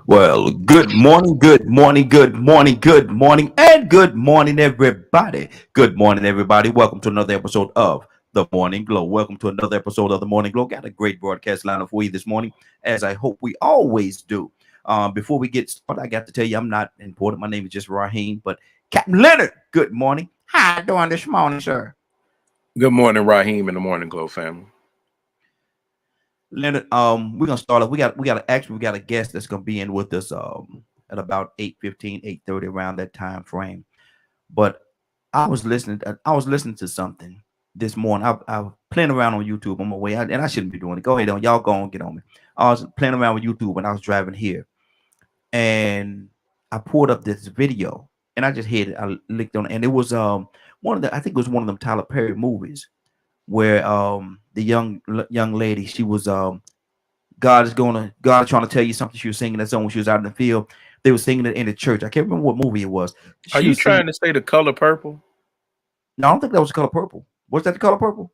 Well, good morning, good morning, good morning, good morning, and good morning, everybody. Good morning, everybody. Welcome to another episode of The Morning Glow. Welcome to another episode of The Morning Glow. Got a great broadcast lineup for you this morning, as I hope we always do. Before we get started, I got to tell you I'm not important. My name is just Raheem, but Captain Leonard, good morning. How you doing this morning, sir? Good morning, Raheem, and the Morning Glow family. Leonard, we're gonna start off. We got a guest that's gonna be in with us at about 8:15, 8:30 around that time frame. But I was listening to something this morning. I was playing around on YouTube on my way out, and I shouldn't be doing it. Go ahead on, y'all go on, get on me. I was playing around with YouTube when I was driving here, and I pulled up this video and I just hit it. I licked on it, and it was one of the I think it was one of them Tyler Perry movies where the young lady, she was God is trying to tell you something. She was singing that song when she was out in the field. They were singing it in the church. I can't remember what movie it was. Are She you was singing. trying to say The Color Purple? No, I don't think that was the Color Purple. Was that the Color Purple?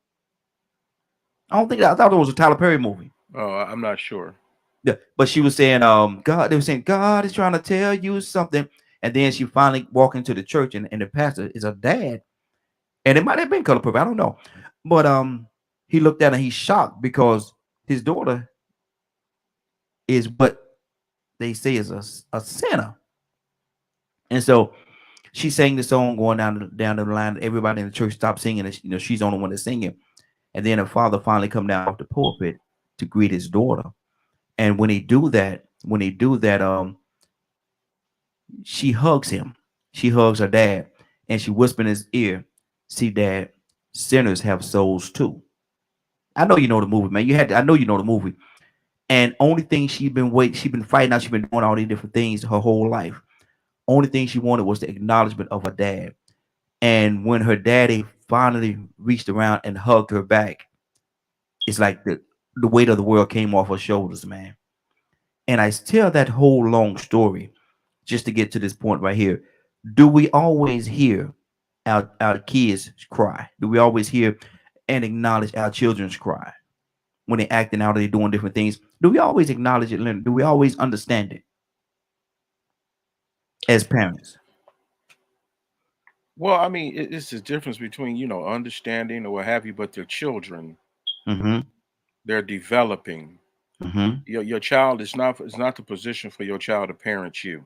I don't think that. I thought it was a Tyler Perry movie. Oh, I'm not sure. Yeah, but she was saying, God. They were saying God is trying to tell you something, and then she finally walked into the church, and the pastor is her dad, and it might have been Color Purple. I don't know, but he looked at her and he's shocked because his daughter is what they say is a sinner, and so she sang the song going down the line. Everybody in the church stopped singing, and she's the only one that's singing. And then her father finally come down off the pulpit to greet his daughter. And when they do that, she hugs him. She hugs her dad, and she whispers in his ear, "See, Dad, sinners have souls too." I know you know the movie, man. I know you know the movie. And only thing she's been fighting out. She's been doing all these different things her whole life. Only thing she wanted was the acknowledgement of her dad. And when her daddy finally reached around and hugged her back, it's like the weight of the world came off her shoulders, man. And I tell that whole long story just to get to this point right here. Do we always hear our kids cry? Do we always hear and acknowledge our children's cry when they're acting out or they're doing different things? Do we always acknowledge it, Leonard? Do we always understand it as parents? Well, I mean, it's the difference between, understanding or what have you, but they're children. Mm-hmm. They're developing. Mm-hmm. Your child is not the position for your child to parent you,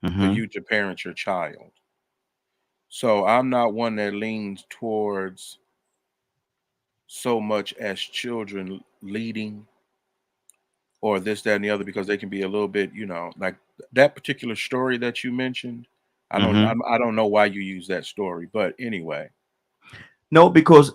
for Mm-hmm. you to parent your child. So I'm not one that leans towards so much as children leading or this, that, and the other, because they can be a little bit, like that particular story that you mentioned. I don't, Mm-hmm. I don't know why you use that story, but anyway. No, because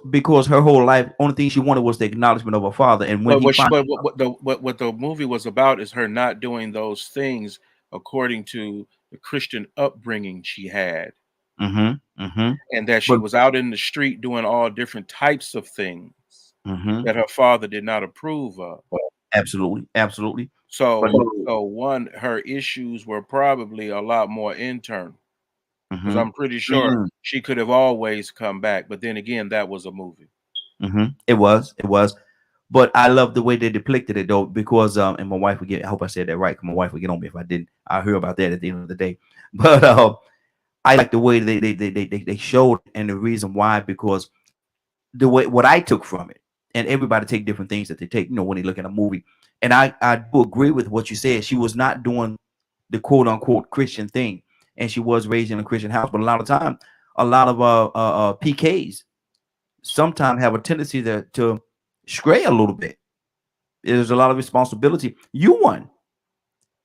her whole life, only thing she wanted was the acknowledgement of her father. And when But he what she, finally, but what the movie was about is her not doing those things according to the Christian upbringing she had, mm-hmm, mm-hmm, and that she but was out in the street doing all different types of things mm-hmm, that her father did not approve of. absolutely, absolutely, but So one, her issues were probably a lot more internal, because mm-hmm, I'm pretty sure she could have always come back. But then again, that was a movie. mm-hmm, it was, but I love the way they depicted it though, because and my wife would get. I hope I said that right. 'Cause my wife would get on me if I didn't. I hear about that at the end of the day, but I like the way they showed, and the reason why, because the way what I took from it, and everybody take different things that they take, when they look at a movie. And I do agree with what you said. She was not doing the quote unquote Christian thing, and she was raised in a Christian house. But a lot of time, a lot of PKs sometimes have a tendency to stray a little bit. There's a lot of responsibility. You won,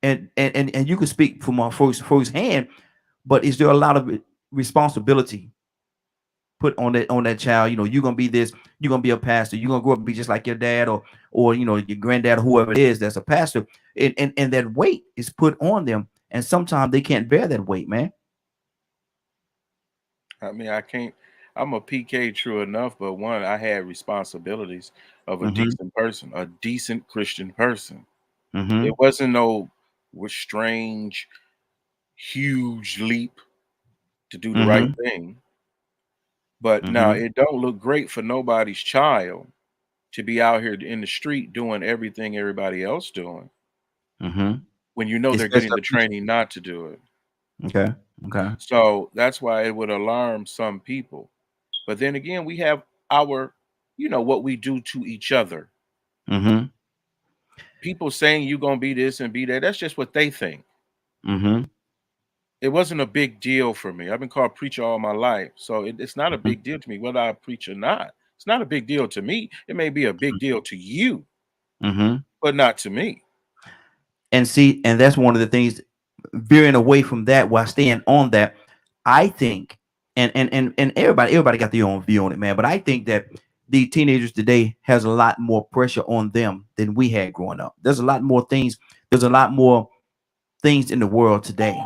and you can speak from my first hand. But is there a lot of responsibility put on that child? You're gonna be this, you're gonna be a pastor, you're gonna grow up and be just like your dad, or your granddad, or whoever it is that's a pastor, and that weight is put on them, and sometimes they can't bear that weight, man. I mean, I can't. I'm a PK, true enough, but one, I had responsibilities of a Mm-hmm. decent person, a decent Christian person. Mm-hmm. It wasn't no strange, huge leap to do the right Mm-hmm. thing. But now Mm-hmm. it don't look great for nobody's child to be out here in the street doing everything everybody else doing, Mm-hmm. when you know they're Especially getting the training not to do it. okay. Okay. So that's why it would alarm some people. But then again, we have our, what we do to each other. Mm-hmm. People saying you're gonna be this and be that, that's just what they think. Mm-hmm. It wasn't a big deal for me. I've been called preacher all my life. So it's not a Mm-hmm. big deal to me whether I preach or not. It's not a big deal to me. It may be a big deal to you, Mm-hmm. but not to me. And see, and that's one of the things, veering away from that while staying on that. I think, and everybody got their own view on it, man. But I think that the teenagers today has a lot more pressure on them than we had growing up. There's a lot more things. There's a lot more things in the world today.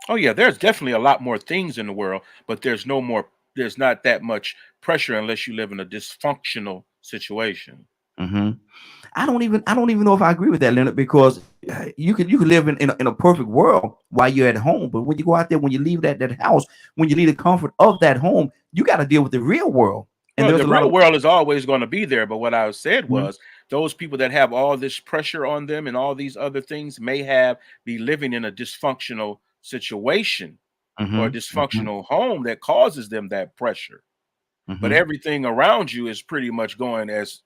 Oh yeah, there's definitely a lot more things in the world, but there's not that much pressure unless you live in a dysfunctional situation. Hmm. I don't even know if I agree with that, Leonard, because you could live in a perfect world while you're at home, but when you go out there, when you leave that house, when you leave the comfort of that home, you got to deal with the real world. And Well, there's the a lot real of world is always going to be there, but what I said Mhm, was those people that have all this pressure on them and all these other things may have be living in a dysfunctional situation or a mhm, mhm, dysfunctional home that causes them that pressure. But mhm, everything around you is pretty much going as,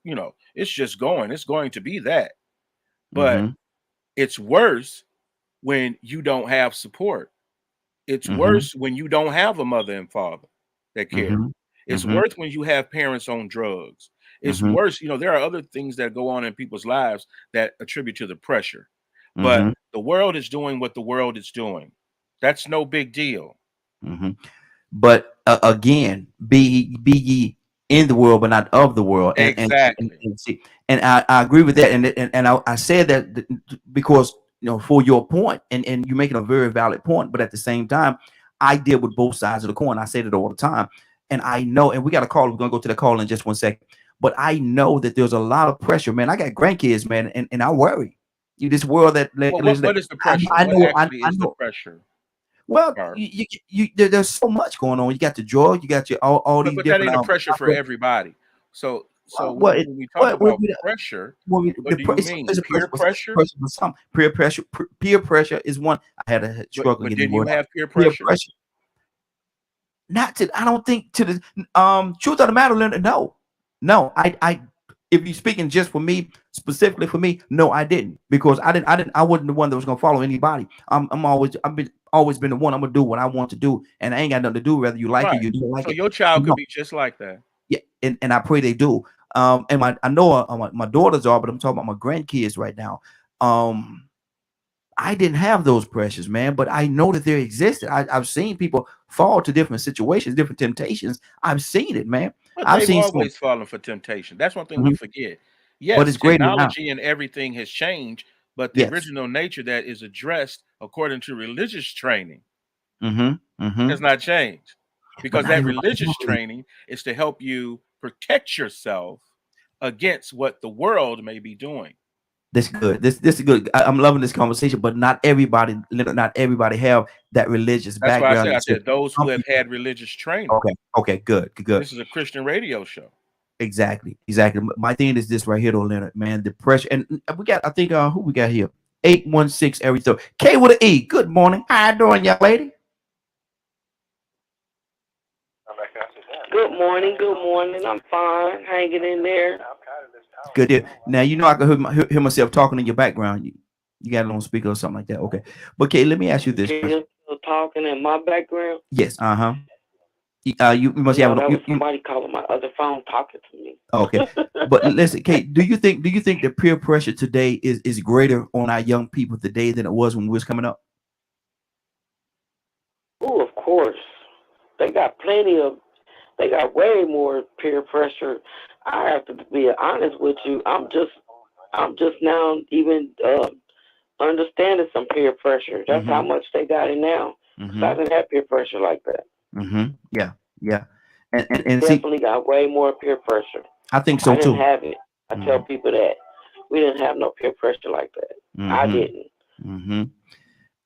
it's just going. It's going to be that. But mhm, it's worse when you don't have support. It's mhm, worse when you don't have a mother and father that care. mhm, It's mhm, worse when you have parents on drugs. It's mhm, worse, there are other things that go on in people's lives that attribute to the pressure. But mhm, the world is doing what the world is doing. That's no big deal. mhm. But again, be ye in the world, but not of the world. Exactly. And see, and I agree with that. And I said that because for your point, and you're making a very valid point. But at the same time, I deal with both sides of the coin. I say that all the time, and I know. And we got a call. We're gonna go to the call in just 1 second. But I know that there's a lot of pressure, man. I got grandkids, man, and I worry. This world Well, what is the pressure? I What know actually I is the know. pressure Well, part? there's so much going on. You got the drug, you got your all But these but that different ain't a pressure for everybody. So when what when we talk about pressure, what do you mean? it's a Peer pressure? pressure for some peer pressure. Peer pressure is one. I had a But struggle but getting the didn't you word out. have peer Peer pressure? pressure, not to. I don't think to the truth of the matter, Leonard. No, no. If you're speaking just for me, specifically for me, no, I didn't because I wasn't the one that was gonna follow anybody. I've been the one. I'm gonna do what I want to do, and I ain't got nothing to do whether you like it, Right. you don't like So it. your child could No, be just like that. yeah, and I pray they do. And I know my daughters are, but I'm talking about my grandkids right now. Um, I didn't have those pressures, man, but I know that they existed. I've seen people fall to different situations, different temptations. I've seen it, man. But I've they've seen some, always fallen for temptation. That's one thing we mhm, forget. but Yes, it's greater now. technology and everything has changed, but the Yes. original nature that is addressed according to religious training Mm-hmm. has Mm-hmm. not changed. But Because not that everybody religious knows. training is to help you protect yourself against what the world may be doing. This good. This is good. I'm loving this conversation, but not everybody have that religious That's why background. I And so said those who some have people, had religious training. okay, okay, good, good, good. This is a Christian radio show. Exactly, exactly. My thing is this right here, though, Leonard. Man, the pressure, and we got. I think who we got here? 816 every third. K with an E. Good morning. How you doing, young lady? Good morning, good morning. I'm fine, hanging in there. Good deal. Now you know I can hear myself talking in your background. You got it on speaker or something like that. Okay, but Kay, let me ask you You this hear question. yourself talking in my background? Yes. Uh-huh. You must have No, it. that was somebody calling my other phone talking to me. Okay, but listen, Kate, do you think the peer pressure today is greater on our young people today than it was when we was coming up? Oh, of course. They got plenty of, they got way more peer pressure. I have to be honest with you. I'm just now even understanding some peer pressure. That's how Mm-hmm. much they got it now. Cause I Mm-hmm. didn't have peer pressure like that. Mm-hmm. Yeah. Yeah. We And see, definitely got way more peer pressure. I think I so didn't too. have it. I tell Mm-hmm. people that we didn't have no peer pressure like that. I Mm-hmm. didn't. Mm-hmm.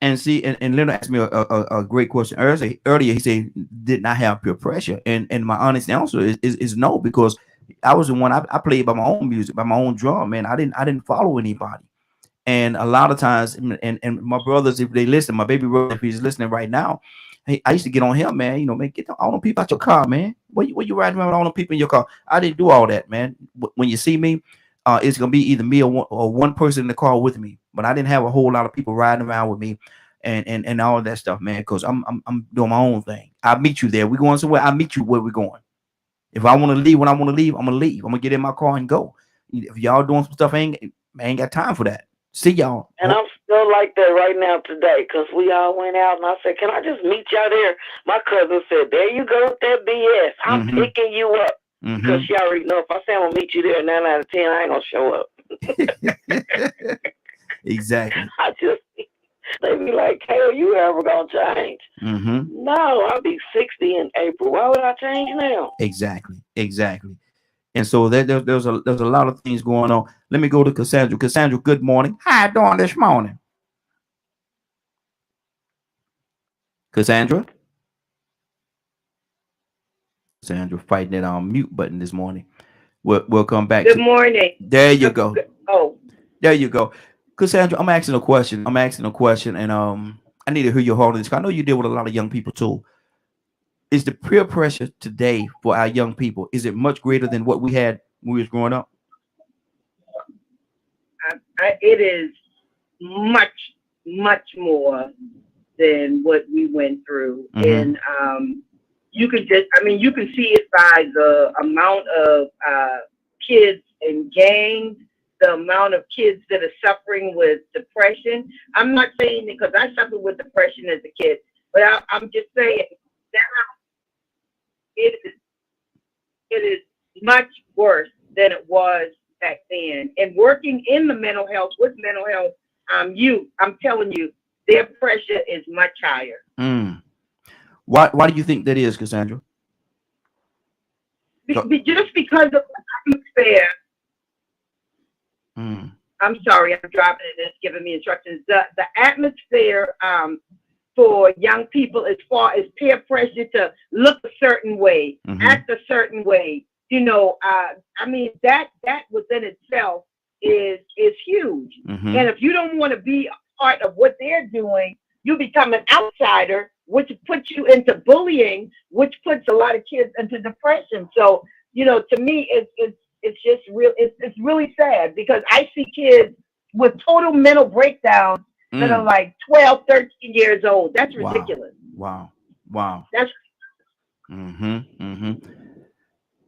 And see, and Leonard asked me a great question earlier. He said, did not have peer pressure. And my honest answer is no, because I was the one I played by my own music, by my own drum, man. I didn't follow anybody. And a lot of times, and my brothers, if they listen, my baby brother, if he's listening right now, hey, I used to get on him, man. You know, man, get all them people out your car, man. What you riding around with all them people in your car? I didn't do all that, man. When you see me, it's gonna be either me or one person in the car with me. But I didn't have a whole lot of people riding around with me, and all of that stuff, man. Because I'm doing my own thing. I'll meet you there. We going somewhere. I'll meet you where we're going. If I want to leave when I want to leave, I'm gonna leave. I'm gonna get in my car and go. If y'all doing some stuff, I ain't got time for that. See y'all. And I'm still like that right now today, because we all went out and I said, can I just meet y'all there? My cousin said, there you go with that BS. I'm picking you up. Because she already know if I say I'm going to meet you there 9 out of 10, I ain't going to show up. Exactly. They be like, hell, you ever going to change? No, I'll be 60 in April. Why would I change now? Exactly. And so there's a lot of things going on. Let me go to Cassandra. Cassandra, good morning. How you doing this morning? Cassandra fighting that mute button this morning. We'll come back. Good morning. There you go. Oh, there you go. Cassandra, I'm asking a question, and I need to hear your heart on this. I know you deal with a lot of young people too. Is the peer pressure today for our young people, is it much greater than what we had when we was growing up? It is much more than what we went through. And you can see it by the amount of kids in gangs, the amount of kids that are suffering with depression. I'm not saying it because I suffered with depression as a kid, but I'm just saying that it is much worse than it was back then. And working in the mental health, with mental health, I'm telling you, their pressure is much higher. Why do you think that is, Cassandra? Just because of the atmosphere. I'm sorry, I'm dropping it. It's giving me instructions. The atmosphere for young people, as far as peer pressure to look a certain way, act a certain way, that within itself is huge. And if you don't want to be a part of what they're doing, you become an outsider, which puts you into bullying, which puts a lot of kids into depression. So, to me, it's just real. It's really sad because I see kids with total mental breakdowns that are like 12, 13 years old. That's ridiculous. Wow. That's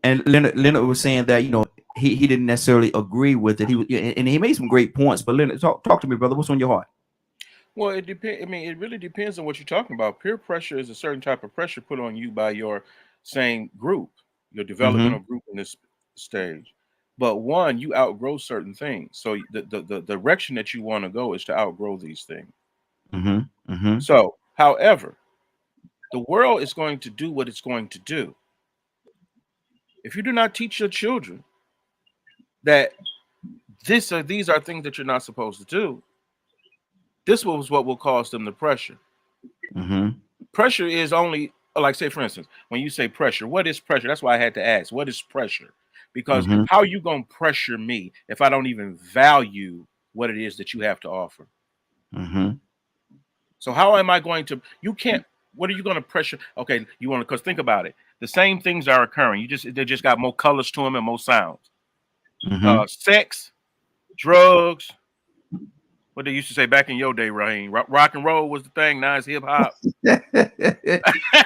And Leonard was saying that he didn't necessarily agree with it. He made some great points. But Leonard, talk to me, brother. What's on your heart? Well, it depends. I mean, it really depends on what you're talking about. Peer pressure is a certain type of pressure put on you by your same group, your developmental group in this stage. But one, you outgrow certain things. So the direction that you want to go is to outgrow these things. So, however, the world is going to do what it's going to do. If you do not teach your children that these are things that you're not supposed to do, this was what will cause them the pressure. Pressure is only, like, say, for instance, when you say pressure, what is pressure? That's why I had to ask, what is pressure? Because how are you going to pressure me if I don't even value what it is that you have to offer? So how am I going to, what are you going to pressure? Okay, you want to, because think about it. The same things are occurring. They just got more colors to them and more sounds. Sex, drugs, what they used to say back in your day, Raheem. Rock and roll was the thing. Now it's hip hop.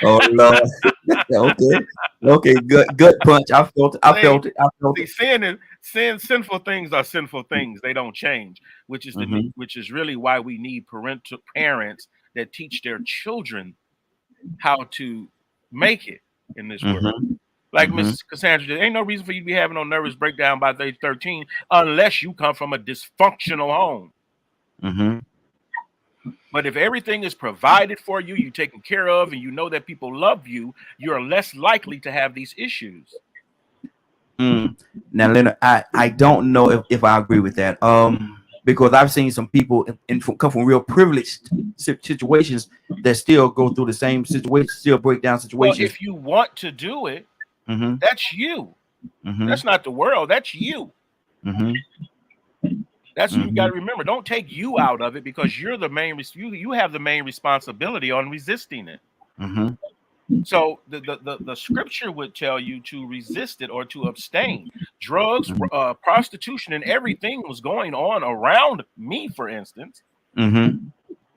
Oh Lord. Okay. Good punch. I felt it. See, sinful things are sinful things. They don't change, which is really why we need parents that teach their children how to make it in this world. Like Mrs. Cassandra, there ain't no reason for you to be having no nervous breakdown by age 13 unless you come from a dysfunctional home. But if everything is provided for you, you're taken care of, and you know that people love you, you're less likely to have these issues. Now, Leonard, I don't know if I agree with that. Because I've seen some people come from real privileged situations that still go through the same situation, still break down situations. Well, if you want to do it, that's you. That's not the world. That's you. That's what you got to remember. Don't take you out of it because you're the main. You have the main responsibility on resisting it. So the scripture would tell you to resist it or to abstain. Drugs, prostitution, and everything was going on around me, for instance.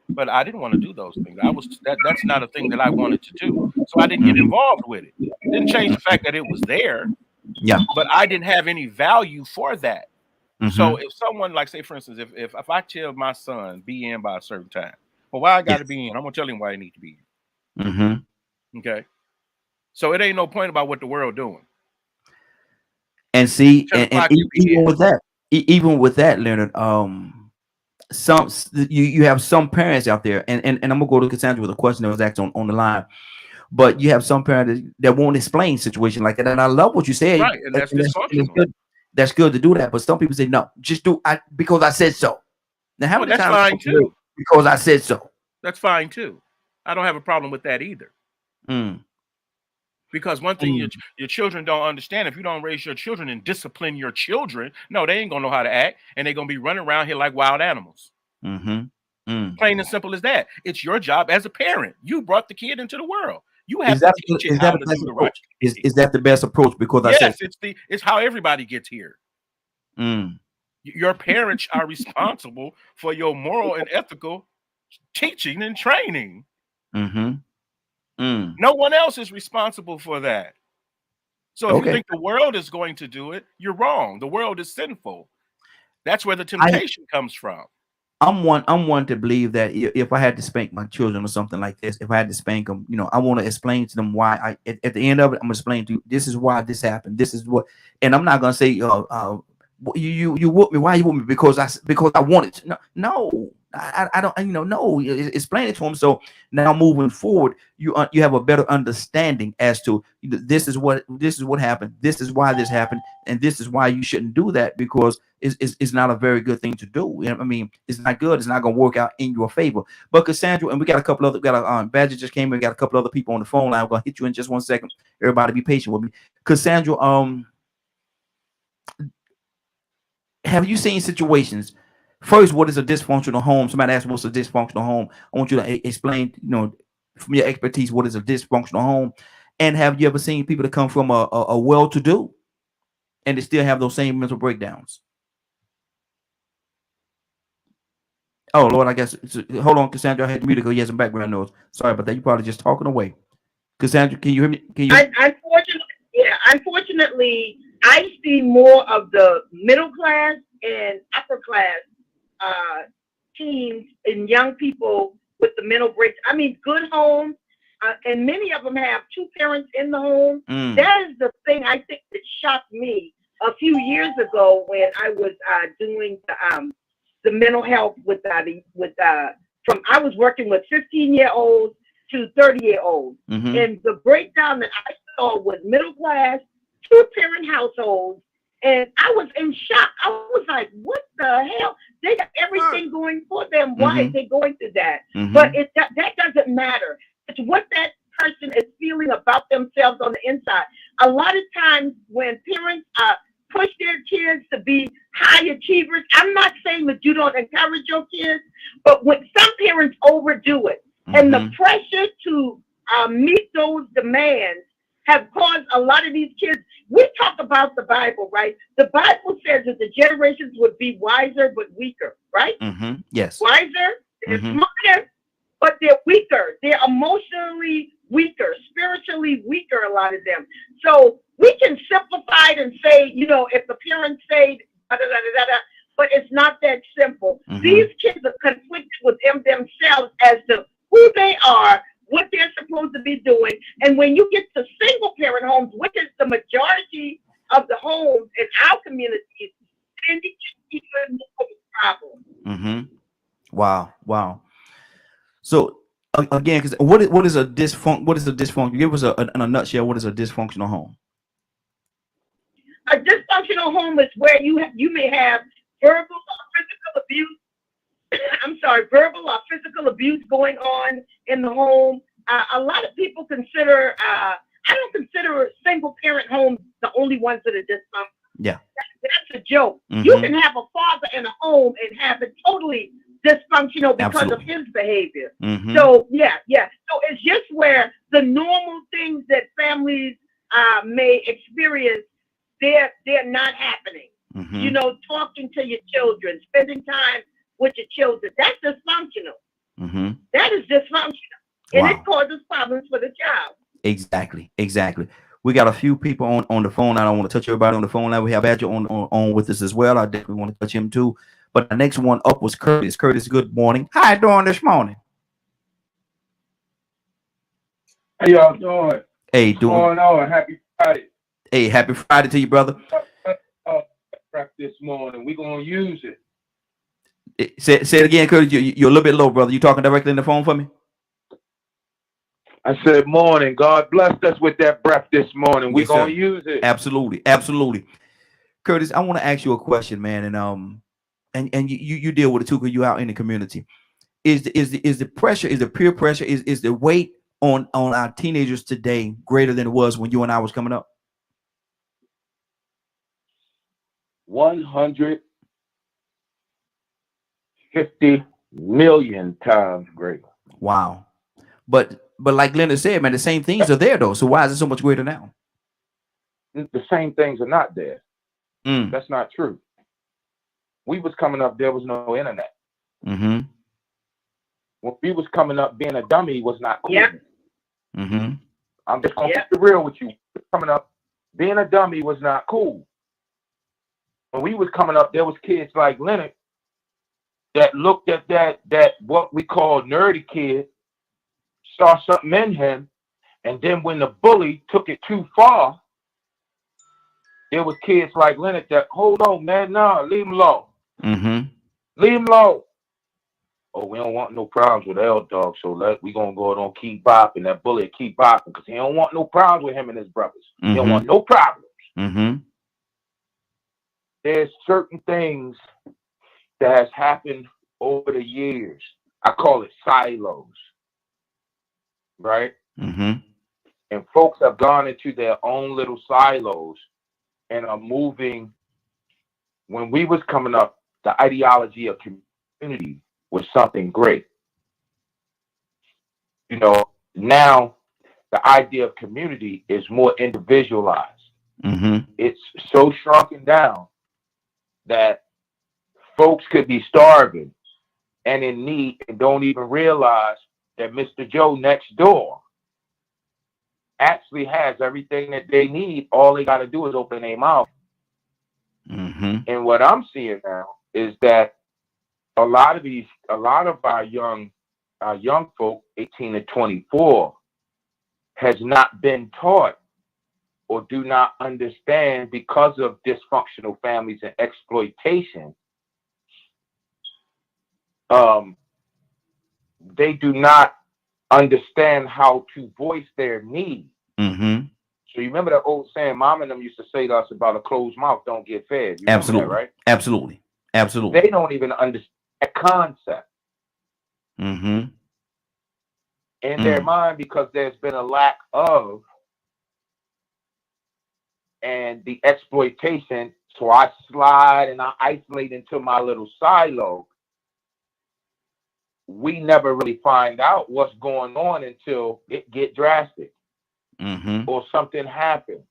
But I didn't want to do those things. That's not a thing that I wanted to do. So I didn't get involved with it. Didn't change the fact that it was there. Yeah. But I didn't have any value for that. So if someone, like, say, for instance, if I tell my son be in by a certain time, well, why I got to be in? I'm gonna tell him why I need to be in. Okay. So it ain't no point about what the world doing. And see, and even with that, Leonard, you have some parents out there, and I'm gonna go to Cassandra with a question that was asked on the line. But you have some parents that won't explain situation like that, and I love what you said. Right, and that's dysfunctional. That's good to do that, but some people say no, just do because I said so. Now, how many that's times fine too. Because I said so. That's fine too. I don't have a problem with that either. Because one thing your children don't understand, if you don't raise your children and discipline your children, no, they ain't gonna know how to act, and they're gonna be running around here like wild animals. Plain and simple as that. It's your job as a parent. You brought the kid into the world. You have to teach it how to do the right thing. Is that the best approach? Because yes, it's how everybody gets here. Your parents are responsible for your moral and ethical teaching and training. No one else is responsible for that. So if you think the world is going to do it, you're wrong. The world is sinful. That's where the temptation comes from. I'm one to believe that if I had to spank my children or something like this, if I had to spank them, I want to explain to them why. At the end of it, I'm gonna explain to you, this is why this happened. This is what, and I'm not gonna say, you whoop me. Why you whoop me? Because I wanted to. No. I don't, no, explain it to them. So now moving forward, you have a better understanding as to this is what happened. This is why this happened. And this is why you shouldn't do that, because it's not a very good thing to do. I mean, it's not good. It's not going to work out in your favor. But Cassandra, and we got a couple other, Badger just came in. We got a couple other people on the phone line. I'm going to hit you in just 1 second. Everybody be patient with me. Cassandra, have you seen situations? First, what is a dysfunctional home? Somebody asked, what's a dysfunctional home? I want you to explain, from your expertise, what is a dysfunctional home? And have you ever seen people that come from a well-to-do and they still have those same mental breakdowns? Oh, Lord, I guess. Hold on, Cassandra. I had to mute it because you had some background noise. Sorry about that. You're probably just talking away. Cassandra, can you hear me? Unfortunately, I see more of the middle class and upper class teens and young people with the mental breaks. I mean, good homes, and many of them have two parents in the home. That is the thing I think that shocked me a few years ago when I was doing the mental health I was working with 15-year-olds to 30-year-olds, and the breakdown that I saw was middle class, two-parent households. And I was in shock. I was like, what the hell? They got everything going for them. Why are they going through that? But that doesn't matter. It's what that person is feeling about themselves on the inside. A lot of times when parents push their kids to be high achievers, I'm not saying that you don't encourage your kids, but when some parents overdo it, and the pressure to meet those demands have caused a lot of these kids. We talk about the Bible, right? The Bible says that the generations would be wiser but weaker, right? Yes. Wiser, they're smarter, but they're weaker. They're emotionally weaker, spiritually weaker, a lot of them. So we can simplify it and say, if the parents say da da da da da, but it's not that simple. These kids are conflicted with themselves as to who they are, what they're supposed to be doing. And when you get to single parent homes, which is the majority of the homes in our communities, then it's even more of a problem. Wow. So again, because what is a dysfunction? Give us in a nutshell, what is a dysfunctional home? A dysfunctional home is where you may have verbal or physical abuse. Verbal or physical abuse going on in the home. A lot of people consider, I don't consider single parent homes the only ones that are dysfunctional. Yeah. that's a joke. You can have a father in a home and have it totally dysfunctional because of his behavior. So yeah. So it's just where the normal things that families may experience, they're not happening. You know, talking to your children, spending time with your children, that's dysfunctional. That is dysfunctional. And it causes problems for the child. Exactly. We got a few people on the phone. I don't want to touch everybody on the phone line. We have Badger on with us as well. I definitely want to touch him too. But the next one up was Curtis. Curtis, good morning. How you doing this morning? How y'all doing? Hey, what's going on? Happy Friday. Hey, happy Friday to you, brother. This morning, we're going to use it. Say it again, Curtis. You're a little bit low, brother. You talking directly in the phone for me? I said morning. God blessed us with that breath this morning. We're going to use it. Absolutely. Curtis, I want to ask you a question, man. And you deal with it too, because you out in the community. Is the pressure, is the peer pressure, is the weight on our teenagers today greater than it was when you and I was coming up? 150 million times greater. Wow. But like Leonard said, man, the same things are there though. So why is it so much greater now? The same things are not there. That's not true. We was coming up, there was no internet. When we was coming up, being a dummy was not cool. I'm just gonna keep it real with you. Coming up, being a dummy was not cool. When we was coming up, there was kids like Leonard that looked at that what we call nerdy kid, saw something in him, and then when the bully took it too far, there was kids like Leonard that, hold on, man, no, leave him alone. Leave him alone. Oh, we don't want no problems with L Dog, so we gonna go on keep bopping. That bully keep bopping because he don't want no problems with him and his brothers. He don't want no problems. There's certain things that has happened over the years. I call it silos, right? And folks have gone into their own little silos and are moving. When we was coming up, the ideology of community was something great. You know, now the idea of community is more individualized. It's so shrunken down that folks could be starving and in need and don't even realize that Mr. Joe next door actually has everything that they need. All they got to do is open their mouth. And what I'm seeing now is that a lot of our young folk, 18 to 24, has not been taught or do not understand because of dysfunctional families and exploitation. They do not understand how to voice their need. So you remember that old saying, Mom and them used to say to us about a closed mouth don't get fed. You remember that, right? Absolutely. They don't even understand that concept in their mind because there's been a lack of and the exploitation. So I slide and I isolate into my little silo. We never really find out what's going on until it get drastic or something happens.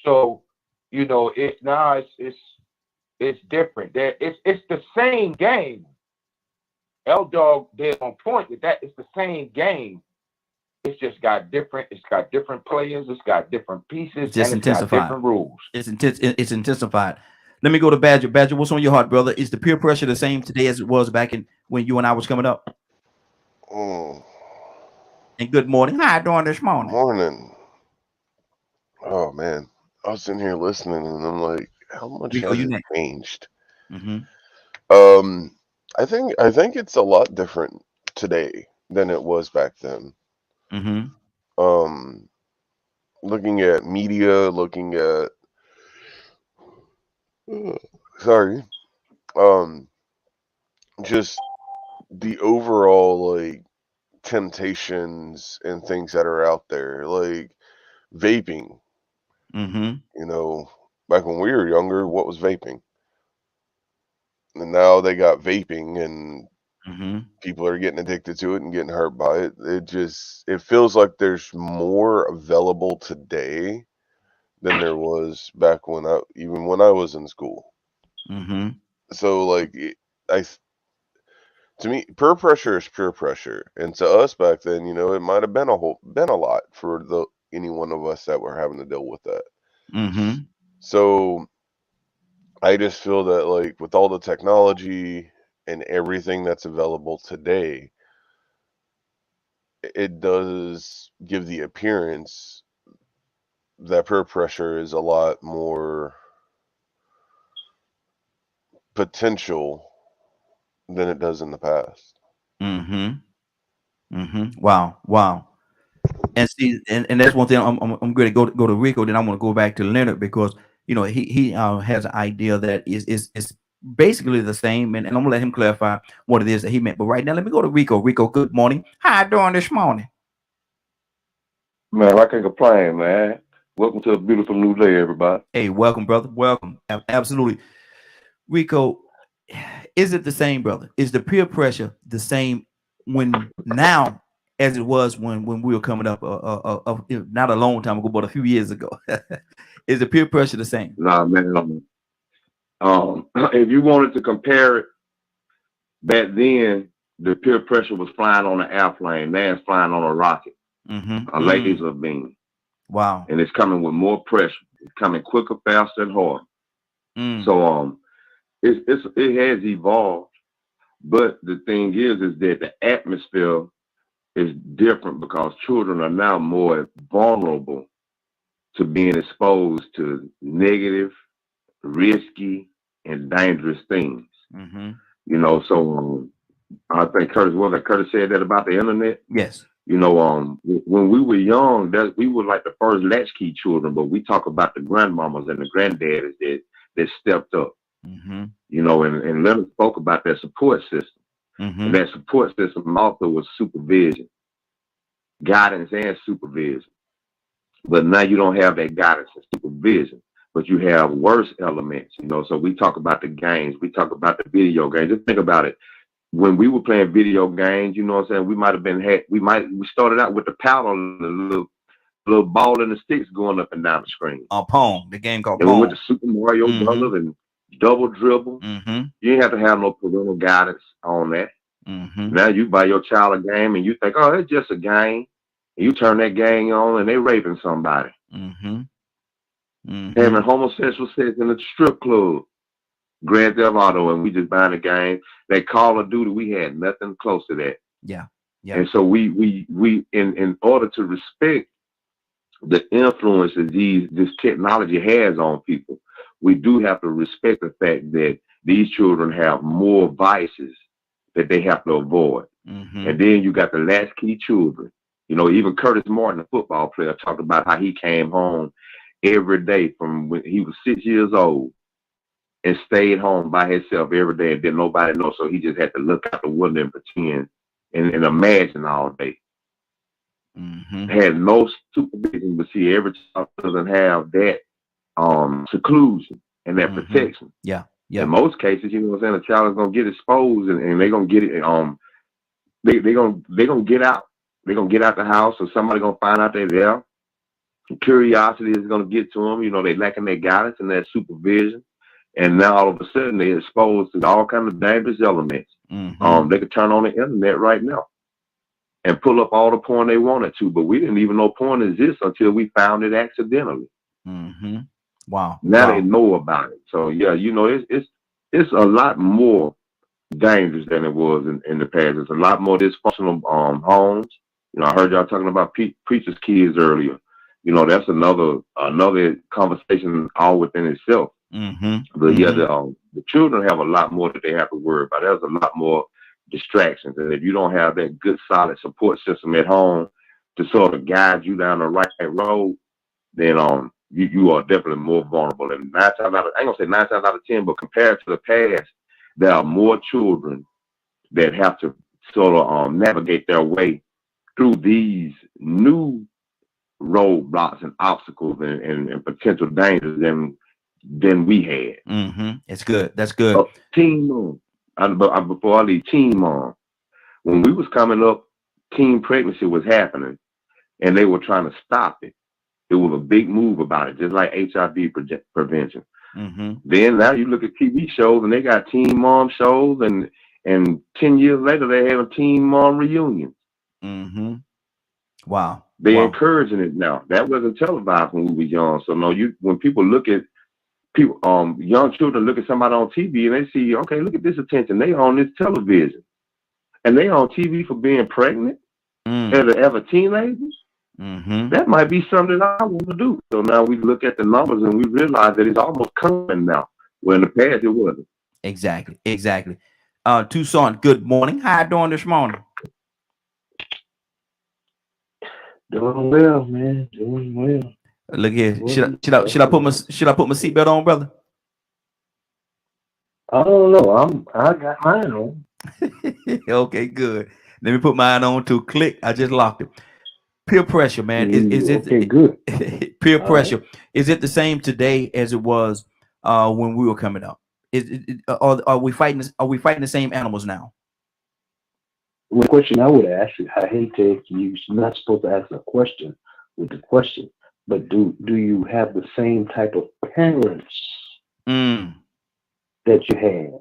So, you know, it's different. It's the same game. L Dog did on point with that. It's the same game. It's just got different. It's got different players. It's got different pieces. Just and it's got different rules. It's intensified. Let me go to Badger. Badger, what's on your heart, brother? Is the peer pressure the same today as it was back in when you and I was coming up? And good morning. How you doing this morning? Morning. Oh man, I was sitting here listening, and I'm like, how much has it changed? I think it's a lot different today than it was back then. Looking at media, looking at just the overall like temptations and things that are out there, like vaping. You know, back when we were younger, what was vaping? And now they got vaping, and people are getting addicted to it and getting hurt by it. It feels like there's more available today than there was back when even when I was in school. So like, to me, peer pressure is peer pressure, and to us back then, it might have been a lot for any one of us that were having to deal with that. So I just feel that, like, with all the technology and everything that's available today, it does give the appearance that peer pressure is a lot more potential than it does in the past. Wow. And see, and that's one thing. I'm going to go to Rico. Then I want to go back to Leonard, because he has an idea that is basically the same, and I'm gonna let him clarify what it is that he meant. But right now, let me go to Rico. Rico, good morning. How you doing this morning? Man, I can't complain, man. Welcome to a beautiful new day, everybody. Hey, welcome, brother. Welcome. Absolutely. Rico, is it the same, brother? Is the peer pressure the same now as it was when we were coming up, not a long time ago, but a few years ago? Is the peer pressure the same? Nah, man. If you wanted to compare it, back then, the peer pressure was flying on an airplane. Now it's flying on a rocket, a laser beam. Wow. And it's coming with more pressure. It's coming quicker, faster, and harder. So it has evolved. But the thing is that the atmosphere is different, because children are now more vulnerable to being exposed to negative, risky, and dangerous things. So I think Curtis said that about the internet. Yes. When we were young, we were like the first latchkey children, but we talk about the grandmamas and the granddaddies that stepped up. And Leonard spoke about that support system. And that support system also was supervision, guidance, and supervision. But now you don't have that guidance and supervision, but you have worse elements. So we talk about the games, we talk about the video games. Just think about it. When we were playing video games, you know what I'm saying, we started out with the powder and the little ball and the sticks going up and down the screen. Pong, the game called Pong. Pong. We went to Super Mario Brothers and double dribble. You didn't have to have no parental guidance on that. Now you buy your child a game and you think, oh, it's just a game. And you turn that game on and they raping somebody. Having homosexual sex in a strip club. Grand Theft Auto, and we just buying a game. That Call of Duty, we had nothing close to that. Yeah. And so we in order to respect the influences this technology has on people, we do have to respect the fact that these children have more vices that they have to avoid. And then you got the latchkey children. Even Curtis Martin, the football player, talked about how he came home every day from when he was 6 years old and stayed home by himself every day, and didn't nobody know. So he just had to look out the window and pretend and imagine all day. Had no supervision, but see, every child doesn't have that seclusion and that protection. Yeah. In most cases, you know what I'm saying, a child is gonna get exposed, and they're gonna get it. They're gonna get out. They're gonna get out the house, or somebody gonna find out they're there. Curiosity is gonna get to them. They lacking their guidance and their supervision. And now all of a sudden they're exposed to all kinds of dangerous elements. They could turn on the internet right now and pull up all the porn they wanted to, but we didn't even know porn exists until we found it accidentally. Wow. Now they know about it. So yeah, it's a lot more dangerous than it was in the past. It's a lot more dysfunctional homes. I heard y'all talking about preachers' kids earlier. That's another conversation all within itself. But yeah, the children have a lot more that they have to worry about. There's a lot more distractions, and if you don't have that good, solid support system at home to sort of guide you down the right road, then you are definitely more vulnerable. And I ain't gonna say 9 times out of 10, but compared to the past, there are more children that have to sort of navigate their way through these new roadblocks and obstacles and potential dangers than than we had. It's good. That's good. Teen mom. Before I leave, teen mom. When we was coming up, teen pregnancy was happening, and they were trying to stop it. It was a big move about it, just like HIV prevention. Then now you look at TV shows, and they got teen mom shows, and 10 years later they have a teen mom reunion. Wow. They're encouraging it now. That wasn't televised when we were young. So no, when people look at people, young children look at somebody on TV and they see, okay, look at this attention. They on this television, and they on TV for being pregnant as a teenager. That might be something I want to do. So now we look at the numbers and we realize that it's almost coming now. Where in the past it wasn't. Exactly. Tucson, good morning. How you doing this morning? Doing well, man. Doing well. Look here. Should I put my seatbelt on, brother? I don't know. I got mine on. Okay, good. Let me put mine on too. Click. I just locked it. Peer pressure, man. Is it okay? Good. Peer pressure. Is it the same today as it was when we were coming up? Are we fighting the same animals now? Well, the question I would ask you, I hate to, you're not supposed to ask a question with the question, but do you have the same type of parents that you had?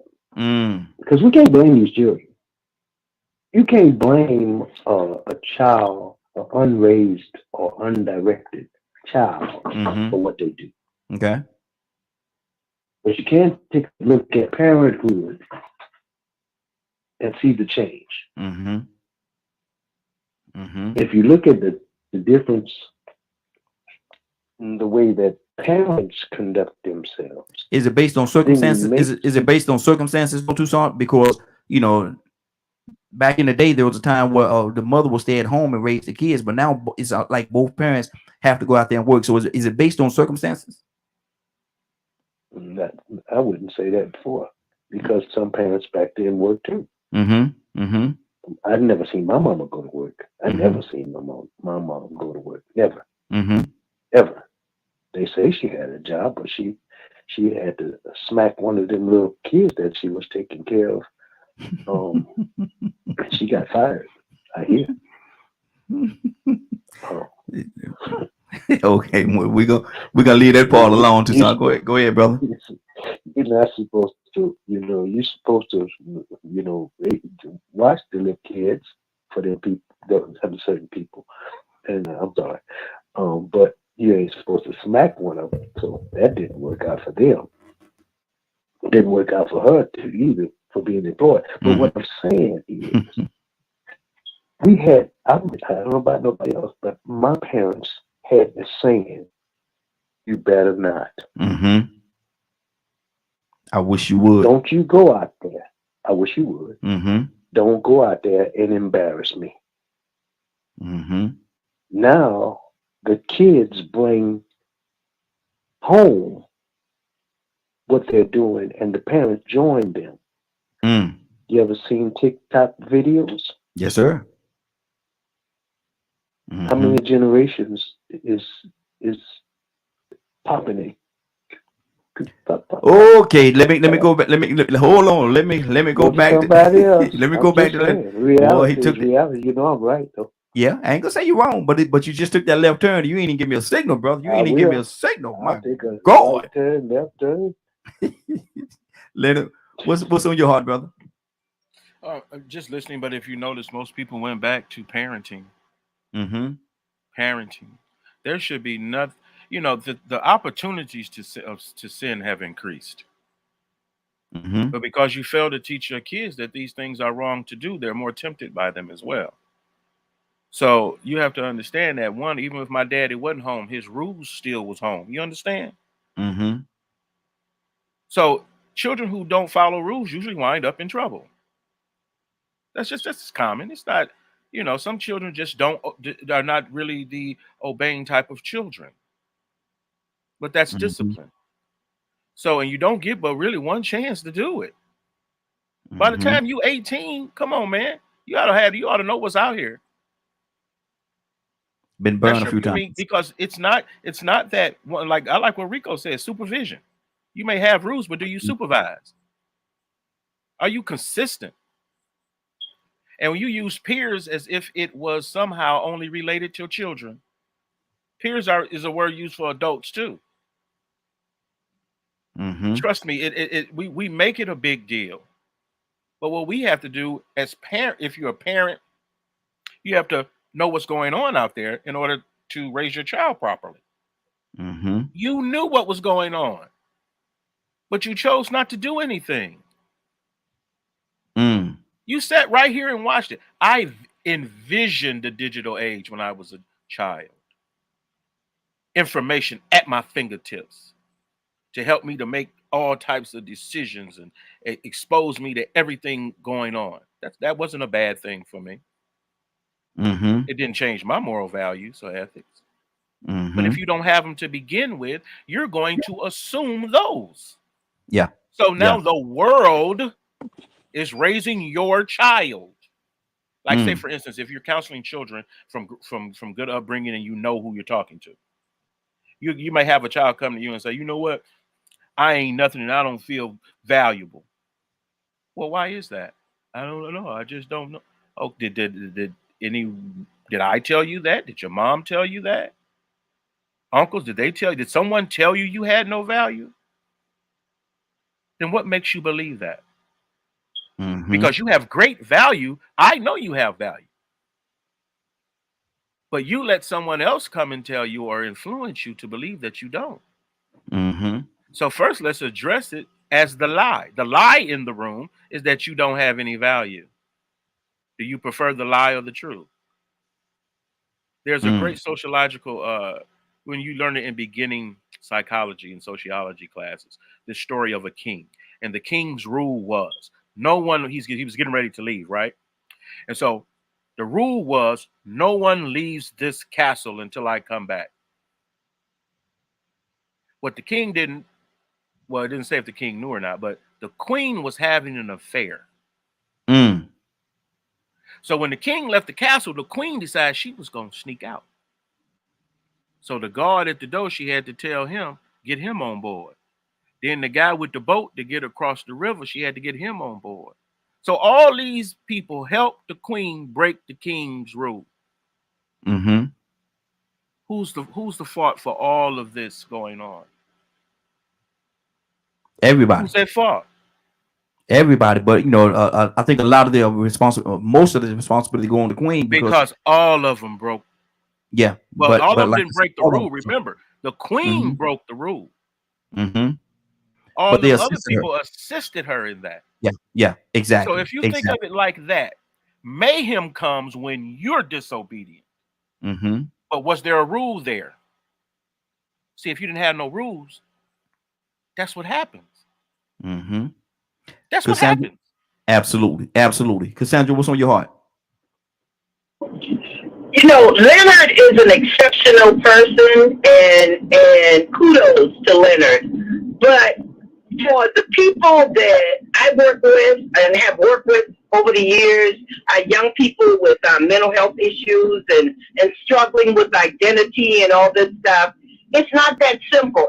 Because we can't blame these children. You can't blame a child, an unraised or undirected child for what they do. Okay. But you can take a look at parenthood and see the change. If you look at the difference in the way that parents conduct themselves, is it based on circumstances? Is it based on circumstances, Tucson? Because back in the day, there was a time where the mother will stay at home and raise the kids, but now it's like both parents have to go out there and work. So is it based on circumstances? I wouldn't say that before, because some parents back then worked too. I'd never seen my mama go to work. I'd never seen my mom go to work. Never. Ever. They say she had a job, but she had to smack one of them little kids that she was taking care of. She got fired, I hear. Okay, we're gonna leave that part alone. Tucson, go ahead, brother. You're not supposed to, you're supposed to, watch the little kids for them people, certain people. And I'm sorry, but you ain't supposed to smack one of them. So that didn't work out for them. It didn't work out for her too, either, for being employed. But what I'm saying is, I don't know about nobody else, but my parents had the saying, "You better not." I wish you would. Don't you go out there. I wish you would. Don't go out there and embarrass me. Now the kids bring home what they're doing, and the parents join them. You ever seen TikTok videos? Yes, sir. How many generations is popping it? Okay, let me go back. Hold on. Let me go back to somebody else. Let me go back to that. Reality is reality. I'm right though. Yeah, I ain't gonna say you're wrong, but you just took that left turn. You ain't even give me a signal, brother. You ain't even give me a signal. My God. Right turn, left turn. Leonard, what's on your heart, brother? Just listening, but if you notice, most people went back to parenting. Parenting. There should be nothing. The opportunities to sin have increased. But because you fail to teach your kids that these things are wrong to do, they're more tempted by them as well. So you have to understand that, one, even if my daddy wasn't home, his rules still was home. You understand? So children who don't follow rules usually wind up in trouble. That's common. It's not, some children just are not really the obeying type of children. But that's discipline. So, and you don't get but really one chance to do it. By the time you 18, come on, man. You ought to know what's out here. Been burned a few times. Because it's not that one, like I like what Rico said, supervision. You may have rules, but do you supervise? Are you consistent? And when you use peers as if it was somehow only related to children, peers is a word used for adults too. Trust me, we make it a big deal. But what we have to do as parent, if you're a parent, you have to know what's going on out there in order to raise your child properly. You knew what was going on, but you chose not to do anything. You sat right here and watched it. I envisioned the digital age when I was a child. Information at my fingertips to help me to make all types of decisions and expose me to everything going on. That wasn't a bad thing for me. It didn't change my moral values or ethics. But if you don't have them to begin with, you're going to assume those. Yeah. So now the world is raising your child. Like say, for instance, if you're counseling children from good upbringing and you know who you're talking to, you may have a child come to you and say, you know what, I ain't nothing and I don't feel valuable. Well, why is that? I don't know. I just don't know. Oh, did I tell you that? Did your mom tell you that? Uncles, did someone tell you you had no value? Then what makes you believe that? Because you have great value. I know you have value. But you let someone else come and tell you or influence you to believe that you don't. So first, let's address it as the lie. The lie in the room is that you don't have any value. Do you prefer the lie or the truth? There's a great sociological, when you learn it in beginning psychology and sociology classes, the story of a king. And the king's rule was no one, he was getting ready to leave, right? And so the rule was no one leaves this castle until I come back. What the king didn't, well, it didn't say if the king knew or not, but the queen was having an affair. So when the king left the castle, the queen decided she was going to sneak out. So the guard at the door, she had to tell him, get him on board. Then the guy with the boat to get across the river, she had to get him on board. So all these people helped the queen break the king's rule. Who's the fault for all of this going on? Everybody. Who's at fault? Everybody, but you know, I think a lot of the most of the responsibility go on the queen because all of them broke. Yeah, but all of them didn't break the rule. Remember, the queen broke the rule. All the other people assisted her in that. Yeah, exactly. So if you think of it like that, mayhem comes when you're disobedient. But was there a rule there? See, if you didn't have no rules, that's what happens. That's what happens. Absolutely. Cassandra, what's on your heart? You know, Leonard is an exceptional person, and kudos to Leonard. But for the people that I work with and have worked with over the years, young people with mental health issues and struggling with identity and all this stuff, it's not that simple.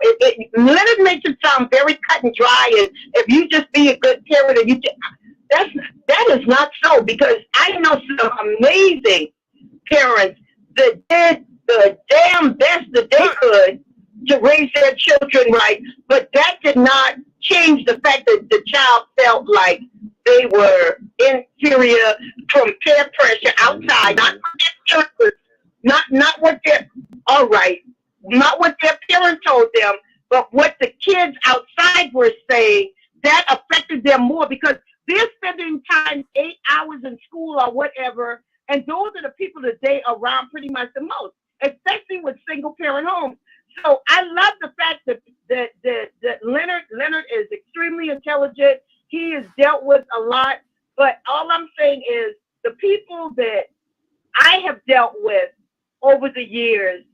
Leonard makes it sound very cut and dry, and if you just be a good parent, and that is not so, because I know some amazing parents that did the damn best that they could to raise their children right, but that did not change the fact that the child felt like they were inferior from peer pressure outside, not what their not what their parents told them, but what the kids outside were saying. That affected them more because they're spending time 8 hours in school or whatever, and those are the people that they are around pretty much the most, especially with single parent homes. So I love the fact that Leonard is extremely intelligent. He has dealt with a lot, but all I'm saying is the people that I have dealt with over the years,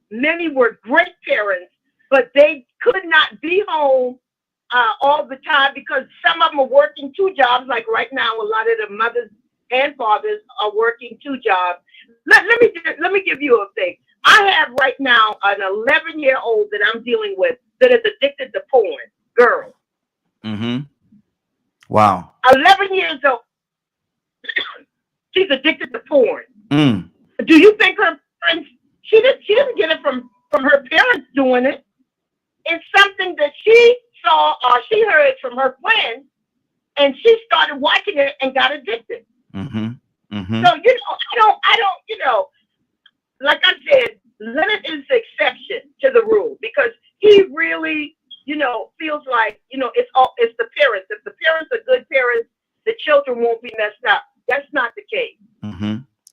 many were great parents, but they could not be home all the time because some of them are working 2 jobs. Like right now, a lot of the mothers and fathers are working 2 jobs. Let me give you a thing. I have right now an 11-year-old that I'm dealing with that is addicted to porn. Wow. 11 years old. She's addicted to porn. Do you think her friends? She didn't get it from her parents doing it. It's something that she saw or she heard from her friends, and she started watching it and got addicted. So I don't. Like I said, Leonard is the exception to the rule because he really, feels like it's the parents. If the parents are good parents, the children won't be messed up. That's not the case.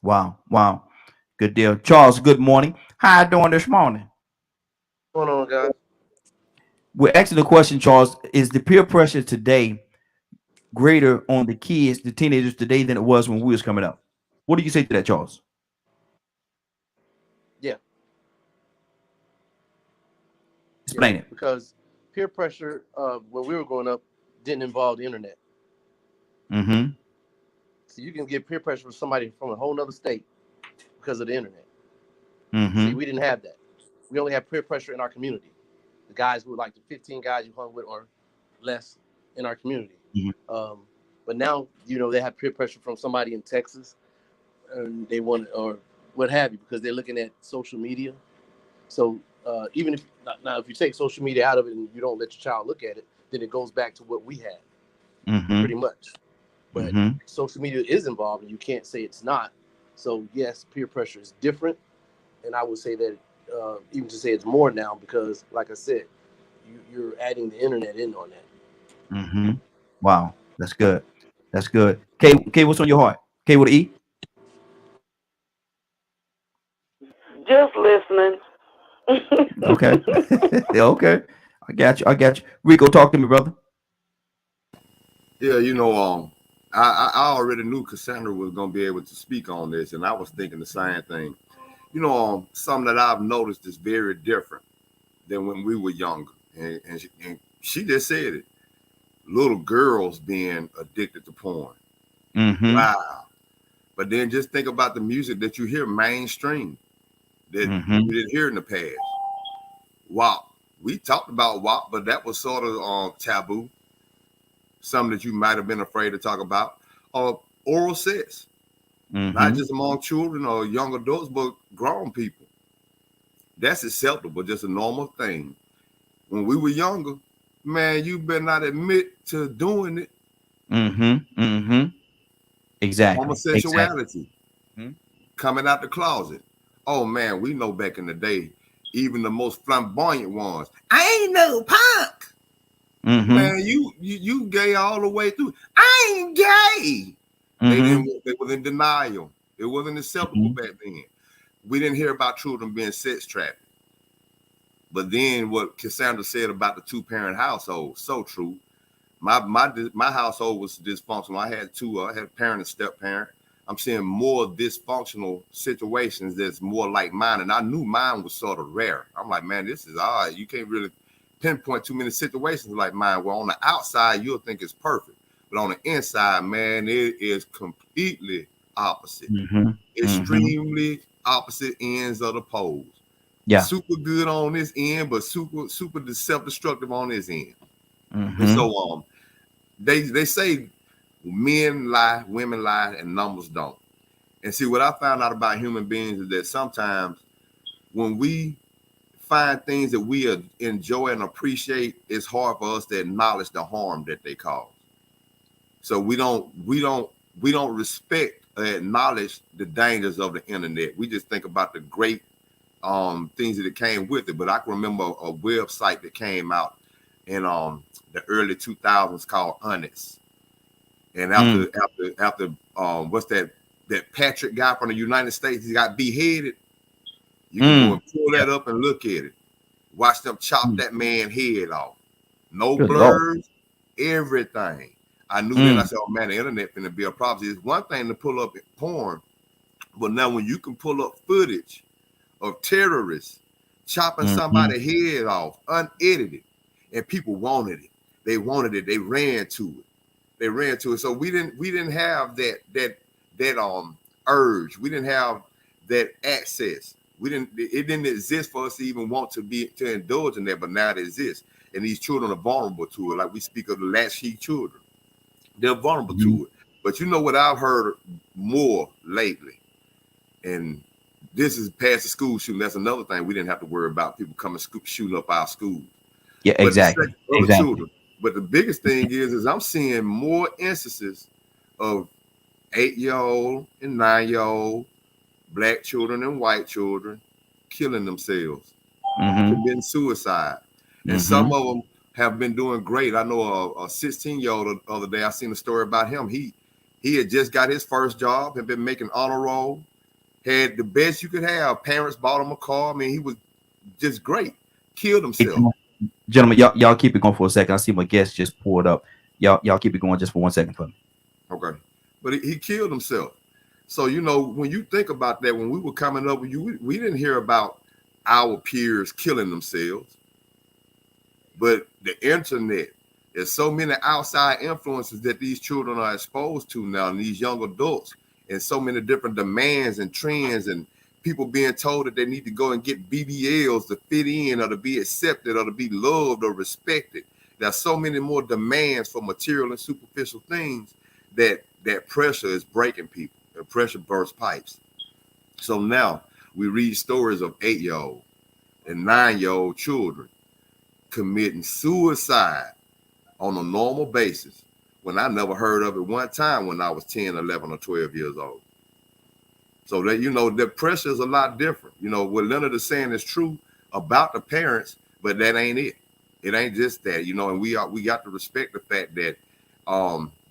Wow. Good deal. Charles, good morning. How you doing this morning? What's going on, guys? We're asking the question, Charles, is the peer pressure today greater on the kids, the teenagers today than it was when we was coming up? What do you say to that, Charles? Yeah. Explain it. Because peer pressure when we were growing up didn't involve the internet. So you can get peer pressure from somebody from a whole nother state because of the internet. See, we didn't have that. We only had peer pressure in our community. The guys who were like the 15 guys you hung with or less in our community. But now, they have peer pressure from somebody in Texas and they want, or what have you, because they're looking at social media. So even if you take social media out of it and you don't let your child look at it, then it goes back to what we had pretty much. But social media is involved and you can't say it's not. So yes, peer pressure is different. And I would say that even to say it's more now because, like I said, you're adding the internet in on that. Wow, that's good. That's good. K, what's on your heart? K with an E? Just listening. Okay. Okay. I got you. Rico, talk to me, brother. Yeah, I already knew Cassandra was going to be able to speak on this, and I was thinking the same thing. Something that I've noticed is very different than when we were younger. And she just said it. Little girls being addicted to porn. Wow. But then just think about the music that you hear mainstream that you didn't hear in the past. WAP. We talked about WAP, but that was sort of taboo. Something that you might have been afraid to talk about. Oral sex. Not just among children or young adults, but grown people. That's acceptable, just a normal thing. When we were younger, man, you better not admit to doing it. Exactly. Homosexuality. Coming out the closet. Oh man, we know back in the day, even the most flamboyant ones. I ain't no punk. Man, you gay all the way through. I ain't gay. They were in denial. It wasn't acceptable back then. We didn't hear about children being sex trafficked. But then what Cassandra said about the two-parent household, so true. My household was dysfunctional. I had two. I had a parent and step-parent. I'm seeing more dysfunctional situations that's more like mine. And I knew mine was sort of rare. I'm like, man, this is odd. You can't really pinpoint too many situations like mine. Well, on the outside, you'll think it's perfect. But on the inside, man, it is completely opposite. Extremely opposite ends of the poles. Yeah. Super good on this end, but super self-destructive on this end. And so they say men lie, women lie, and numbers don't. And see, what I found out about human beings is that sometimes when we find things that we enjoy and appreciate, it's hard for us to acknowledge the harm that they cause. So we don't respect or acknowledge the dangers of the internet. We just think about the great things that it came with it. But I can remember a website that came out in the early 2000s called Honest. And after what's that Patrick guy from the United States, he got beheaded. You can go and pull that up and look at it. Watch them chop that man's head off. No blurs, everything. I knew then. I said, oh man, the internet finna be a problem. It's one thing to pull up porn, but now when you can pull up footage of terrorists chopping somebody's head off unedited, and people wanted it. They wanted it. They ran to it. So we didn't have that urge. We didn't have that access. It didn't exist for us to even want to indulge in that, but now it exists. And these children are vulnerable to it. Like we speak of the latchkey children. They're vulnerable to it. But you know what I've heard more lately, and this is past the school shooting. That's another thing we didn't have to worry about, people coming shooting up our schools. Yeah, exactly. Other children. But the biggest thing is I'm seeing more instances of 8-year-old and 9-year-old Black children and white children killing themselves, committing suicide. And some of them have been doing great. I know a 16-year-old the other day, I seen a story about him. He had just got his first job, had been making honor roll, had the best you could have. Parents bought him a car. I mean, he was just great. Killed himself. Gentlemen, y'all keep it going for a second. I see my guest just pulled up. Y'all keep it going just for 1 second for me. Okay. But he killed himself. So, you know, when you think about that, when we were coming up with you, we didn't hear about our peers killing themselves. But the internet, there's so many outside influences that these children are exposed to now, and these young adults, and so many different demands and trends, and people being told that they need to go and get BBLs to fit in or to be accepted or to be loved or respected. There's so many more demands for material and superficial things that pressure is breaking people. The pressure bursts pipes. So now we read stories of 8-year-old and 9-year-old children committing suicide on a normal basis when I never heard of it one time when I was 10, 11, or 12 years old. So that, you know, the pressure is a lot different. You know, what Leonard is saying is true about the parents, but that ain't it. It ain't just that, you know, and we got to respect the fact that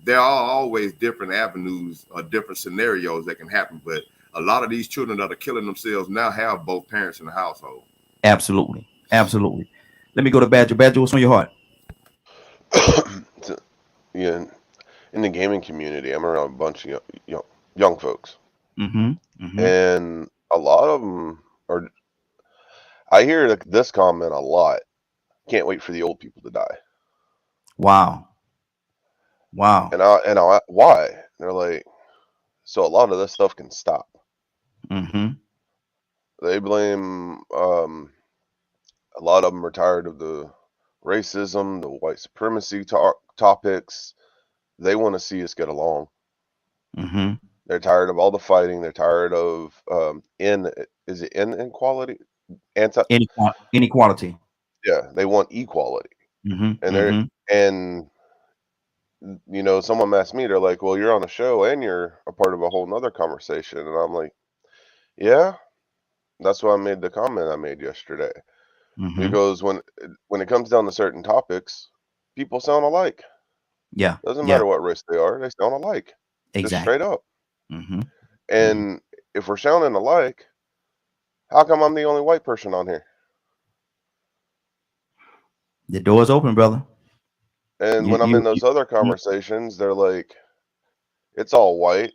there are always different avenues or different scenarios that can happen. But a lot of these children that are killing themselves now have both parents in the household. Absolutely. Absolutely. Let me go to Badger. Badger, what's on your heart? Yeah, in the gaming community, I'm around a bunch of young folks. And a lot of them are, I hear this comment a lot. Can't wait for the old people to die. Wow. And I why? They're like, so a lot of this stuff can stop. They blame, a lot of them are tired of the racism, the white supremacy topics. They want to see us get along. They're tired of all the fighting. They're tired of inequality? Inequality. Yeah, they want equality. And you know, someone asked me, they're like, well, you're on a show and you're a part of a whole nother conversation. And I'm like, yeah, that's why I made the comment I made yesterday. Because when it comes down to certain topics, people sound alike. Yeah. Doesn't matter what race they are, they sound alike. Exactly. Just straight up. And if we're sounding alike, how come I'm the only white person on here? The door's open, brother. And when I'm in those other conversations, they're like, it's all white.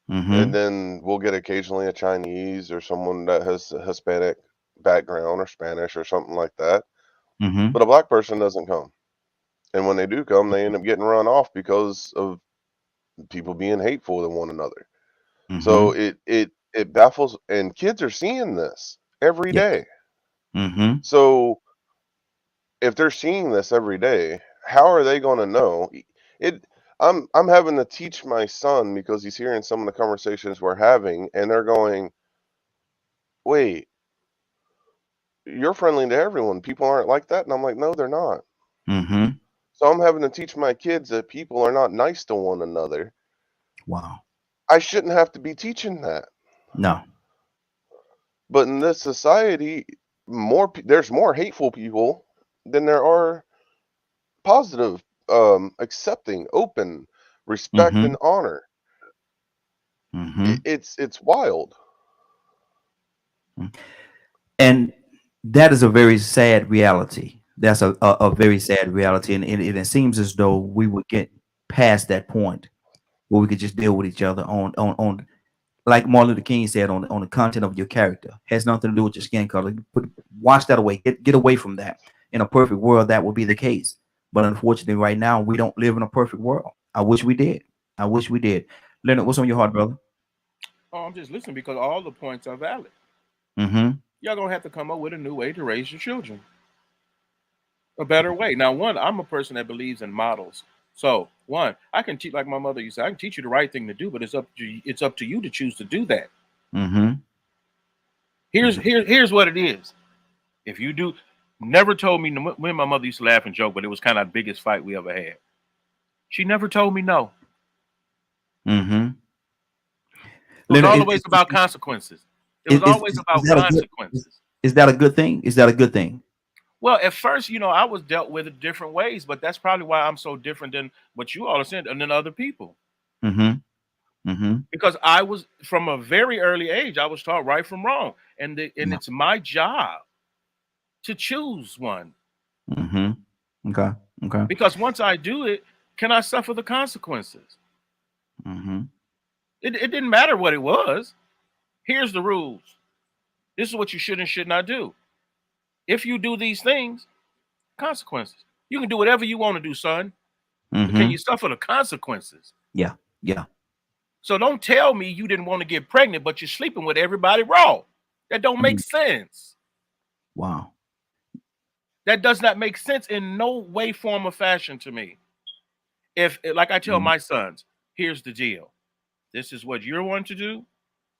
And then we'll get occasionally a Chinese or someone that has a Hispanic background or Spanish or something like that. But a black person doesn't come. And when they do come, they end up getting run off because of people being hateful to one another. So it baffles, and kids are seeing this every day. So if they're seeing this every day, how are they going to know it? I'm having to teach my son because he's hearing some of the conversations we're having, and they're going, wait, you're friendly to everyone. People aren't like that. And I'm like, no, they're not. So I'm having to teach my kids that people are not nice to one another. Wow. I shouldn't have to be teaching that. No. But in this society, there's more hateful people than there are positive, accepting, open, respect, and honor. It's wild. And that is a very sad reality. That's a very sad reality. And it seems as though we would get past that point where we could just deal with each other on like Martin Luther King said, on the content of your character. Has nothing to do with your skin color. Wash that away. Get away from that. In a perfect world, that would be the case. But unfortunately, right now, we don't live in a perfect world. I wish we did. I wish we did. Leonard, what's on your heart, brother? Oh, I'm just listening because all the points are valid. Y'all gonna have to come up with a new way to raise your children, a better way. Now, one, I'm a person that believes in models. So, one, I can teach, like my mother used to say, I can teach you the right thing to do, but it's up to you to choose to do that. Here's what it is. If you do, never told me when my mother used to laugh and joke, but it was kind of the biggest fight we ever had. She never told me no. It was always about consequences. It was always about consequences. Is that a good thing? Is that a good thing? Well, at first, I was dealt with it different ways, but that's probably why I'm so different than what you all are saying and than other people. Because I was, from a very early age, I was taught right from wrong, and it's my job to choose one. Okay. Because once I do it, can I suffer the consequences? It didn't matter what it was. Here's the rules. This is what you should and should not do. If you do these things, consequences. You can do whatever you want to do, son. But can you suffer the consequences? Yeah. So don't tell me you didn't want to get pregnant, but you're sleeping with everybody raw. That don't make sense. Wow. That does not make sense in no way, form, or fashion to me. If, like I tell my sons, here's the deal. This is what you're wanting to do.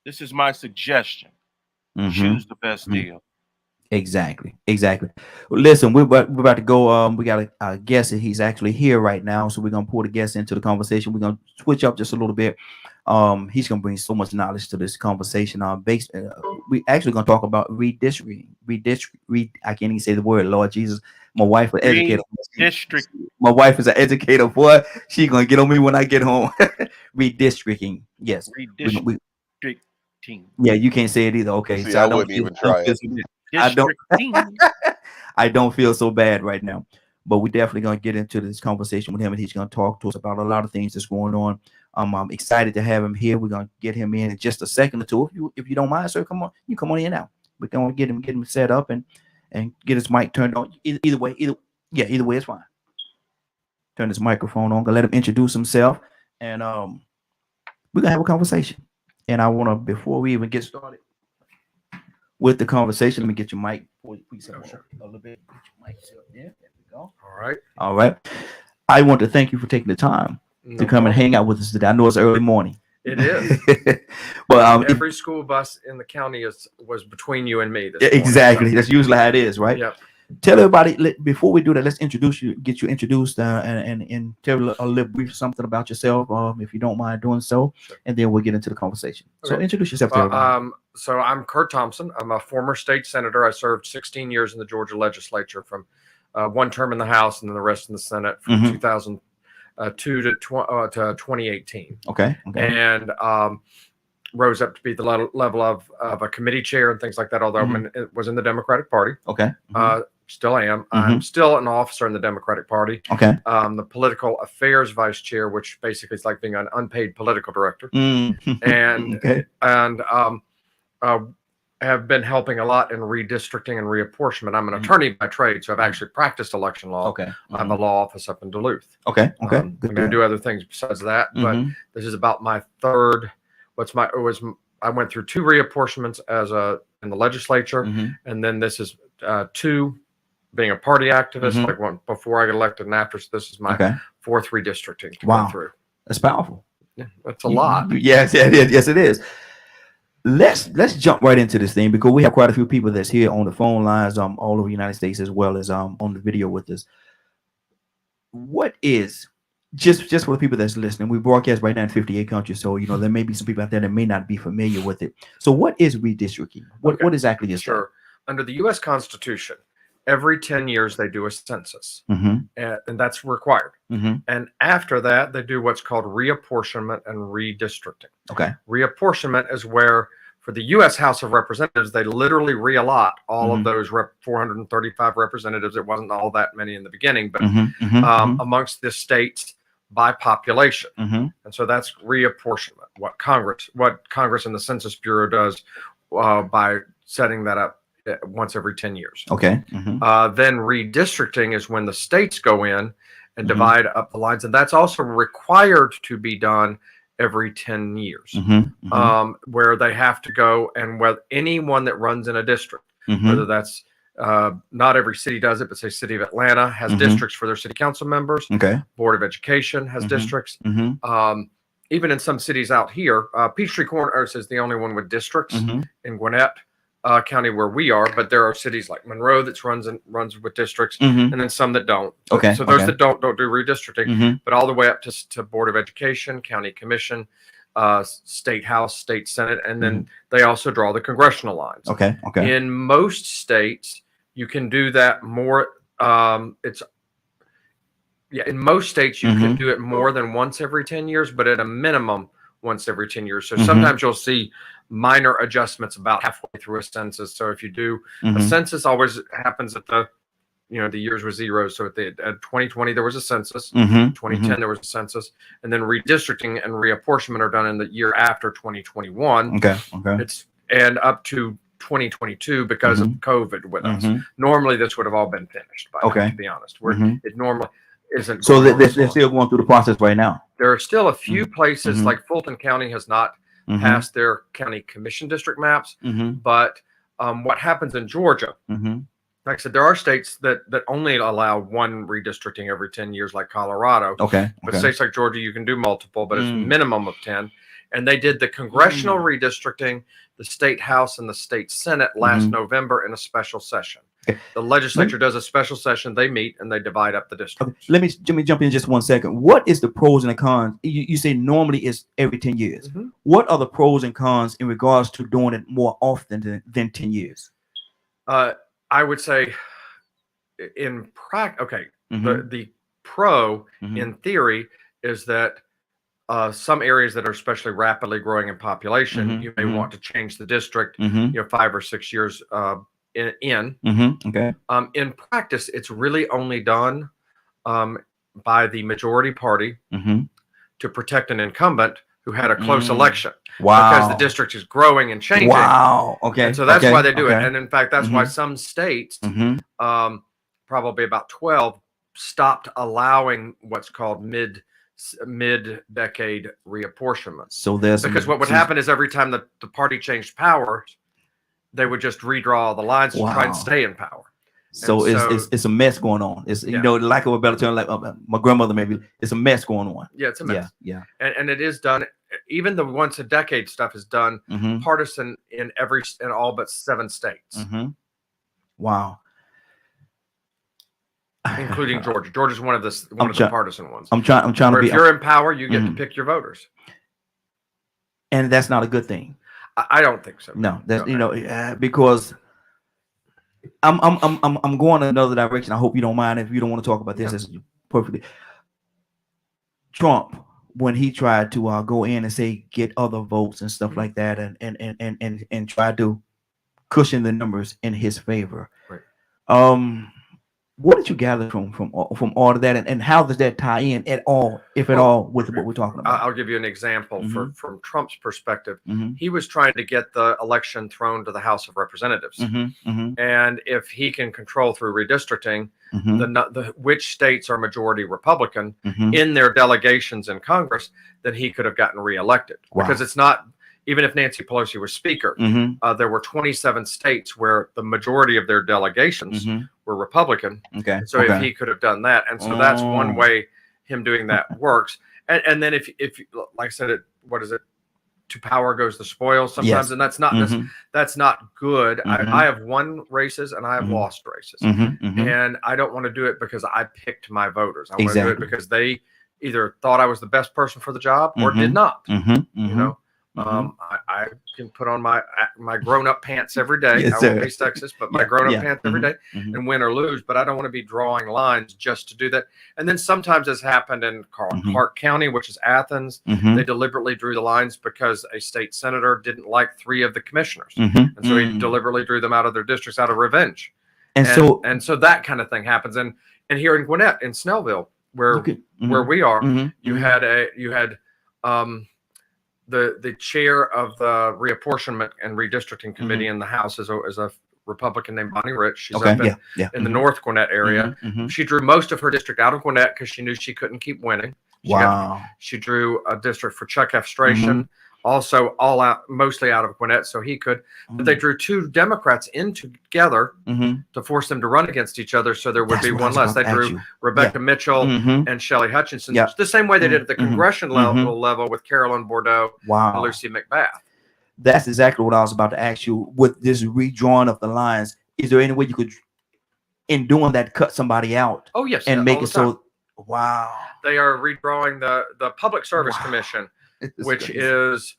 This is my suggestion. Choose the best deal. Exactly. Well, listen, we're about to go. We got a guest, and he's actually here right now. So we're gonna pull the guest into the conversation. We're gonna switch up just a little bit. He's gonna bring so much knowledge to this conversation. We actually gonna talk about redistricting. I can't even say the word. Lord Jesus, my wife is an educator. My wife is an educator. Boy, she gonna get on me when I get home. Redistricting. Yes. Redistricting. Yeah, you can't say it either. Okay, see, so I wouldn't even try it. I don't feel so bad right now, but we're definitely going to get into this conversation with him, and he's going to talk to us about a lot of things that's going on. I'm excited to have him here. We're going to get him in just a second or two. If you don't mind, sir, come on in now. We're going to get him set up and get his mic turned on. Either way it's fine. Turn his microphone on. Gonna let him introduce himself, and we're gonna have a conversation. And I want to, before we even get started with the conversation, let me get your mic. Please, a little bit. Get your mic set up there. There we go. All right. I want to thank you for taking the time to come and hang out with us today. I know it's early morning. It is. But every school bus in the county was between you and me. Exactly. Morning, so. That's usually how it is, right? Yeah. Tell everybody, before we do that, let's get you introduced and tell a little brief something about yourself, if you don't mind doing so, sure. And then we'll get into the conversation. Okay. So introduce yourself to everybody. So I'm Kurt Thompson. I'm a former state senator. I served 16 years in the Georgia legislature, from one term in the House and then the rest in the Senate from 2002 to 2018. Okay. And rose up to be the level of a committee chair and things like that, although I was in the Democratic Party. Okay. Still am. I'm still an officer in the Democratic Party. Okay. The political affairs vice chair, which basically is like being an unpaid political director. And have been helping a lot in redistricting and reapportionment. I'm an attorney by trade, so I've actually practiced election law. Okay. I have a law office up in Duluth. Okay. I'm going to do other things besides that, but this is about my third. I went through 2 reapportionments in the legislature, and then this is 2 being a party activist, like one before I got elected and after. So this is my 4th redistricting to go through. That's powerful. Yeah, that's a lot. Yes, it is. Let's jump right into this thing, because we have quite a few people that's here on the phone lines, all over the United States, as well as on the video with us. What is, just for the people that's listening, we broadcast right now in 58 countries, so there may be some people out there that may not be familiar with it. So what is redistricting? What exactly is that? Under the U.S. Constitution, every 10 years they do a census, and that's required. And after that, they do what's called reapportionment and redistricting. Okay. Reapportionment is where, for the U.S. House of Representatives, they literally reallot all of those 435 representatives. It wasn't all that many in the beginning, but amongst the states by population. And so that's reapportionment, what Congress and the Census Bureau does by setting that up once every 10 years. Okay. Then redistricting is when the states go in and divide up the lines. And that's also required to be done every 10 years, Mm-hmm. where they have to go, and with anyone that runs in a district, Mm-hmm. whether that's not every city does it, but say City of Atlanta has Mm-hmm. districts for their city council members. Okay. Board of Education has Mm-hmm. districts. Mm-hmm. Even in some cities out here, Peachtree Corners is the only one with districts Mm-hmm. in Gwinnett County where we are, but there are cities like Monroe that runs with districts, Mm-hmm. and then some that don't. Okay. So those Okay. that don't do redistricting, Mm-hmm. but all the way up to Board of Education, County Commission, State House, State Senate, and then they also draw the congressional lines. Okay. Okay. In most states, you can do that more. In most states, you can do it more than once every 10 years, but at a minimum, once every 10 years. So sometimes you'll see minor adjustments about halfway through a census. So if you do a census, always happens at the years were zero. So at 2020, there was a census. 2010, there was a census. And then redistricting and reapportionment are done in the year after 2021. Okay. Okay. And up to 2022 because of COVID with us. Normally, this would have all been finished by now, to be honest. It normally isn't. So they're still going through the process right now. There are still a few places, like Fulton County has not passed their county commission district maps. But what happens in Georgia, like I said, there are states that only allow one redistricting every 10 years, like Colorado. Okay. But states like Georgia, you can do multiple, but it's a minimum of 10. And they did the congressional redistricting, the state house and the state senate last November in a special session. Okay. The legislature does a special session. They meet and they divide up the districts. Okay. Let me jump in just 1 second. What is the pros and the cons? You say normally it's every 10 years. What are the pros and cons in regards to doing it more often than 10 years? I would say in practice, okay, the pro in theory is that some areas that are especially rapidly growing in population, you may want to change the district, 5 or 6 years in. Okay. In practice, it's really only done by the majority party to protect an incumbent who had a close election. Wow. Because the district is growing and changing. Wow. Okay. And so that's why they do it. And in fact, that's why some states, probably about 12, stopped allowing what's called mid-decade reapportionment. So there's because what would happen is every time the party changed power, they would just redraw the lines to try and stay in power. So it's a mess going on. It's lack of a better term, like my grandmother maybe. It's a mess going on. Yeah, it's a mess. Yeah. And it is done. Even the once a decade stuff is done partisan in all but 7 states. Wow. Including Georgia. Georgia's one of the partisan ones. I'm trying to be. If you're in power, you get to pick your voters, and that's not a good thing. I don't think so. No, that's because I'm going another direction. I hope you don't mind if you don't want to talk about this. It's perfectly. Trump, when he tried to go in and say get other votes and stuff like that, and try to cushion the numbers in his favor. Right. What did you gather from all of that, and how does that tie in at all, if at all, with what we're talking about? I'll give you an example from Trump's perspective. He was trying to get the election thrown to the House of Representatives, and if he can control through redistricting which states are majority Republican in their delegations in Congress, then he could have gotten reelected. Because it's not. Even if Nancy Pelosi was speaker, there were 27 states where the majority of their delegations were Republican. Okay. So if he could have done that, and so that's one way him doing that works. And then if like I said, what is it? To power goes the spoils sometimes, and that's not good. I have won races and I have lost races, and I don't want to do it because I picked my voters. I want to do it because they either thought I was the best person for the job or did not. You know. I can put on my grown-up pants every day. Yes, I won't be sexist, but my grown-up pants every day and win or lose. But I don't want to be drawing lines just to do that. And then sometimes this happened in Clark County, which is Athens. They deliberately drew the lines because a state senator didn't like 3 of the commissioners, and so he deliberately drew them out of their districts out of revenge. And so that kind of thing happens. And here in Gwinnett, in Snellville, where we are, you had the chair of the reapportionment and redistricting committee in the House is a Republican named Bonnie Rich. She's up in the North Gwinnett area. She drew most of her district out of Gwinnett because she knew she couldn't keep winning. She drew a district for Chuck F. Strachan, also mostly out of Gwinnett, so he could. But they drew 2 Democrats in together to force them to run against each other, so there would be one less. They drew Rebecca Mitchell and Shelley Hutchinson, the same way they did at the congressional level with Carolyn Bordeaux and Lucy McBath. That's exactly what I was about to ask you. With this redrawing of the lines, is there any way you could, in doing that, cut somebody out? Oh yes, and make it so. Wow. They are redrawing the Public Service Commission, which is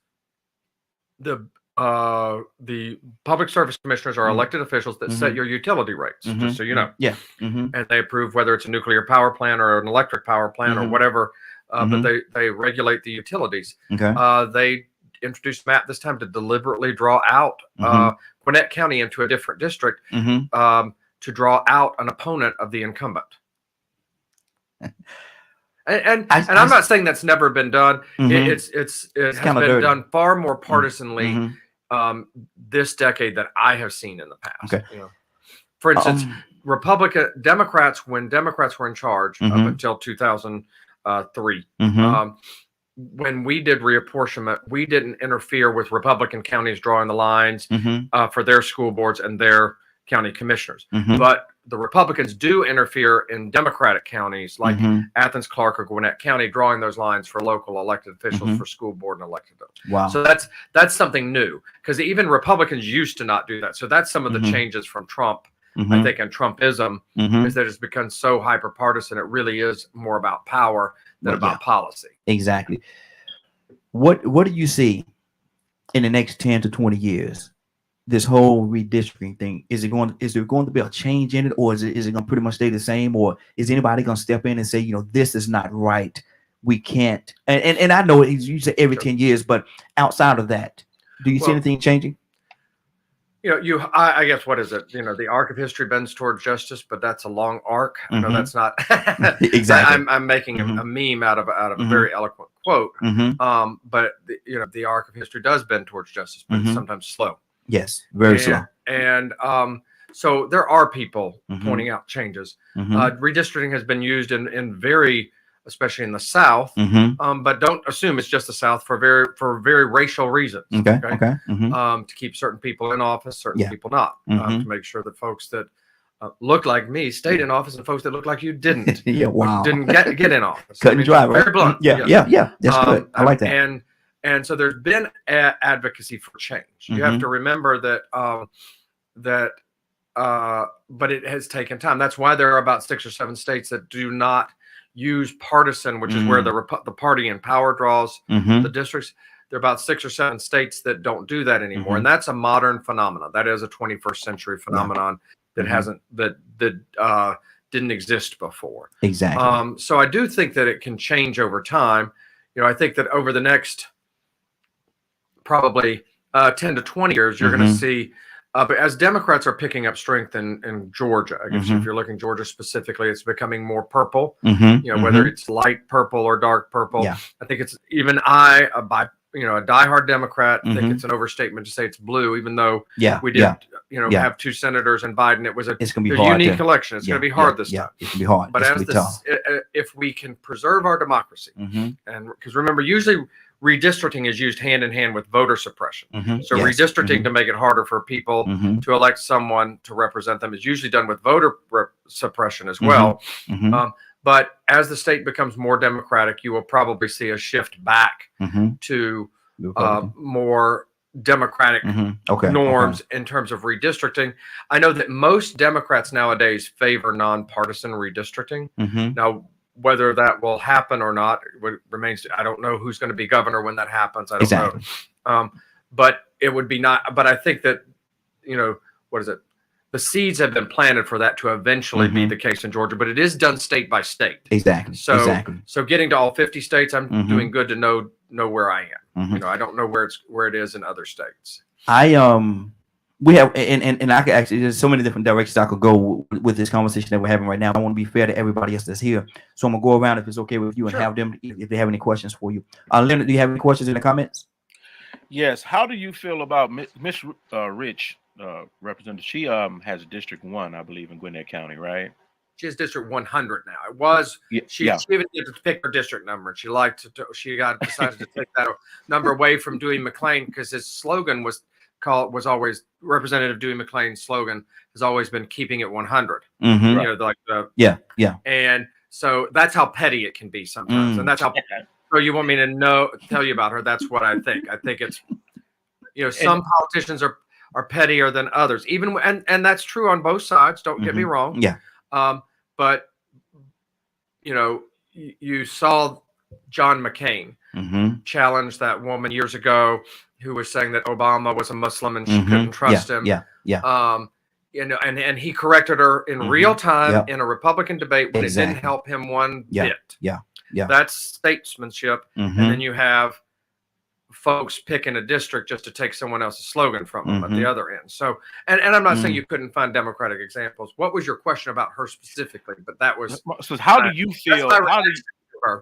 the Public Service Commissioners are elected officials that set your utility rates, just so you know. Yeah. And they approve whether it's a nuclear power plant or an electric power plant or whatever, but they regulate the utilities. They introduced a map this time to deliberately draw out Gwinnett County into a different district to draw out an opponent of the incumbent. And I'm not saying that's never been done. It has been done far more partisanly this decade than I have seen in the past. Okay. You know, for instance, Democrats, when Democrats were in charge up until 2003, when we did reapportionment, we didn't interfere with Republican counties drawing the lines for their school boards and their county commissioners. But the Republicans do interfere in Democratic counties like Athens, Clarke, or Gwinnett County, drawing those lines for local elected officials for school board and elected officials. Wow. So that's something new, because even Republicans used to not do that. So that's some of the changes from Trump, I think, and Trumpism, is that it's become so hyper partisan. It really is more about power than about policy. Exactly. What do you see in the next 10 to 20 years? This whole redistricting thing, is there going to be a change in it, or is it going to pretty much stay the same, or is anybody going to step in and say, you know, this is not right, we can't? And I know you say every 10 years, but outside of that, do you see anything changing? You know, I guess, what is it? You know, the arc of history bends towards justice, but that's a long arc. I know that's not exactly. I'm making a meme out of a very eloquent quote. But you know, the arc of history does bend towards justice, but it's sometimes slow. Yes, very slow. And so there are people pointing out changes. Redistricting has been used in very, especially in the South, but don't assume it's just the South, for very racial reasons. Okay. To keep certain people in office, certain people not, to make sure that folks that look like me stayed in office, and folks that look like you didn't. Didn't get in office. Cut and dry, right? Very blunt. Yeah. That's good. I like that. And so there's been advocacy for change. You have to remember that, but it has taken time. That's why there are about 6 or 7 states that do not use partisan, which is where the party in power draws the districts. There are about 6 or 7 states that don't do that anymore, and that's a modern phenomenon. That is a 21st century phenomenon that didn't exist before. Exactly. So I do think that it can change over time. You know, I think that over the next probably 10 to 20 years, you're going to see, but as Democrats are picking up strength in Georgia, I guess if you're looking Georgia specifically, it's becoming more purple. You know, whether it's light purple or dark purple. I think it's even a diehard Democrat, think it's an overstatement to say it's blue, even though we did have 2 senators and Biden. It was a unique election. It's going to be hard this time. It's going to be hard. But if we can preserve our democracy, and because remember, usually redistricting is used hand in hand with voter suppression. So redistricting to make it harder for people to elect someone to represent them is usually done with voter suppression as well. But as the state becomes more democratic, you will probably see a shift back to more democratic norms in terms of redistricting. I know that most Democrats nowadays favor nonpartisan redistricting. Now, whether that will happen or not remains. I don't know who's going to be governor when that happens. I don't know. But it would be not. But I think that, you know, what is it? The seeds have been planted for that to eventually be the case in Georgia, but it is done state by state. So getting to all 50 states, I'm doing good to know where I am. You know, I don't know where it is in other states. We have, and I could actually, there's so many different directions I could go with this conversation that we're having right now. I want to be fair to everybody else that's here. So I'm going to go around, if it's okay with you, and have them, if they have any questions for you. Leonard, do you have any questions in the comments? Yes. How do you feel about Miss Rich, Representative? She has District 1, I believe, in Gwinnett County, right? She has district 100 now. It was she even did to pick her district number. She liked to. She decided to take that number away from Dewey McClain because his slogan was always Representative Dewey McClain's slogan has always been keeping it 100. Mm-hmm. You know, like yeah. And so that's how petty it can be sometimes, and that's how. So you want me to tell you about her? That's what I think. I think it's, you know, some politicians are pettier than others, even and that's true on both sides. Don't get me wrong. Yeah. But you know, you saw John McCain challenge that woman years ago who was saying that Obama was a Muslim and she couldn't trust him. Yeah. You know, and he corrected her in real time in a Republican debate when it didn't help him one bit. Yeah. That's statesmanship. And then you have folks picking a district just to take someone else's slogan from them at the other end. So, and I'm not saying you couldn't find Democratic examples. What was your question about her specifically? But that was. So how do you feel?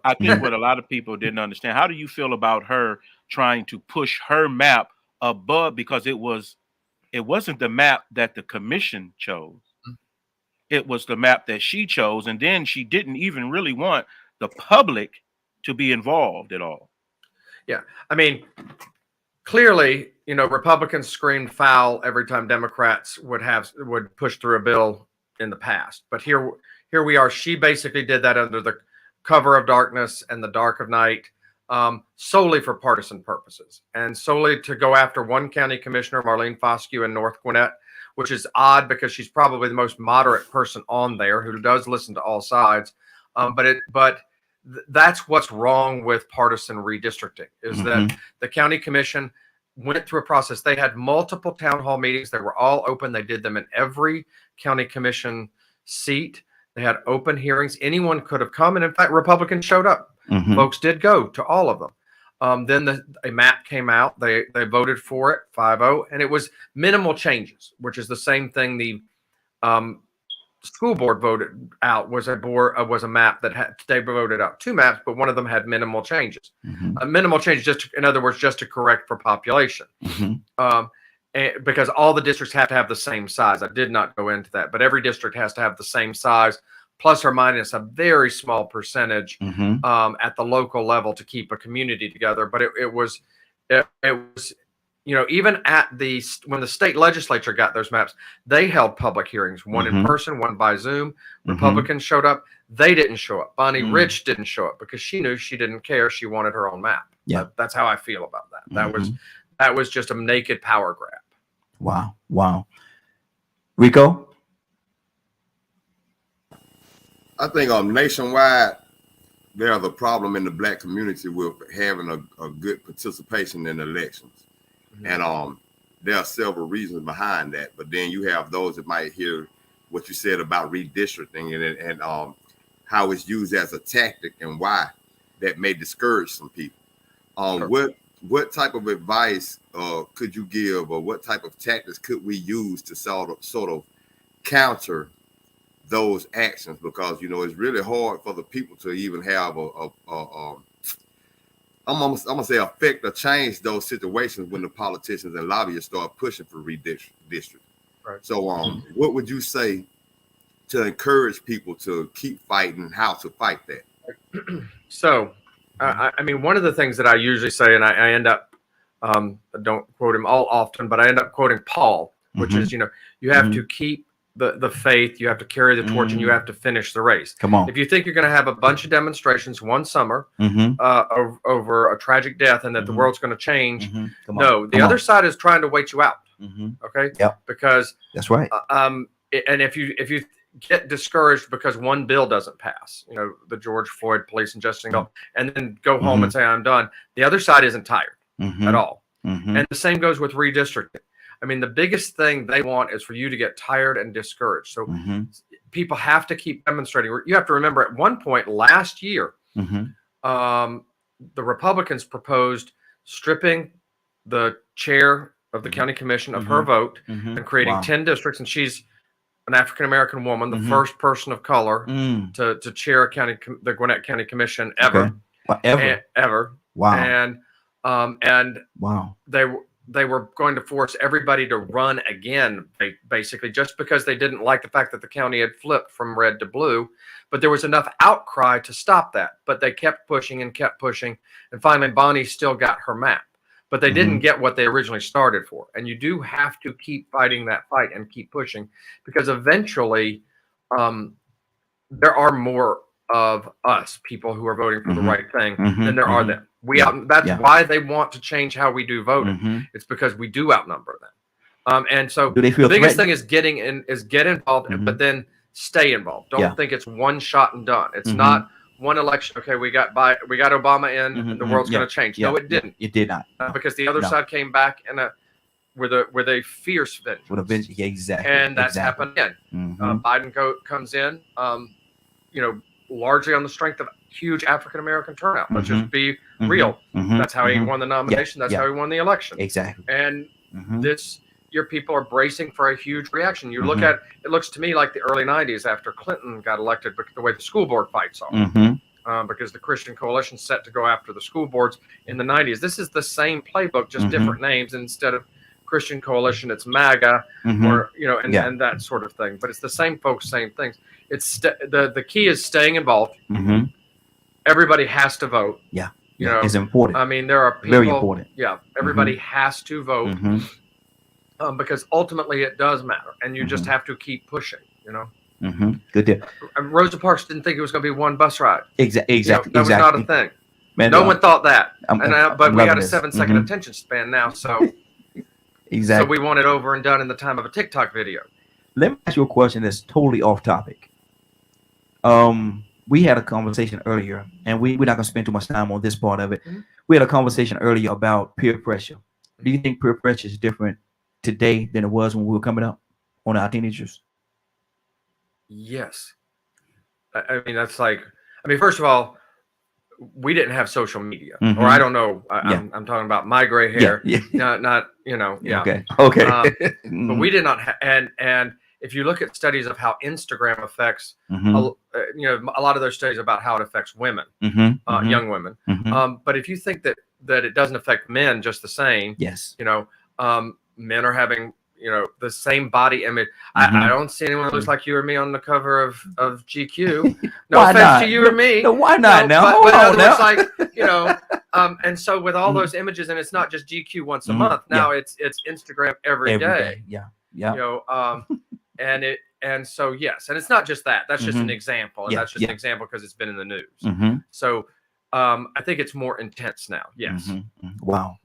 I think what a lot of people didn't understand. How do you feel about her trying to push her map above? Because it wasn't the map that the commission chose. It was the map that she chose. And then she didn't even really want the public to be involved at all. Yeah. I mean, clearly, you know, Republicans screamed foul every time Democrats would push through a bill in the past. But here we are. She basically did that under the cover of darkness and the dark of night, solely for partisan purposes and solely to go after one county commissioner, Marlene Foscue in North Gwinnett, which is odd because she's probably the most moderate person on there who does listen to all sides. But that's what's wrong with partisan redistricting is that the county commission went through a process. They had multiple town hall meetings. They were all open. They did them in every county commission seat. They had open hearings. Anyone could have come. And in fact, Republicans showed up. Folks did go to all of them. Then a map came out. They voted for it 5-0. And it was minimal changes, which is the same thing the school board voted out was a map that they voted out 2 maps, but one of them had minimal changes. Minimal changes, in other words, just to correct for population. Because all the districts have to have the same size. I did not go into that, but every district has to have the same size, plus or minus a very small percentage at the local level to keep a community together. But it was, you know, even when the state legislature got those maps, they held public hearings, one in person, one by Zoom. Republicans showed up. They didn't show up. Bonnie Rich didn't show up because she knew she didn't care. She wanted her own map. Yeah. That's how I feel about that. That was just a naked power grab. Wow. Rico? I think nationwide, there's a problem in the Black community with having a good participation in elections. And there are several reasons behind that. But then you have those that might hear what you said about redistricting and how it's used as a tactic and why that may discourage some people. What type of advice could you give, or what type of tactics could we use to sort of counter those actions? Because, you know, it's really hard for the people to even have I'm gonna say affect or change those situations when the politicians and lobbyists start pushing for redistricting. Right. So what would you say to encourage people to keep fighting, how to fight that? So I mean, one of the things that I usually say, and I end up, I don't quote him all often, but I end up quoting Paul, which is, you know, you have to keep the faith, you have to carry the torch, and you have to finish the race. Come on. If you think you're going to have a bunch of demonstrations one summer over a tragic death and that the world's going to change, no, the other side is trying to wait you out. Okay. Yeah. Because that's right. And if you get discouraged because one bill doesn't pass, you know, the George Floyd police injustice bill, and then go home and say, I'm done. The other side isn't tired at all. And the same goes with redistricting. I mean, the biggest thing they want is for you to get tired and discouraged. So people have to keep demonstrating. You have to remember at one point last year, the Republicans proposed stripping the chair of the county commission of her vote and creating 10 districts. And she's an African-American woman, the first person of color to chair the Gwinnett County Commission ever. Ever. Wow. And they were going to force everybody to run again, basically, just because they didn't like the fact that the county had flipped from red to blue. But there was enough outcry to stop that. But they kept pushing and kept pushing. And finally, Bonnie still got her map. But they didn't get what they originally started for. And you do have to keep fighting that fight and keep pushing, because eventually there are more of us, people who are voting for the right thing, than there are them. That's why they want to change how we do voting. It's because we do outnumber them. And so the biggest thing is get involved, but then stay involved. Don't think it's one shot and done. It's not one election. Okay, we got Obama in, and the world's going to change. No, it didn't. It did not. Because the other side came back with a fierce vengeance. With a vengeance, exactly. And that's happened again. Biden comes in, largely on the strength of huge African American turnout. Let's just be real. That's how he won the nomination. That's how he won the election. Exactly. And your people are bracing for a huge reaction. You look at it, looks to me like the early 90s after Clinton got elected, the way the school board fights are. Because the Christian Coalition set to go after the school boards in the 90s. This is the same playbook, just different names. Instead of Christian Coalition, it's MAGA, or and that sort of thing. But it's the same folks, same things. It's the key is staying involved. Everybody has to vote. It's important. I mean, there are people. Very important. Everybody has to vote, because ultimately it does matter, and you just have to keep pushing. Good deal. Rosa Parks didn't think it was going to be one bus ride. Exactly. That was not a thing. Man, no one thought that. But we got a 7-second attention span now, so so we want it over and done in the time of a TikTok video. Let me ask you a question that's totally off topic. We had a conversation earlier, and we're not going to spend too much time on this part of it. We had a conversation earlier about peer pressure. Do you think peer pressure is different today than it was when we were coming up on our teenagers? Yes. I mean, first of all, we didn't have social media, or I don't know. I'm talking about my gray hair, not Okay. But we did not and if you look at studies of how Instagram affects, a lot of those studies about how it affects women, young women. But if you think that it doesn't affect men just the same, men are having the same body image. I don't see anyone who looks like you or me on the cover of GQ. No offense to you or me. No, why not? Now, and so with all those images, and it's not just GQ once a month. Now it's Instagram every day. And so yes, and it's not just that. That's just an example, and that's just an example because it's been in the news. So I think it's more intense now. Yes. Wow.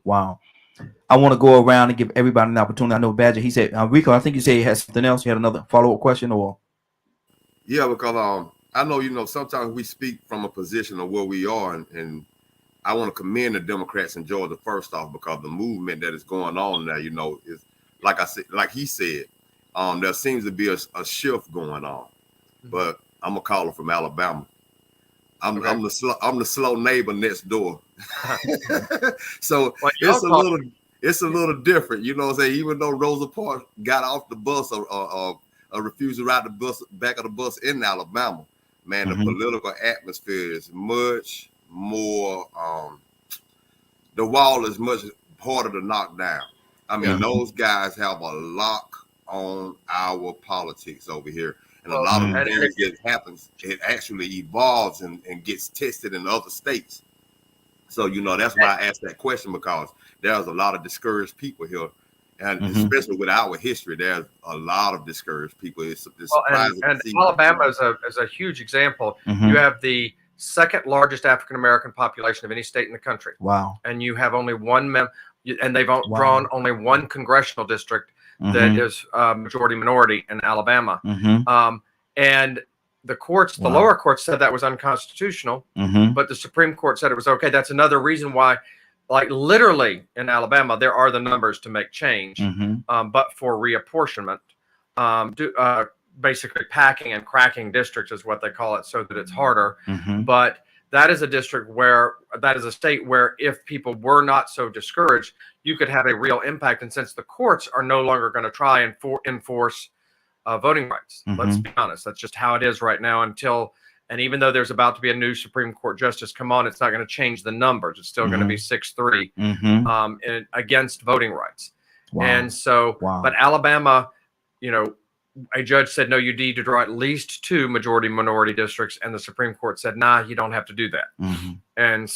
I want to go around and give everybody an opportunity. I know Badger, he said, Rico, I think you said he has something else. You had another follow-up question, or? Yeah, because I know, sometimes we speak from a position of where we are, and I want to commend the Democrats in Georgia first off, because the movement that is going on there, is like I said, like he said, there seems to be a shift going on. But I'm gonna call it from Alabama. I'm the slow neighbor next door. So it's a little different, what I'm saying? Even though Rosa Parks got off the bus or refused to ride the bus back of the bus in Alabama, man, the political atmosphere is much more. The wall is much harder to knock down. I mean, those guys have a lock on our politics over here. And a lot of things that happens, it actually evolves and gets tested in other states. So, that's why I asked that question, because there's a lot of discouraged people here. And especially with our history, there's a lot of discouraged people. It's surprising. And Alabama is a huge example. You have the second largest African-American population of any state in the country. Wow. And you have only one and they've drawn only one congressional district that is majority minority in Alabama. And the courts, the lower courts said that was unconstitutional, but the Supreme Court said it was okay. That's another reason why, like literally in Alabama, there are the numbers to make change, but for reapportionment, basically packing and cracking districts is what they call it, so that it's harder. But that is a state where if people were not so discouraged, you could have a real impact. And since the courts are no longer going to try and enforce voting rights, let's be honest, that's just how it is right now until And even though there's about to be a new Supreme Court justice come on, it's not going to change the numbers. It's still going to be 6-3 against voting rights. Wow. And so, but Alabama, you know, a judge said, no, you need to draw at least 2 majority minority districts. And the Supreme Court said, nah, you don't have to do that. And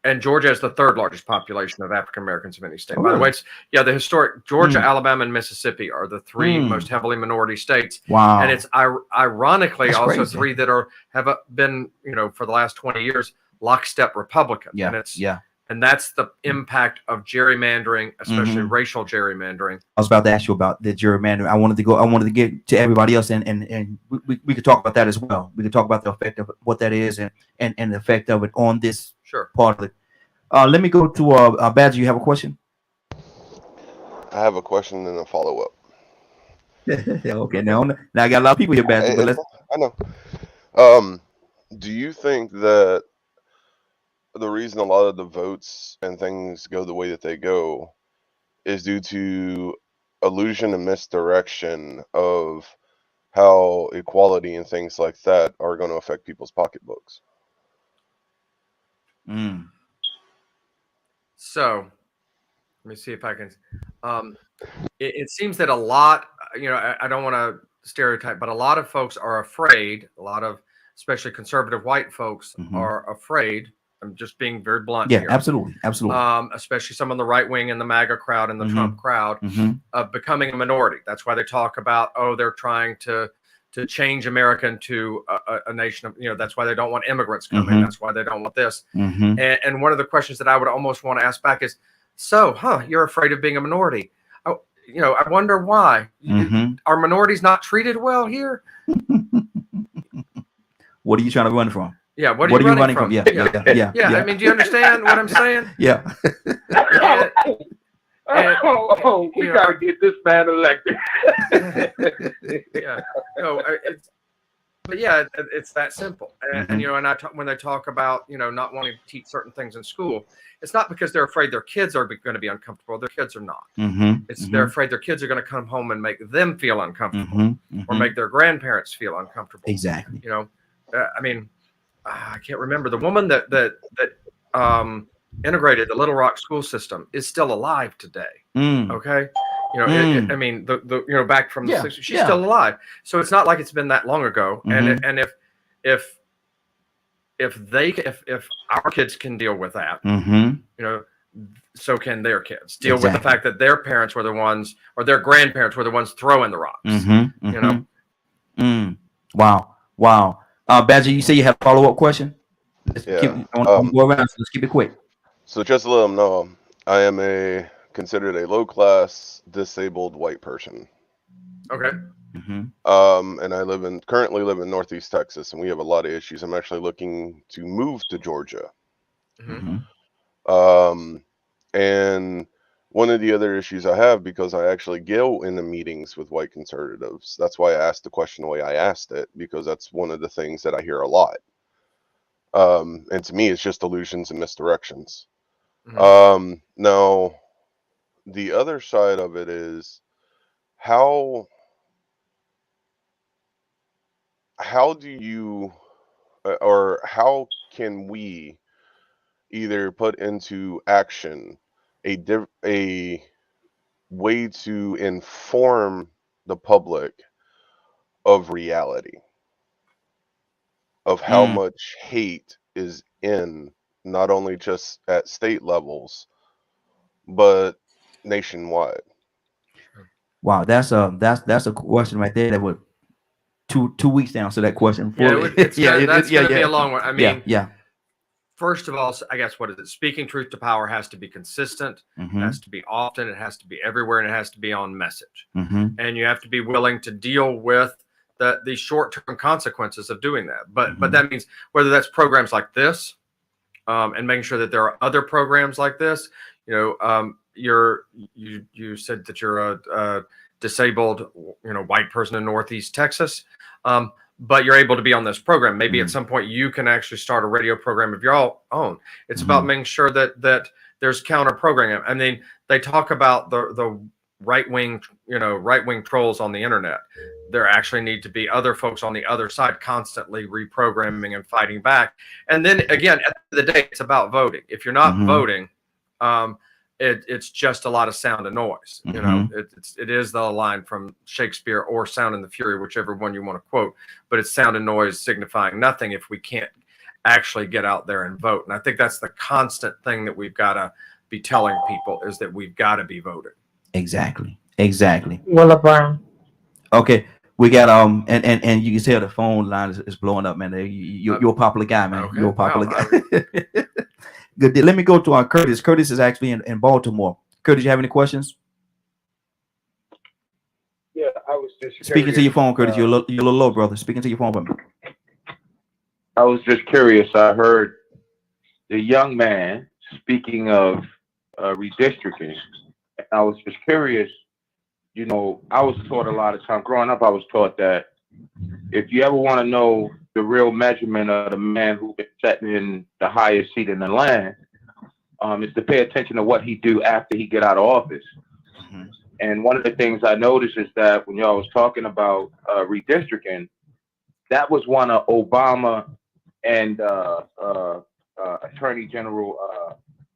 and Georgia has the 3rd largest population of African Americans of any state. By the way, it's, the historic Georgia, Alabama, and Mississippi are the 3 most heavily minority states. Wow. And it's ironically That's also crazy. 3 that have been, you know, for the last 20 years, lockstep Republican. Yeah. And it's, yeah. And that's the impact of gerrymandering, especially racial gerrymandering. I was about to ask you about the gerrymandering. I wanted to get to everybody else, and we could talk about that as well. We could talk about the effect of what that is and the effect of it on this part of it. Let me go to Badger. You have a question? I have a question and a follow-up. Okay, now I got a lot of people here, Badger. But I know. Do you think that the reason a lot of the votes and things go the way that they go is due to illusion and misdirection of how equality and things like that are going to affect people's pocketbooks? So let me see if I can. It seems that a lot, you know, I don't want to stereotype, but a lot of folks are afraid. A lot of, especially conservative white folks, are afraid. I'm just being very blunt here. Yeah, absolutely. Especially some on the right wing and the MAGA crowd and the Trump crowd of becoming a minority. That's why they talk about, they're trying to change America into a nation of, you know, that's why they don't want immigrants coming. That's why they don't want this. And one of the questions that I would almost want to ask back is, you're afraid of being a minority. You know, I wonder why. Are minorities not treated well here? What are you trying to run from? Yeah, what are you running from? Yeah. I mean, do you understand what I'm saying? Yeah. We gotta get this man elected. It's that simple. And you know, and when they talk about, you know, not wanting to teach certain things in school, it's not because they're afraid their kids are going to be uncomfortable. Their kids are not. They're afraid their kids are going to come home and make them feel uncomfortable or make their grandparents feel uncomfortable. Exactly. You know, I mean, I can't remember the woman that integrated the Little Rock school system is still alive today. Okay. You know, I mean, the you know, back from the 60s, she's still alive. So it's not like it's been that long ago. And if our kids can deal with that, you know, so can their kids deal with the fact that their parents were the ones, or their grandparents were the ones throwing the rocks. You know. Wow. Badger, you say you have a follow-up question? Let's go around. So let's keep it quick. So just to let them know, I am considered a low-class disabled white person. Okay. And I currently live in Northeast Texas, and we have a lot of issues. I'm actually looking to move to Georgia. And one of the other issues I have, because I actually go into meetings with white conservatives, that's why I asked the question the way I asked it, because that's one of the things that I hear a lot. And to me, it's just illusions and misdirections. Now, the other side of it is how do you, or how can we either put into action a way to inform the public of reality, of how much hate is in not only just at state levels, but nationwide? Wow, that's a question right there that would two weeks to answer that question. That's gonna be a long one. I mean, yeah. First of all, I guess, what is it? Speaking truth to power has to be consistent, it has to be often, it has to be everywhere, and it has to be on message. And you have to be willing to deal with the short-term consequences of doing that. But that means whether that's programs like this, and making sure that there are other programs like this. You know, you said that you're a disabled, you know, white person in Northeast Texas. But you're able to be on this program. Maybe at some point you can actually start a radio program of your own. It's about making sure that there's counter programming. I mean, they talk about the right-wing trolls on the internet. There actually need to be other folks on the other side constantly reprogramming and fighting back. And then again, at the end of the day, it's about voting. If you're not voting, it's just a lot of sound and noise. You know, it is the line from Shakespeare or Sound and the Fury, whichever one you want to quote. But it's sound and noise signifying nothing if we can't actually get out there and vote. And I think that's the constant thing that we've got to be telling people, is that we've got to be voting. Exactly. Willa Brown. Okay, we got and you can tell the phone line is blowing up, man. You're a popular guy, man. Okay. You're a popular guy. Good. Let me go to Curtis. Curtis is actually in Baltimore. Curtis, you have any questions? Yeah, I was just speaking to your phone, Curtis. You're a little low, brother. Speaking to your phone, brother. I was just curious. I heard the young man speaking of redistricting. I was just curious. You know, I was taught a lot of time growing up. I was taught that if you ever want to know the real measurement of the man who's been sitting in the highest seat in the land, is to pay attention to what he do after he get out of office. And one of the things I noticed is that when y'all was talking about redistricting, that was one of Obama and Attorney General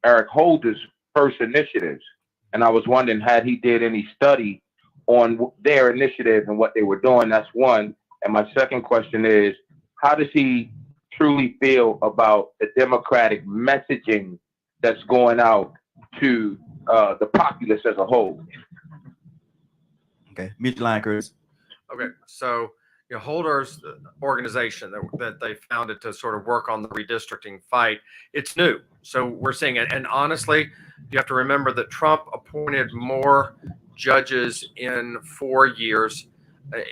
Eric Holder's first initiatives. And I was wondering, had he did any study on their initiative and what they were doing? That's one. And my second question is, how does he truly feel about the democratic messaging that's going out to the populace as a whole? Okay, mute your line, Curtis. Okay, so Holder's organization that they founded to sort of work on the redistricting fight, it's new. So we're seeing it. And honestly, you have to remember that Trump appointed more judges in 4 years than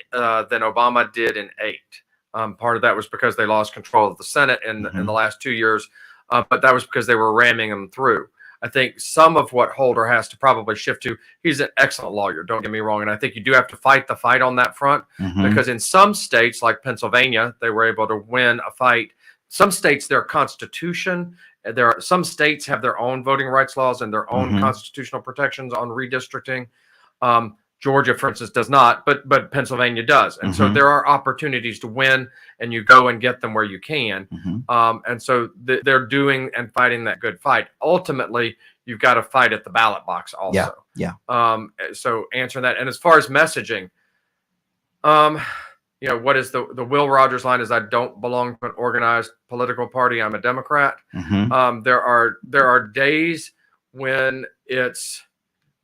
Obama did in 8. Part of that was because they lost control of the Senate in the last 2 years, but that was because they were ramming them through. I think some of what Holder has to probably shift to, he's an excellent lawyer, don't get me wrong. And I think you do have to fight the fight on that front, because in some states like Pennsylvania, they were able to win a fight. Some states, their constitution, some states have their own voting rights laws and their own constitutional protections on redistricting. Georgia, for instance, does not, but Pennsylvania does. And so there are opportunities to win, and you go and get them where you can. And so they're doing and fighting that good fight. Ultimately, you've got to fight at the ballot box also. Yeah. So answering that. And as far as messaging, what is the Will Rogers line is, I don't belong to an organized political party. I'm a Democrat. There are days when it's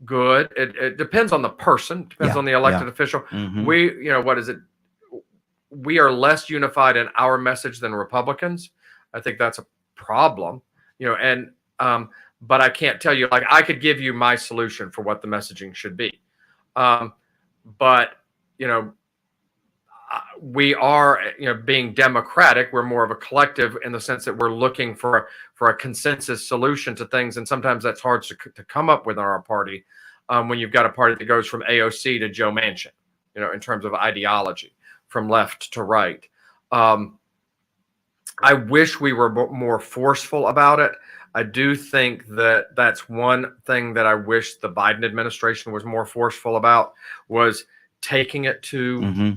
good. It depends on the person, depends on the elected official. We are less unified in our message than Republicans. I think that's a problem, but I can't tell you, like, I could give you my solution for what the messaging should be. But we are, being democratic, we're more of a collective in the sense that we're looking for a consensus solution to things. And sometimes that's hard to come up with in our party, when you've got a party that goes from AOC to Joe Manchin, in terms of ideology, from left to right. I wish we were more forceful about it. I do think that that's one thing that I wish the Biden administration was more forceful about, was taking it to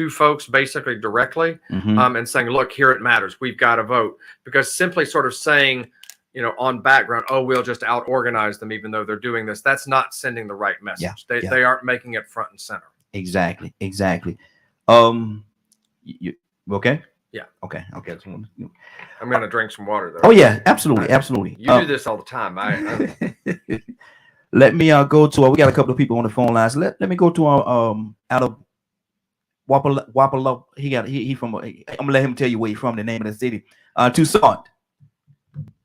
folks basically directly, and saying, look, here it matters. We've got to vote. Because simply sort of saying, on background, oh, we'll just out organize them even though they're doing this, that's not sending the right message. They aren't making it front and center. Exactly. You okay? Yeah. Okay. I'm going to drink some water though. Oh yeah, absolutely. You do this all the time. Let me go to we got a couple of people on the phone lines. Let me go to out of Wapalo. He from I'm gonna let him tell you where you're from, the name of the city. Tucson.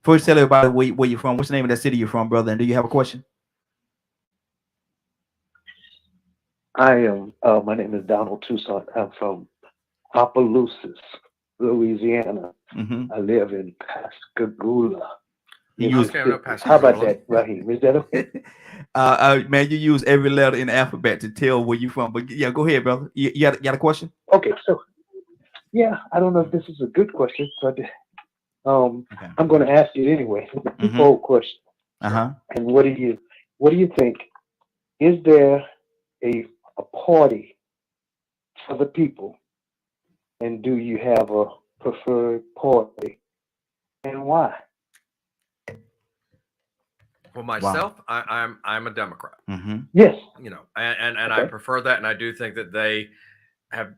First, tell everybody where you're from. What's the name of that city you're from, brother? And do you have a question? I am. My name is Donald Tucson. I'm from Opelousas, Louisiana. I live in Pascagoula. How about that, Raheem? Is that okay? Man, you use every letter in the alphabet to tell where you're from. But yeah, go ahead, brother. You got a question? Okay, so yeah, I don't know if this is a good question, but I'm going to ask you anyway. Default question. And what do you What do you think? Is there a party for the people? And do you have a preferred party? And why? For myself, wow. I'm a Democrat. Yes. You know, and I prefer that, and I do think that they have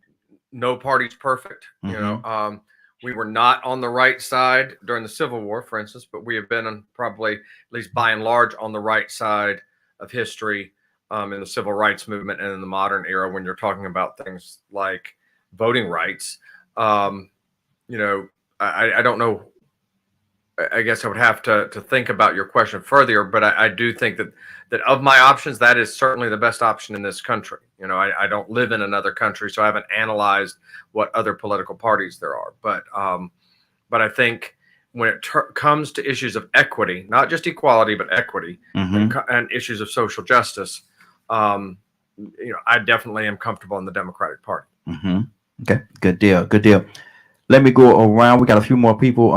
no party's perfect. You know, we were not on the right side during the Civil War, for instance, but we have been on probably, at least by and large, on the right side of history in the civil rights movement and in the modern era when you're talking about things like voting rights. You know, I don't know. I guess I would have to think about your question further, but I do think that of my options, that is certainly the best option in this country. You know, I don't live in another country, so I haven't analyzed what other political parties there are. But I think when it comes to issues of equity, not just equality, but equity and issues of social justice, you know, I definitely am comfortable in the Democratic Party. Okay, good deal, good deal. Let me go around. We got a few more people.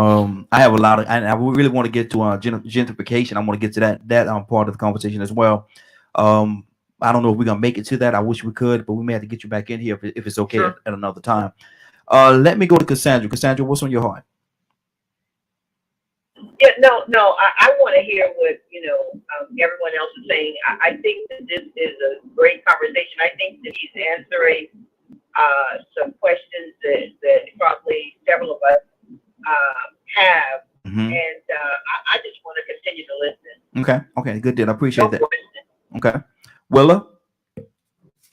I have a lot of, and I really want to get to gentrification. I want to get to that part of the conversation as well. I don't know if we're gonna make it to that. I wish we could, but we may have to get you back in here if it's okay at another time. Let me go to Cassandra. Cassandra, what's on your heart? Yeah, no. I want to hear what everyone else is saying. I think that this is a great conversation. I think that he's answering some questions that probably several of us have, and I just want to continue to listen. Okay, good deal. I appreciate that. Okay, Willa,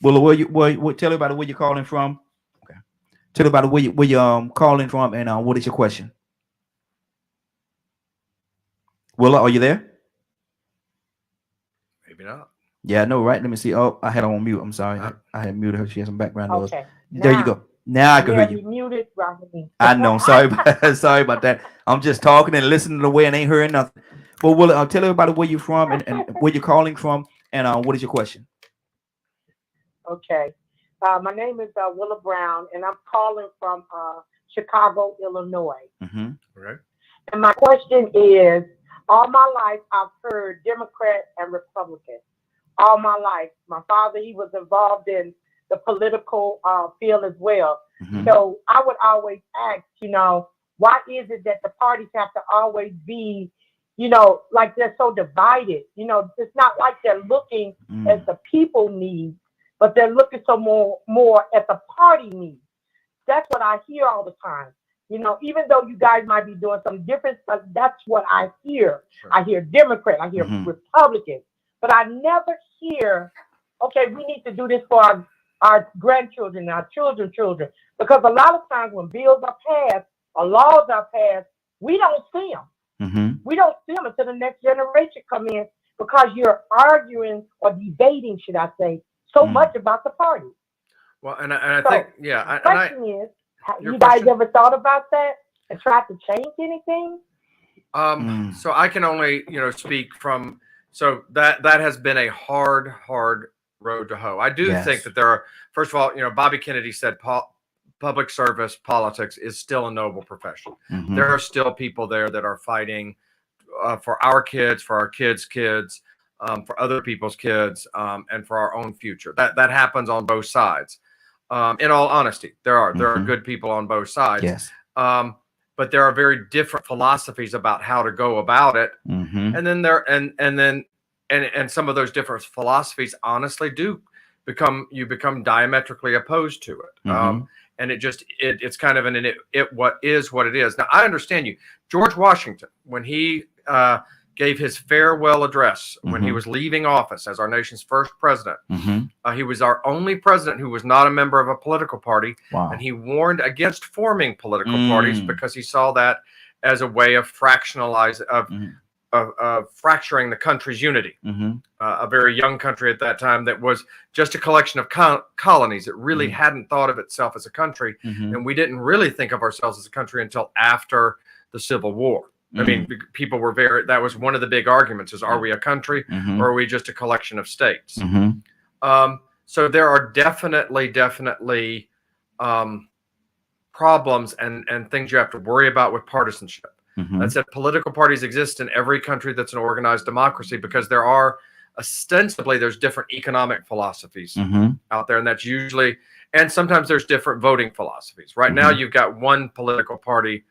tell everybody where you're calling from. Okay, tell everybody where you're calling from, and what is your question? Willa, are you there? Maybe not. Yeah, I know, right? Let me see. Oh, I had her on mute. I'm sorry. I had muted her. She has some background noise. Okay. There you go. Now I can hear you. Muted, I know. Sorry about that. I'm just talking and listening away and ain't hearing nothing. But Willa, tell everybody where you're from and where you're calling from, and what is your question? Okay. My name is Willa Brown, and I'm calling from Chicago, Illinois. Right. And my question is, all my life I've heard Democrat and Republican. All my life. My father, he was involved in the political field as well. So I would always ask, why is it that the parties have to always be, like they're so divided? It's not like they're looking at the people needs, but they're looking so more at the party needs. That's what I hear all the time. Even though you guys might be doing some different stuff, that's what I hear. Sure. I hear Democrat, I hear Republican, but I never hear, okay, we need to do this for our grandchildren, our children. Because a lot of times when bills are passed or laws are passed, we don't see them. We don't see them until the next generation come in because you're arguing or debating, should I say, so much about the party. Well, and I think, yeah. The question is, you guys ever thought about that and tried to change anything? So I can only, speak from, so that has been a hard road to hoe. I do think that there are, first of all, Bobby Kennedy said public service politics is still a noble profession. There are still people there that are fighting for our kids, for our kids' kids, for other people's kids, and for our own future. That happens on both sides. In all honesty, there are good people on both sides. Yes. But there are very different philosophies about how to go about it. And then and some of those different philosophies honestly do become diametrically opposed to it. And it's kind of what it is. Now I understand you. George Washington, when he gave his farewell address when he was leaving office as our nation's first president. He was our only president who was not a member of a political party. Wow. And he warned against forming political parties because he saw that as a way of fractionalizing, of fracturing the country's unity. A very young country at that time that was just a collection of colonies. It really hadn't thought of itself as a country. And we didn't really think of ourselves as a country until after the Civil War. I mean, people were that was one of the big arguments is, are we a country or are we just a collection of states? So there are definitely problems and things you have to worry about with partisanship. That said, political parties exist in every country that's an organized democracy because there are ostensibly there's different economic philosophies out there, and that's usually, and sometimes there's different voting philosophies. Right now, you've got one political party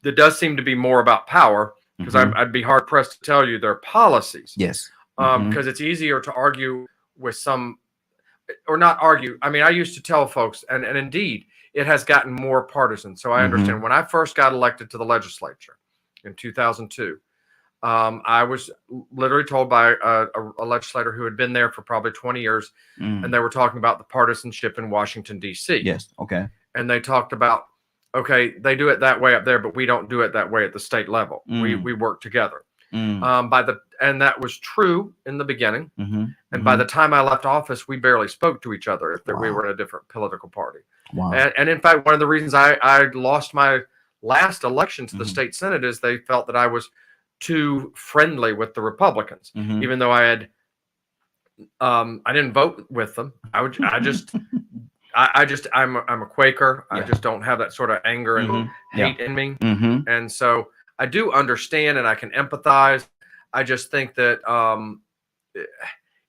that does seem to be more about power, because I'd be hard pressed to tell you their policies. Yes. Because it's easier to argue with some, or not argue. I mean, I used to tell folks, and indeed, it has gotten more partisan. So I understand. When I first got elected to the legislature in 2002, I was literally told by a legislator who had been there for probably 20 years, and they were talking about the partisanship in Washington, D.C. Yes. Okay. And they talked about, okay, they do it that way up there, but we don't do it that way at the state level. We work together. And that was true in the beginning. And by the time I left office, we barely spoke to each other if we were in a different political party. Wow. And in fact, one of the reasons I lost my last election to the state Senate is they felt that I was too friendly with the Republicans, even though I had, I didn't vote with them. I'm a Quaker. I just don't have that sort of anger and hate in me. And so I do understand and I can empathize. I just think that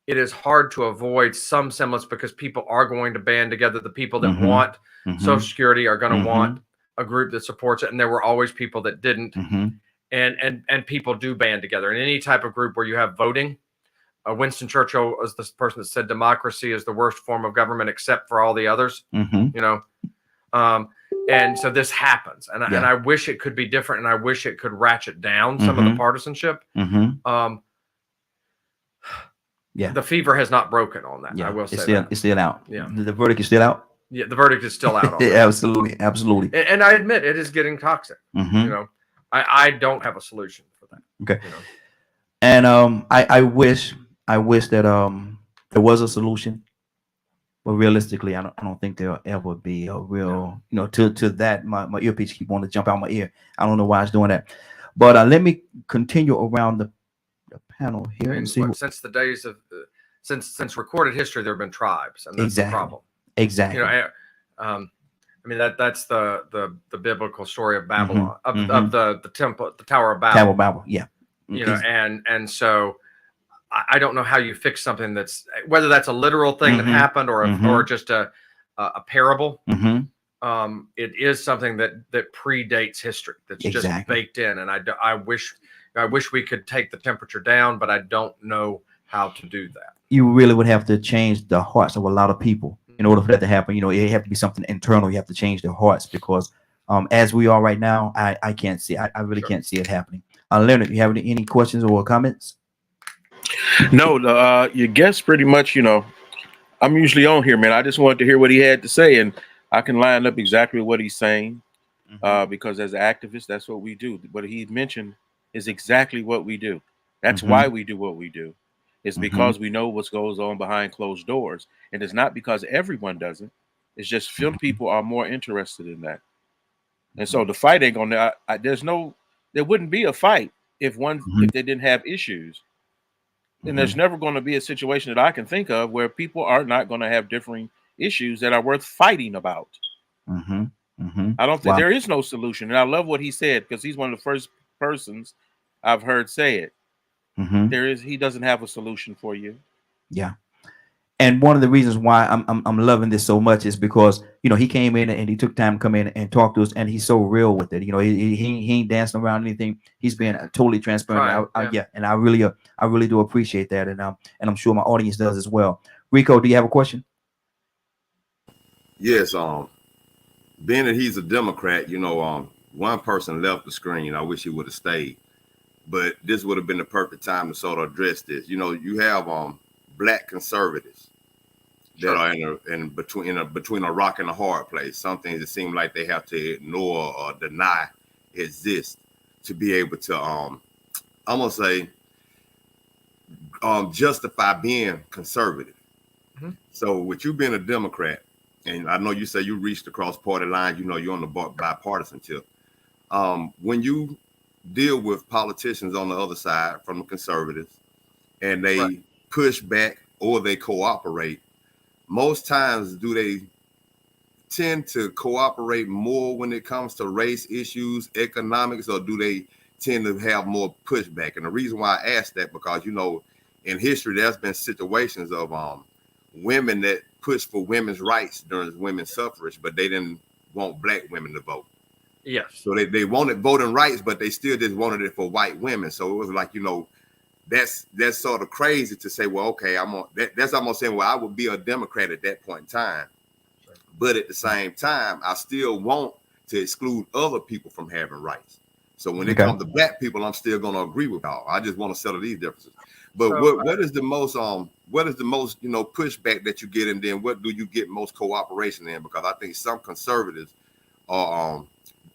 it is hard to avoid some semblance, because people are going to band together. The people that want Social Security are going to want a group that supports it. And there were always people that didn't. And people do band together in any type of group where you have voting. Winston Churchill was the person that said democracy is the worst form of government except for all the others. You know, and so this happens, and I wish it could be different, and I wish it could ratchet down some of the partisanship. The fever has not broken on that. I will say it's still out. Yeah, the verdict is still out. Yeah, the verdict is still out. Absolutely. And I admit it is getting toxic. You know, I don't have a solution for that. Okay. You know? And I wish that there was a solution, but realistically, I don't think there'll ever be a real, to that. My earpiece keep wanting to jump out my ear. I don't know why it's doing that. But let me continue around the panel here and see. Since the days of since recorded history, there have been tribes, and that's the problem. Exactly. You know, I mean that's the biblical story of Babylon, of the temple, the Tower of Babel. Tower of Babel, yeah. You know, and so I don't know how you fix something that's, whether that's a literal thing that happened or just a parable. It is something that predates history, that's just baked in, and I wish we could take the temperature down, but I don't know how to do that. You really would have to change the hearts of a lot of people in order for that to happen. It have to be something internal. You have to change their hearts, because as we are right now, I can't see. I really can't see it happening. Leonard, you have any questions or comments? No, your guest pretty much, I'm usually on here, man. I just wanted to hear what he had to say, and I can line up exactly what he's saying, because as activists, that's what we do. What he mentioned is exactly what we do. That's why we do what we do. It's because we know what goes on behind closed doors, and it's not because everyone doesn't. It's just some people are more interested in that. And so the fight ain't gonna. There wouldn't be a fight if they didn't have issues. And there's never going to be a situation that I can think of where people are not going to have differing issues that are worth fighting about. I don't think there is no solution. And I love what he said, because he's one of the first persons I've heard say it. He doesn't have a solution for you. Yeah. And one of the reasons why I'm loving this so much is because, he came in and he took time to come in and talk to us, and he's so real with it. He ain't dancing around anything. He's being totally transparent. And I really do appreciate that. And I'm sure my audience does as well. Rico, do you have a question? Yes. Being that he's a Democrat, one person left the screen. I wish he would have stayed, but this would have been the perfect time to sort of address this. You have Black conservatives that are between a rock and a hard place. Some things that seem like they have to ignore or deny exist to be able to I'm gonna say justify being conservative. So with you being a Democrat, and I know you say you reached across party lines, you're on the bipartisan tip. When you deal with politicians on the other side from the conservatives, and they push back or they cooperate, most times do they tend to cooperate more when it comes to race issues, economics, or do they tend to have more pushback? And the reason why I ask that, because in history, there's been situations of women that pushed for women's rights during women's suffrage, but they didn't want black women to vote. Yes. So they wanted voting rights, but they still just wanted it for white women. So it was like, you know, that's sort of crazy to say, well, okay, that's almost saying, well, I would be a Democrat at that point in time. But at the same time, I still want to exclude other people from having rights. So when it comes to black people, I'm still going to agree with y'all. I just want to settle these differences. But so, what is the most you know, pushback that you get, and then what do you get most cooperation in? Because I think some conservatives are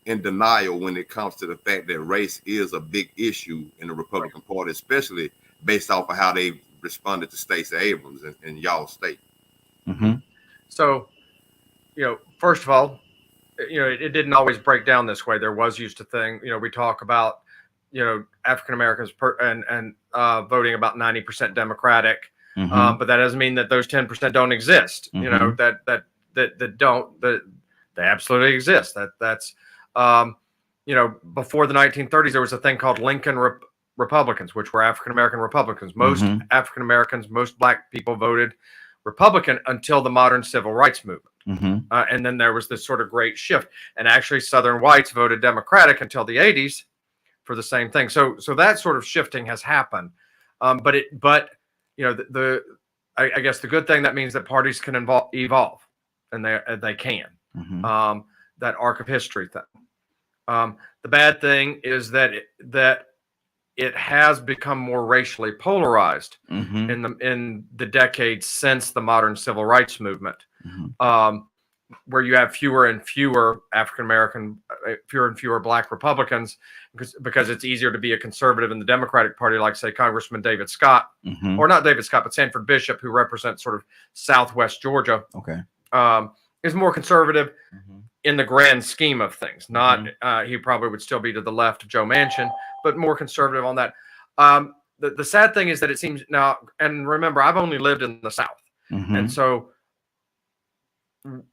in denial when it comes to the fact that race is a big issue in the Republican Party, especially based off of how they responded to Stacey Abrams in y'all state. So, you know, first of all, you know, it didn't always break down this way. There was used to thing, you know, we talk about, you know, African Americans and voting about 90% Democratic, but that doesn't mean that those 10% don't exist. You know, that they absolutely exist. That's you know, before the 1930s, there was a thing called Lincoln Republicans, which were African American Republicans. Most African Americans, most black people voted Republican until the modern civil rights movement. And then there was this sort of great shift, and actually Southern whites voted Democratic until the 80s for the same thing. So that sort of shifting has happened. But you know, I guess the good thing, that means that parties can evolve, and they can. That arc of history thing. The bad thing is that it has become more racially polarized in the decades since the modern civil rights movement, where you have fewer and fewer African American, fewer and fewer black Republicans, because it's easier to be a conservative in the Democratic Party, like say Congressman David Scott, or not David Scott, but Sanford Bishop, who represents sort of Southwest Georgia, is more conservative in the grand scheme of things. Not he probably would still be to the left of Joe Manchin, but more conservative on that. The sad thing is that it seems now, and remember, I've only lived in the South, and so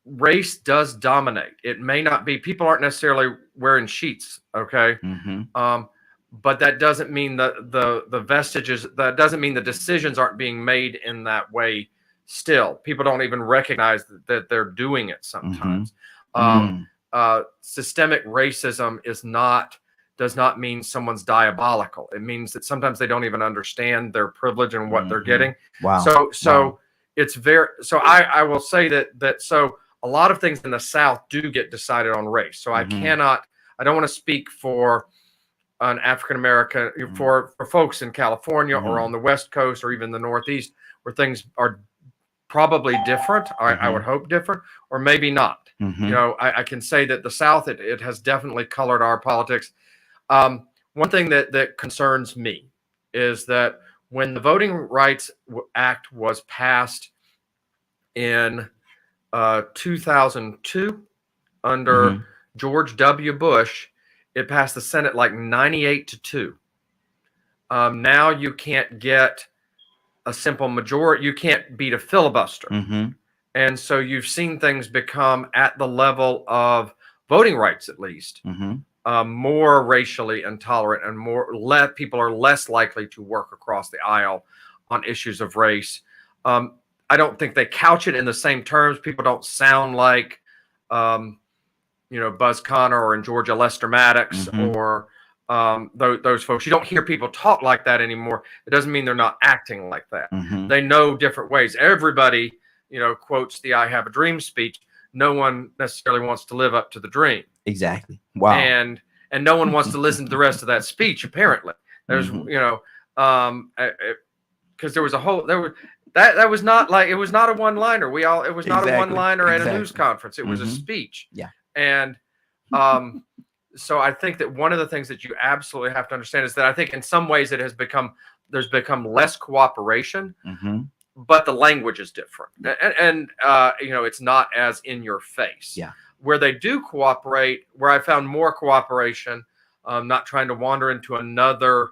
race does dominate. It may not be, people aren't necessarily wearing sheets, okay? But that doesn't mean the vestiges, that doesn't mean the decisions aren't being made in that way still. People don't even recognize that they're doing it sometimes. Systemic racism does not mean someone's diabolical. It means that sometimes they don't even understand their privilege and what they're getting. So it's very, so I will say that so a lot of things in the South do get decided on race. So I don't want to speak for an African American, for folks in California or on the West Coast or even the Northeast, where things are probably different. I would hope different, or maybe not. You know, I can say that the South, it has definitely colored our politics. One thing that concerns me is that when the Voting Rights Act was passed in 2002 under George W. Bush, it passed the Senate like 98-2. Now you can't get a simple majority. You can't beat a filibuster. And so you've seen things become, at the level of voting rights at least, more racially intolerant, and people are less likely to work across the aisle on issues of race. I don't think they couch it in the same terms. People don't sound like, you know, Buzz Connor or in Georgia Lester Maddox or those folks. You don't hear people talk like that anymore. It doesn't mean they're not acting like that. They know different ways. Everybody, you know, quotes the "I have a dream" speech. No one necessarily wants to live up to the dream. Exactly. Wow. And no one wants to listen to the rest of that speech. Apparently, there's you know, because there was that was not like, it was not a one-liner. It was not a one-liner at a news conference. It was a speech. And so I think that one of the things that you absolutely have to understand is that I think in some ways there's become less cooperation, but the language is different, and you know, it's not as in your face. Where they do cooperate, where I found more cooperation, not trying to wander into another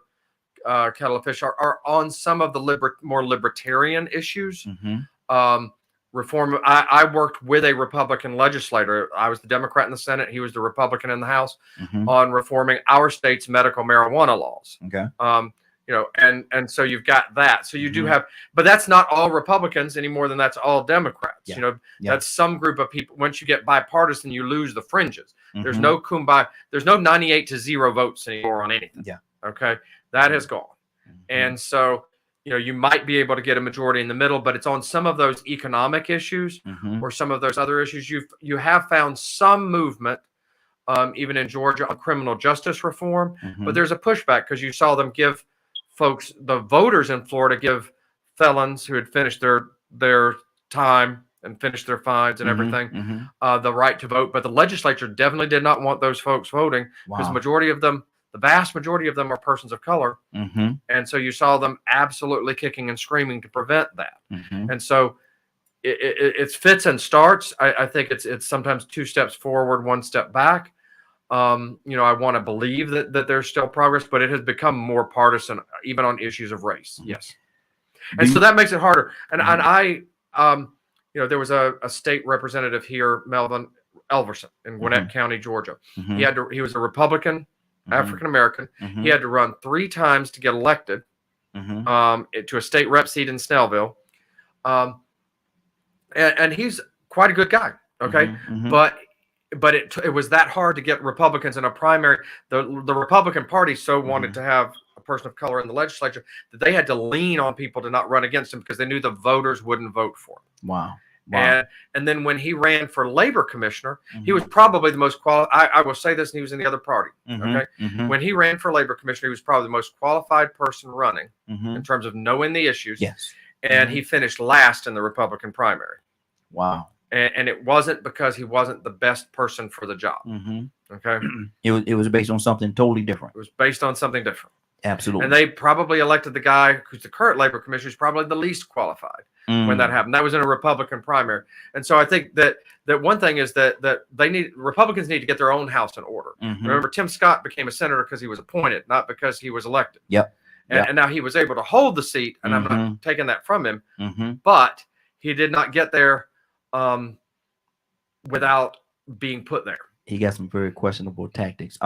kettle of fish, are on some of the more libertarian issues. Reform. I worked with a Republican legislator. I was the Democrat in the Senate. He was the Republican in the House, on reforming our state's medical marijuana laws. You and so you've got that. So you do have, but that's not all Republicans any more than that's all Democrats. Yeah. That's some group of people. Once you get bipartisan, you lose the fringes. There's no kumbaya. There's no 98-0 votes anymore on anything. Yeah. Okay. That has gone. And so, you might be able to get a majority in the middle, but it's on some of those economic issues or some of those other issues. You have found some movement, even in Georgia, on criminal justice reform, but there's a pushback because you saw them give folks, the voters in Florida, give felons who had finished their time and finished their fines and everything the right to vote. But the legislature definitely did not want those folks voting because the vast majority of them are persons of color. And so you saw them absolutely kicking and screaming to prevent that. And so it's fits and starts. I think it's sometimes 2 steps forward, 1 step back. I want to believe that there's still progress, but it has become more partisan, even on issues of race. Yes. And so that makes it harder. And I, there was a state representative here, Melvin Elverson in Gwinnett County, Georgia. He was a Republican, African-American. He had to run 3 times to get elected to a state rep seat in Snellville. And he's quite a good guy. Okay. But it was that hard to get Republicans in a primary. The Republican Party so wanted to have a person of color in the legislature that they had to lean on people to not run against him because they knew the voters wouldn't vote for him. Wow. And then when he ran for labor commissioner, he was probably the most qualified. I will say this, and he was in the other party. Okay. When he ran for labor commissioner, he was probably the most qualified person running in terms of knowing the issues. Yes. And he finished last in the Republican primary. Wow. And it wasn't because he wasn't the best person for the job. Okay. It was based on something totally different. It was based on something different. Absolutely. And they probably elected the guy who's the current labor commissioner, who's probably the least qualified when that happened. That was in a Republican primary. And so I think that one thing is that Republicans need to get their own house in order. Remember, Tim Scott became a senator because he was appointed, not because he was elected. And now he was able to hold the seat, and I'm not taking that from him, but he did not get there without being put there. He got some very questionable tactics.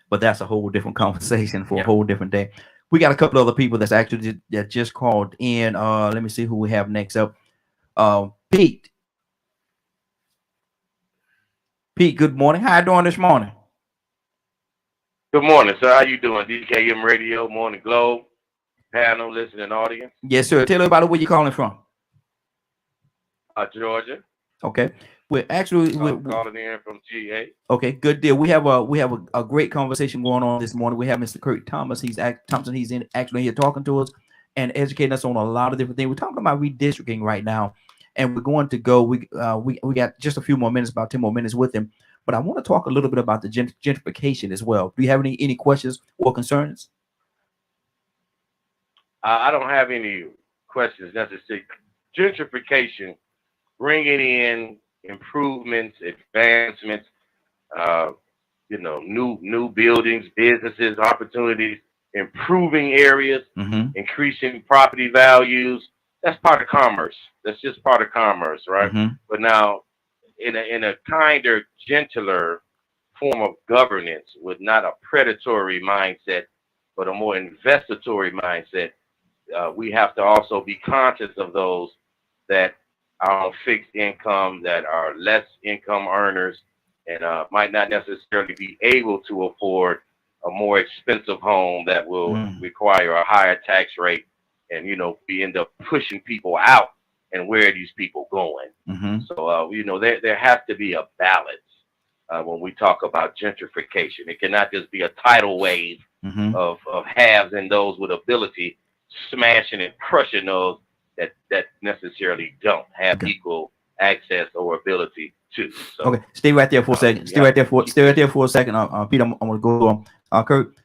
But that's a whole different conversation for a whole different day. We got a couple other people that just called in. Let me see who we have next up. Pete. Pete, good morning. How you doing this morning? Good morning, sir. How you doing? DKM Radio, Morning Globe, panel, listening audience. Yes, sir. Tell everybody where you're calling from. Georgia. Okay. We're actually calling in from GA. Okay, good deal. We have a great conversation going on this morning. We have Mr. Kurt Thomas. He's actually here talking to us and educating us on a lot of different things. We're talking about redistricting right now, and we're going to go. We got just a few more minutes, about 10 more minutes with him. But I want to talk a little bit about the gentrification as well. Do you have any questions or concerns? I don't have any questions necessarily. Gentrification, bringing in improvements, advancements, new buildings, businesses, opportunities, improving areas, increasing property values. That's part of commerce. That's just part of commerce, right? But now, in a kinder, gentler form of governance, with not a predatory mindset, but a more investigatory mindset, we have to also be conscious of those that are on fixed income, that are less income earners, and might not necessarily be able to afford a more expensive home that will require a higher tax rate. And, we end up pushing people out. And where are these people going? So, there has to be a balance when we talk about gentrification. It cannot just be a tidal wave of haves and those with ability smashing and crushing those that necessarily don't have equal access or ability to. So, okay, stay right there for a second. Stay right there for a second. Peter, I'm going to go on. Kurt,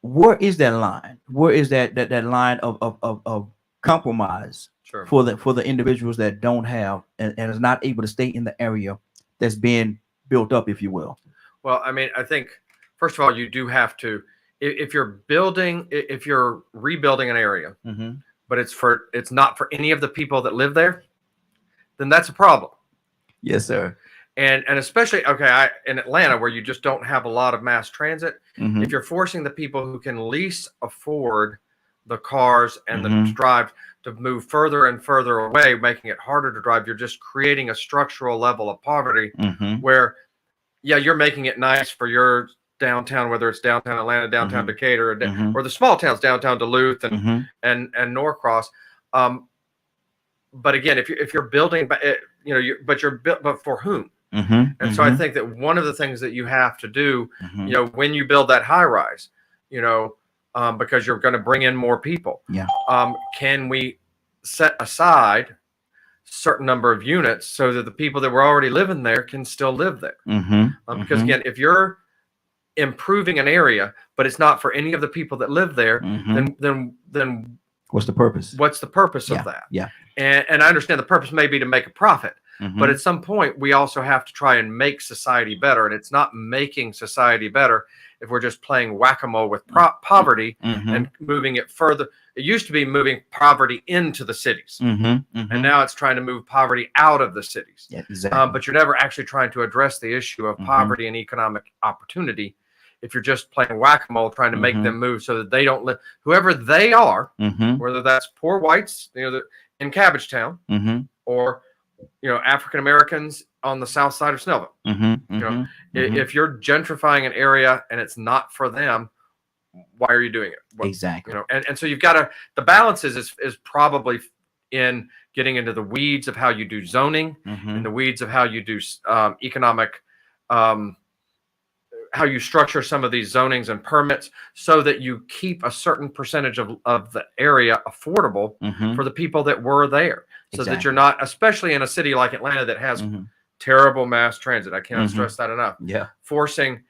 where is that line? Where is that line of compromise for the individuals that don't have and is not able to stay in the area that's being built up, if you will? Well, I mean, I think first of all, you do have to, if you're rebuilding an area, but it's not for any of the people that live there, then that's a problem. Yes, sir. And especially, okay, in Atlanta, where you just don't have a lot of mass transit, if you're forcing the people who can least afford the cars and the drive to move further and further away, making it harder to drive, you're just creating a structural level of poverty where, yeah, you're making it nice for your downtown, whether it's downtown Atlanta, downtown Decatur, or the small towns, downtown Duluth and Norcross. But again, if you're building, but for whom? And so I think that one of the things that you have to do, when you build that high rise, because you're going to bring in more people. Can we set aside certain number of units so that the people that were already living there can still live there? Because again, if you're improving an area, but it's not for any of the people that live there, then what's the purpose? What's the purpose of that? And I understand the purpose may be to make a profit, but at some point we also have to try and make society better. And it's not making society better if we're just playing whack-a-mole with poverty and moving it further. It used to be moving poverty into the cities, and now it's trying to move poverty out of the cities. But you're never actually trying to address the issue of poverty and economic opportunity if you're just playing whack-a-mole, trying to make them move so that they don't live, whoever they are, whether that's poor whites, in Cabbagetown, or African Americans on the south side of Snellville. If you're gentrifying an area and it's not for them, why are you doing it? Exactly. And so you've got to, the balance is probably in getting into the weeds of how you do zoning, and the weeds of how you do economic, how you structure some of these zonings and permits so that you keep a certain percentage of the area affordable for the people that were there. So that you're not, especially in a city like Atlanta that has terrible mass transit. I cannot stress that enough. Forcing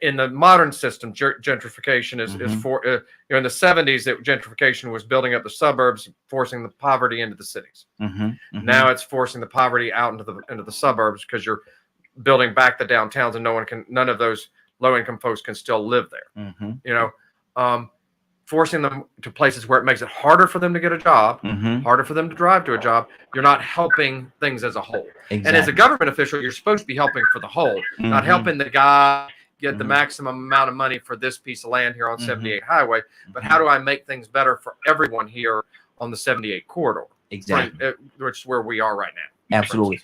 in the modern system, gentrification is for, in the 70s, that gentrification was building up the suburbs, forcing the poverty into the cities. Now it's forcing the poverty out into the suburbs because you're building back the downtowns and none of those low-income folks can still live there. Forcing them to places where it makes it harder for them to get a job, harder for them to drive to a job. You're not helping things as a whole. And as a government official, you're supposed to be helping for the whole, not helping the guy get the maximum amount of money for this piece of land here on 78 Highway, but how do I make things better for everyone here on the 78 corridor? Exactly. Which is where we are right now. Absolutely.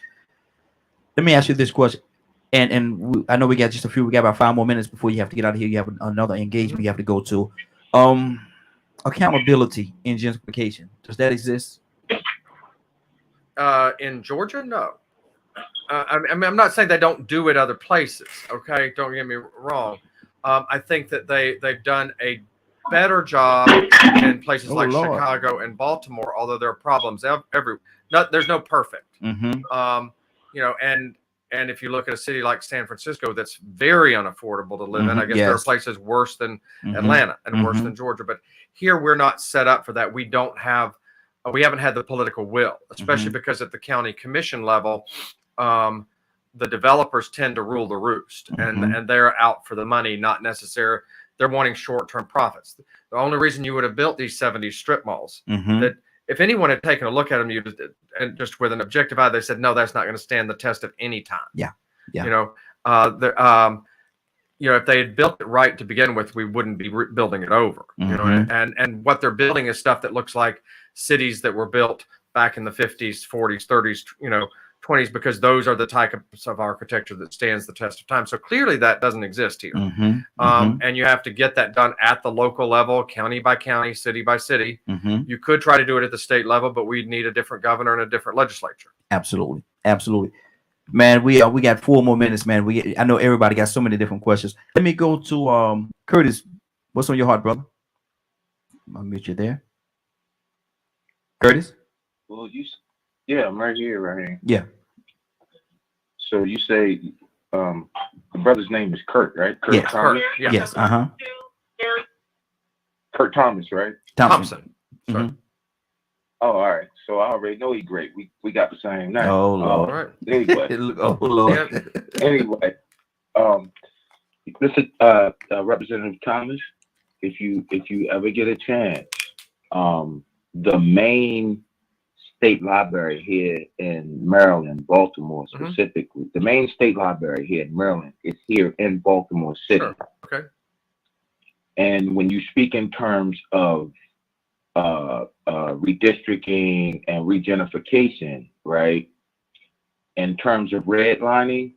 Let me ask you this question. And I know we got about 5 more minutes before you have to get out of here. You have another engagement you have to go to. Accountability in gentrification. Does that exist? In Georgia, no. I'm not saying they don't do it other places. Okay, don't get me wrong. I think that they've done a better job in places like Chicago and Baltimore. Although there are problems everywhere. There's no perfect. And if you look at a city like San Francisco, that's very unaffordable to live in. I guess there are places worse than Atlanta and worse than Georgia. But here we're not set up for that. We haven't had the political will, especially because at the county commission level, the developers tend to rule the roost, and they're out for the money, not necessarily. They're wanting short-term profits. The only reason you would have built these 70s strip malls, that if anyone had taken a look at them, and just with an objective eye, they said, no, that's not going to stand the test of any time. If they had built it right to begin with, we wouldn't be building it over. And what they're building is stuff that looks like cities that were built back in the 50s, 40s, 30s, 20s, because those are the types of architecture that stands the test of time. So clearly that doesn't exist here. And you have to get that done at the local level, county by county, city by city. You could try to do it at the state level, but we'd need a different governor and a different legislature. Absolutely. Man, we got 4 more minutes, man. I know everybody got so many different questions. Let me go to Curtis. What's on your heart, brother? I'll meet you there. Curtis? Well, I'm right here. Yeah. So you say the brother's name is Kurt, right? Kurt Thomas? Yes. Kurt Thomas, right? Thompson. Oh, all right. So I already know he's great. We got the same name. Oh, Lord. All right. Anyway. Lord. Anyway, listen, Representative Thomas, if you ever get a chance, the main state library here in Maryland, Baltimore specifically. The main state library here in Maryland is here in Baltimore City. Sure. Okay. And when you speak in terms of redistricting and regentrification, right? In terms of redlining,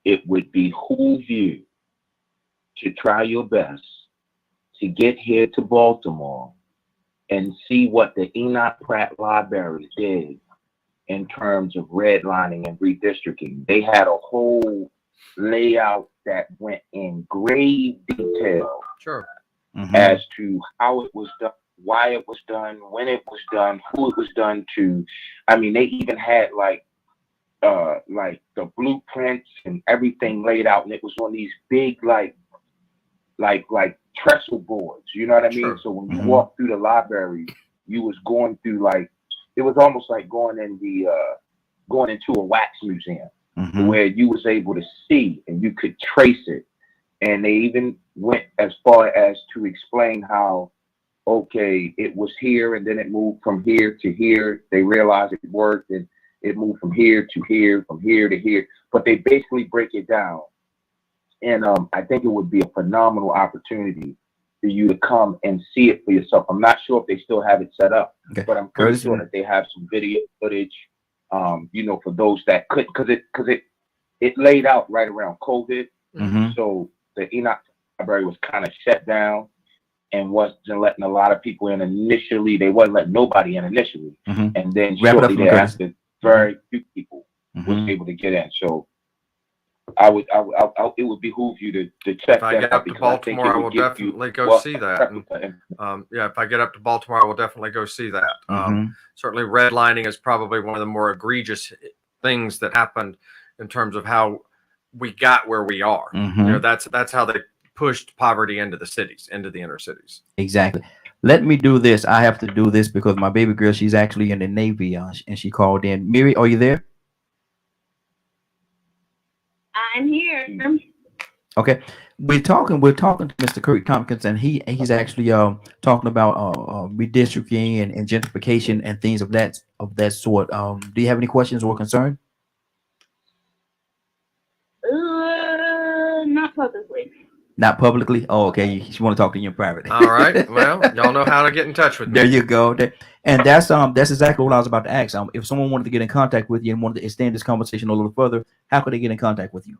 it would behoove you to try your best to get here to Baltimore and see what the Enoch Pratt Library did in terms of redlining and redistricting. They had a whole layout that went in grave detail as to how it was done, why it was done, when it was done, who it was done to. I mean, they even had like the blueprints and everything laid out, and it was on these big like trestle boards. You know what I mean? So when you walk through the library, you was going through like, it was almost like going into a wax museum, where you was able to see and you could trace it. And they even went as far as to explain how, okay, it was here and then it moved from here to here. They realized it worked and it moved from here to here, from here to here. But they basically break it down. And I think it would be a phenomenal opportunity for you to come and see it for yourself. I'm not sure if they still have it set up, but I'm pretty sure that they have some video footage, you know, for those that could, because it laid out right around COVID. So the Enoch Library was kind of shut down and wasn't letting a lot of people in initially. They wasn't letting nobody in initially. And then shortly thereafter, very few people was able to get in. So it would behoove you to check if I get up to Baltimore, I will definitely go see that. And, yeah, if I get up to Baltimore, I will definitely go see that. Certainly redlining is probably one of the more egregious things that happened in terms of how we got where we are. You know, that's how they pushed poverty into the cities, into the inner cities. Exactly. Let me do this. I have to do this because my baby girl, she's actually in the Navy, and she called in. Miri, are you there? I'm here. Okay, we're talking to Mr. Kurt Tompkins, and he's actually talking about redistricting and gentrification and things of that sort. Do you have any questions or concern? Not publicly. Not publicly? Oh, okay. You want to talk to you in private. All right. Well, y'all know how to get in touch with me. There you go. And that's exactly what I was about to ask. If someone wanted to get in contact with you and wanted to extend this conversation a little further, how could they get in contact with you?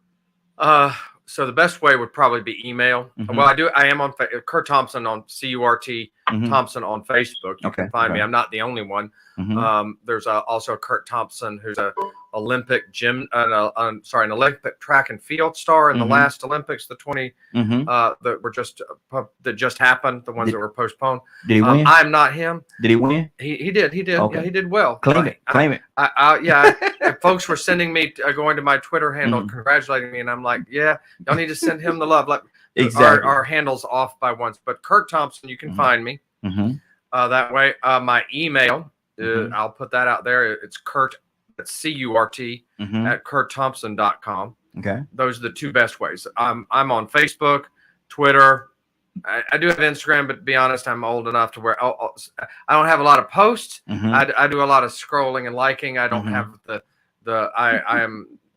So the best way would probably be email. Well, I am on Kurt Thompson on CURT Thompson on Facebook. You can find me. I'm not the only one. There's also Kurt Thompson, who's an Olympic an Olympic track and field star in the last Olympics, the 20 that just happened, the ones that were postponed. Did he win? I'm not him. Did he win? He did. Okay. Yeah, he did well. Claim it. Yeah. Folks were sending me going to my Twitter handle, congratulating me, and I'm like, yeah, y'all need to send him the love. Like, exactly. Our handle's off by once, but Kurt Thompson, you can find me that way. My email, I'll put that out there. It's Kurt, that's CURT at kurtthompson.com. Okay. Those are the two best ways. I'm on Facebook, Twitter. I do have Instagram, but to be honest, I'm old enough to where I don't have a lot of posts. I do a lot of scrolling and liking. I don't have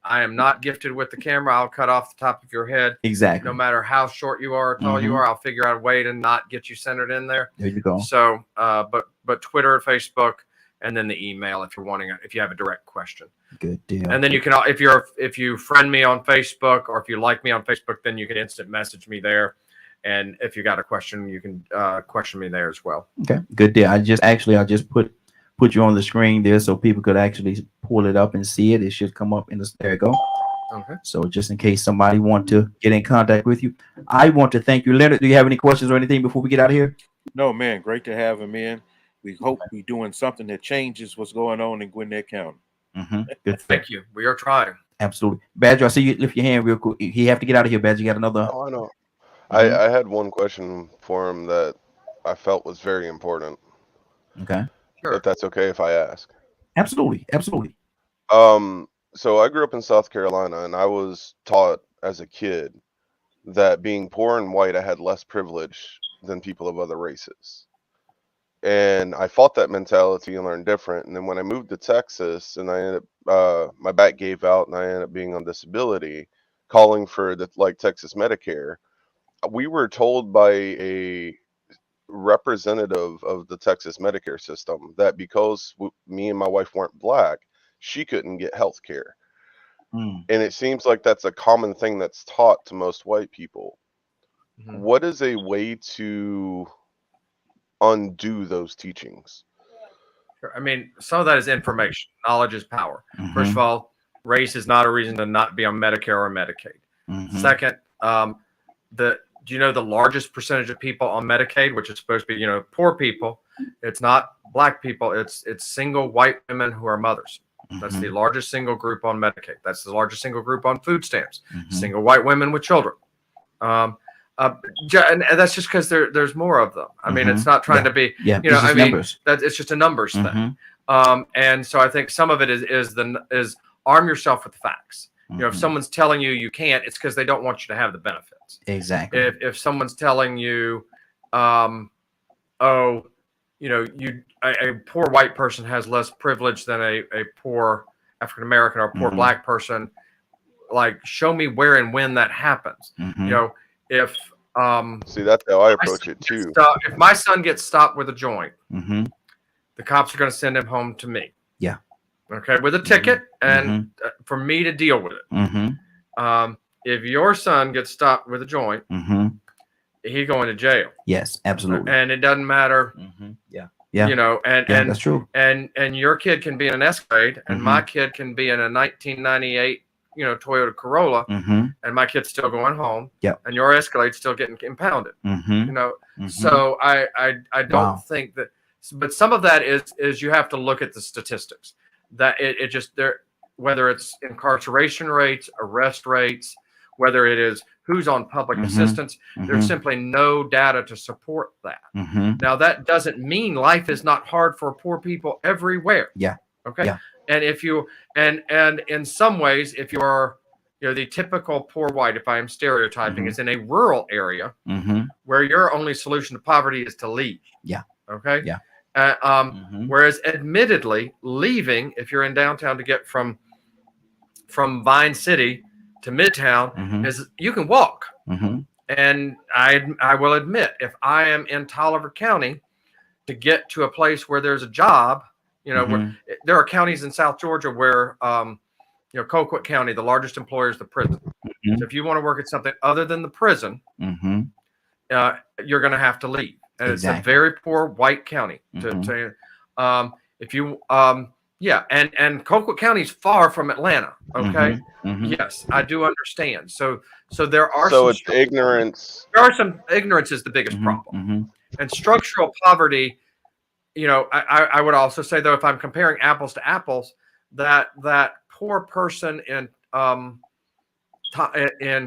I am not gifted with the camera. I'll cut off the top of your head. Exactly. No matter how short you are or tall you are, I'll figure out a way to not get you centered in there. There you go. So, but Twitter, Facebook, and then the email if you have a direct question. Good deal. And then you can, if you friend me on Facebook or if you like me on Facebook, then you can instant message me there. And if you got a question, you can question me there as well. Okay, good deal. I just put you on the screen there so people could actually pull it up and see it. It should come up there you go. Okay. So just in case somebody want to get in contact with you, I want to thank you, Leonard. Do you have any questions or anything before we get out of here? No, man. Great to have him in. We hope we're doing something that changes what's going on in Gwinnett County. Good. Thank you. We are trying. Absolutely. Badger, I see you lift your hand real quick. You have to get out of here, Badger. You got another. Oh, I know. I had one question for him that I felt was very important. Okay. Sure. If that's okay if I ask. Absolutely. Absolutely. So I grew up in South Carolina, and I was taught as a kid that being poor and white, I had less privilege than people of other races. And I fought that mentality and learned different. And then when I moved to Texas and I ended up, my back gave out and I ended up being on disability, calling for the Texas Medicare, we were told by a representative of the Texas Medicare system that because me and my wife weren't black, she couldn't get health care. And it seems like that's a common thing that's taught to most white people. What is a way to undo those teachings? I mean, some of that is information. Knowledge is power. First of all, race is not a reason to not be on Medicare or Medicaid. Second, do you know the largest percentage of people on Medicaid, which is supposed to be, poor people? It's not black people. It's single white women who are mothers. That's the largest single group on Medicaid. That's the largest single group on food stamps. Single white women with children. And that's just because there's more of them. I mean, it's not trying to be, I mean, it's just a numbers thing. And so I think some of it is arm yourself with facts. If someone's telling you can't, it's because they don't want you to have the benefits. Exactly. If someone's telling you, a poor white person has less privilege than a poor African American or a poor black person, like show me where and when that happens. If see, that's how I approach it too. If my son gets stopped with a joint, the cops are going to send him home to me. Yeah. Okay, with a ticket and for me to deal with it. If your son gets stopped with a joint, he's going to jail. Yes, absolutely. And it doesn't matter. Yeah. And that's true. And your kid can be in an Escalade, and my kid can be in a 1998, Toyota Corolla, and my kid's still going home. Yep. And your Escalade's still getting impounded. So I don't think that. But some of that is you have to look at the statistics. That it just there, whether it's incarceration rates, arrest rates, whether it is who's on public assistance, there's simply no data to support that. Now that doesn't mean life is not hard for poor people everywhere. Yeah. Okay. Yeah. And if you and in some ways, if you are the typical poor white, if I am stereotyping, is in a rural area where your only solution to poverty is to leave. Yeah. Okay. Yeah. Whereas admittedly leaving, if you're in downtown to get from Vine City to Midtown, is you can walk. And I will admit, if I am in Tolliver County to get to a place where there's a job, where, there are counties in South Georgia where, Colquitt County, the largest employer is the prison. So if you want to work at something other than the prison, you're going to have to leave. And it's a very poor white county. If you, and Colquitt County is far from Atlanta. Okay. Yes, I do understand. So there are. So it's ignorance. There are some ignorance is the biggest problem, and structural poverty. I would also say though, if I'm comparing apples to apples, that poor person in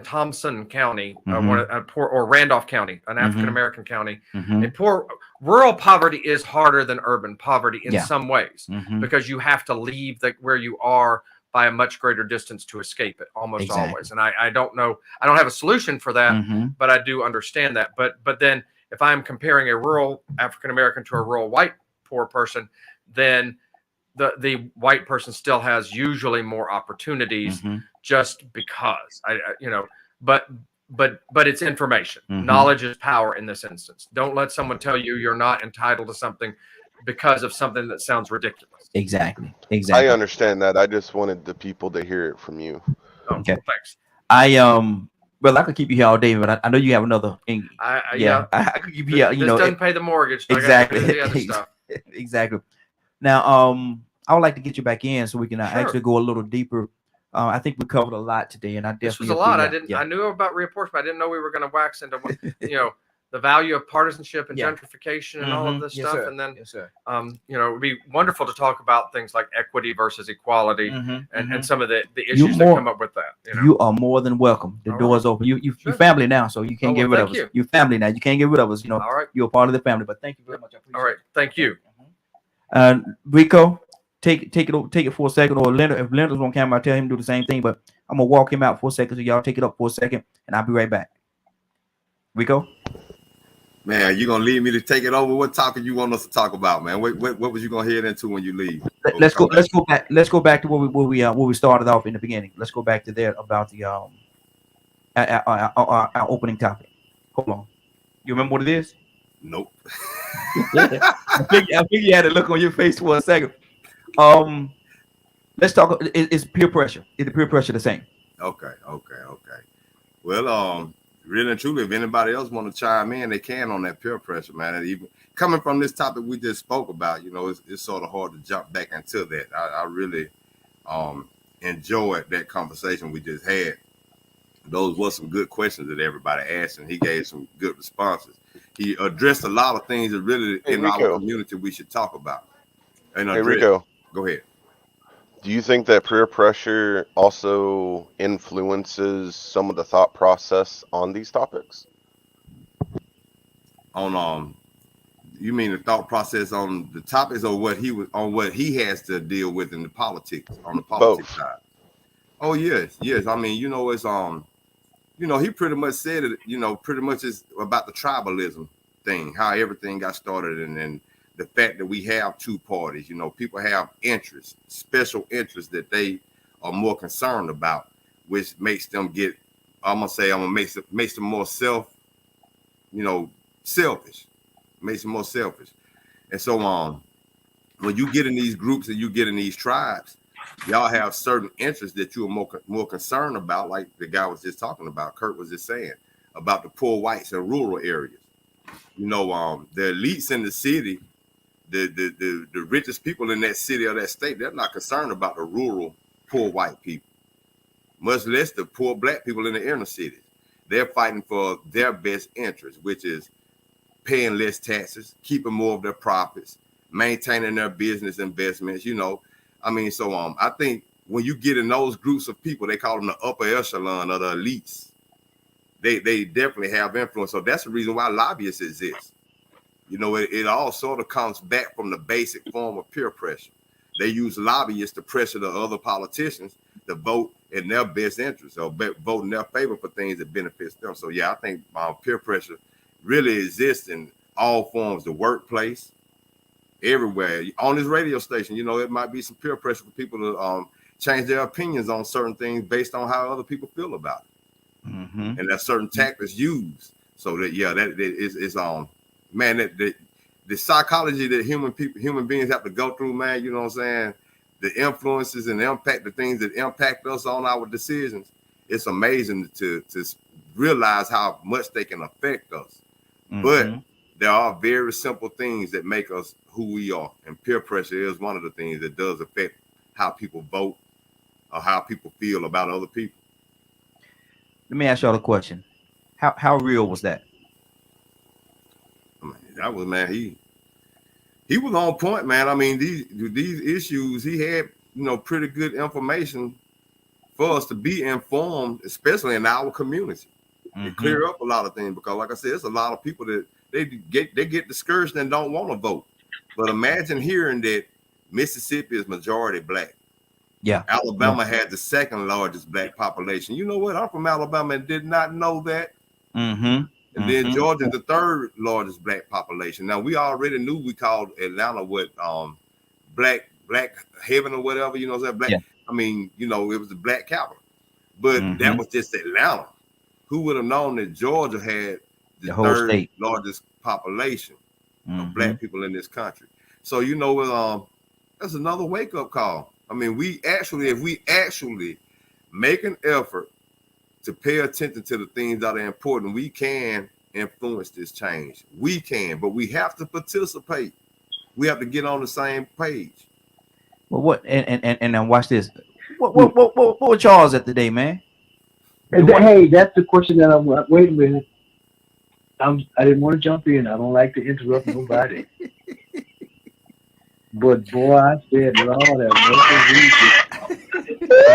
Thompson County, or Randolph County, an African American county, a poor rural poverty is harder than urban poverty in some ways because you have to leave where you are by a much greater distance to escape it almost always. And I don't know, I don't have a solution for that, but I do understand that. But then if I'm comparing a rural African American to a rural white poor person, then the white person still has usually more opportunities just because but it's information. Knowledge is power in this instance. Don't let someone tell you you're not entitled to something because of something that sounds ridiculous. Exactly. I understand that. I just wanted the people to hear it from you. Okay. Thanks. Well, I could keep you here all day, but I know you have another. I could keep you here. This doesn't pay the mortgage. So exactly. I gotta do the other stuff. Exactly. Now, I would like to get you back in so we can actually go a little deeper. I think we covered a lot today, and I definitely this was a lot. I knew about reapportionment. I didn't know we were going to wax into the value of partisanship and gentrification and all of this stuff. Sir. And then it would be wonderful to talk about things like equity versus equality and some of the issues that come up with that. You are more than welcome. The door is open. You family now, so you can't get rid of us. You family now. You can't get rid of us. All right. You're a part of the family. But thank you very much. I appreciate all right. Thank you. Rico, take it for a second, or Leonard. If Leonard's on camera, I tell him to do the same thing. But I'm gonna walk him out for a second, so y'all take it up for a second, and I'll be right back. Rico. Man, you gonna leave me to take it over? What topic you want us to talk about, man? What was you gonna head into when you leave? Let's go back to where we started off in the beginning. Let's go back to there about the our opening topic. Hold on. You remember what it is? Nope. I think you had a look on your face for a second. Let's talk. Is peer pressure? Is the peer pressure the same? Okay. Well, really and truly, if anybody else want to chime in, they can on that peer pressure, man. And even coming from this topic we just spoke about, you know, it's sort of hard to jump back into that. I really enjoyed that conversation we just had. Those were some good questions that everybody asked, and he gave some good responses. He addressed a lot of things that really in our community we should talk about. And hey, Rico, go ahead. Do you think that peer pressure also influences some of the thought process on these topics? On you mean the thought process on the topics, or what he has to deal with in the politics, on the politics side? Oh yes. I mean, you know, it's you know, he pretty much said it, you know, pretty much is about the tribalism thing, how everything got started, and then the fact that we have two parties. You know, people have interests, special interests that they are more concerned about, which makes them get, makes them more selfish. Makes them more selfish. And so when you get in these groups and you get in these tribes, y'all have certain interests that you are more concerned about, like the guy was just talking about, Kurt was just saying, about the poor whites in rural areas. You know, the elites in the city, the richest people in that city or that state, they're not concerned about the rural poor white people, much less the poor black people in the inner cities. They're fighting for their best interest, which is paying less taxes, keeping more of their profits, maintaining their business investments, you know. I mean, so I think when you get in those groups of people, they call them the upper echelon or the elites. They definitely have influence. So that's the reason why lobbyists exist. You know, it all sort of comes back from the basic form of peer pressure. They use lobbyists to pressure the other politicians to vote in their best interest or vote in their favor for things that benefits them. So yeah, I think peer pressure really exists in all forms, the workplace, everywhere. On this radio station, you know, it might be some peer pressure for people to change their opinions on certain things based on how other people feel about it. Mm-hmm. And there's certain tactics used. So that, yeah, that is man, that the psychology that human beings have to go through, man, you know what I'm saying? The influences and the impact, the things that impact us on our decisions, it's amazing to realize how much they can affect us. Mm-hmm. But there are very simple things that make us who we are. And peer pressure is one of the things that does affect how people vote or how people feel about other people. Let me ask y'all a question. How real was that? I mean, that was, man, he was on point, man. I mean, these issues, he had, you know, pretty good information for us to be informed, especially in our community. Mm-hmm. It clear up a lot of things because, like I said, it's a lot of people that they get discouraged and don't want to vote. But imagine hearing that Mississippi is majority black. Yeah. Alabama had the second largest black population. You know what? I'm from Alabama and did not know that. Mm-hmm. And then Georgia, the third largest black population. Now we already knew we called Atlanta what black heaven or whatever, you know what I'm saying? Black. Yeah. I mean, you know, it was the black capital. But that was just Atlanta. Who would have known that Georgia had the third state largest population of black people in this country? So, you know, that's another wake-up call. I mean, if we actually make an effort to pay attention to the things that are important, we can influence this change. We can, but we have to participate. We have to get on the same page. Well, what and now watch this. What were Charles at today, man? Hey, that's the question that I'm. Wait a minute. I didn't want to jump in. I don't like to interrupt nobody. But boy, I said, Lord, we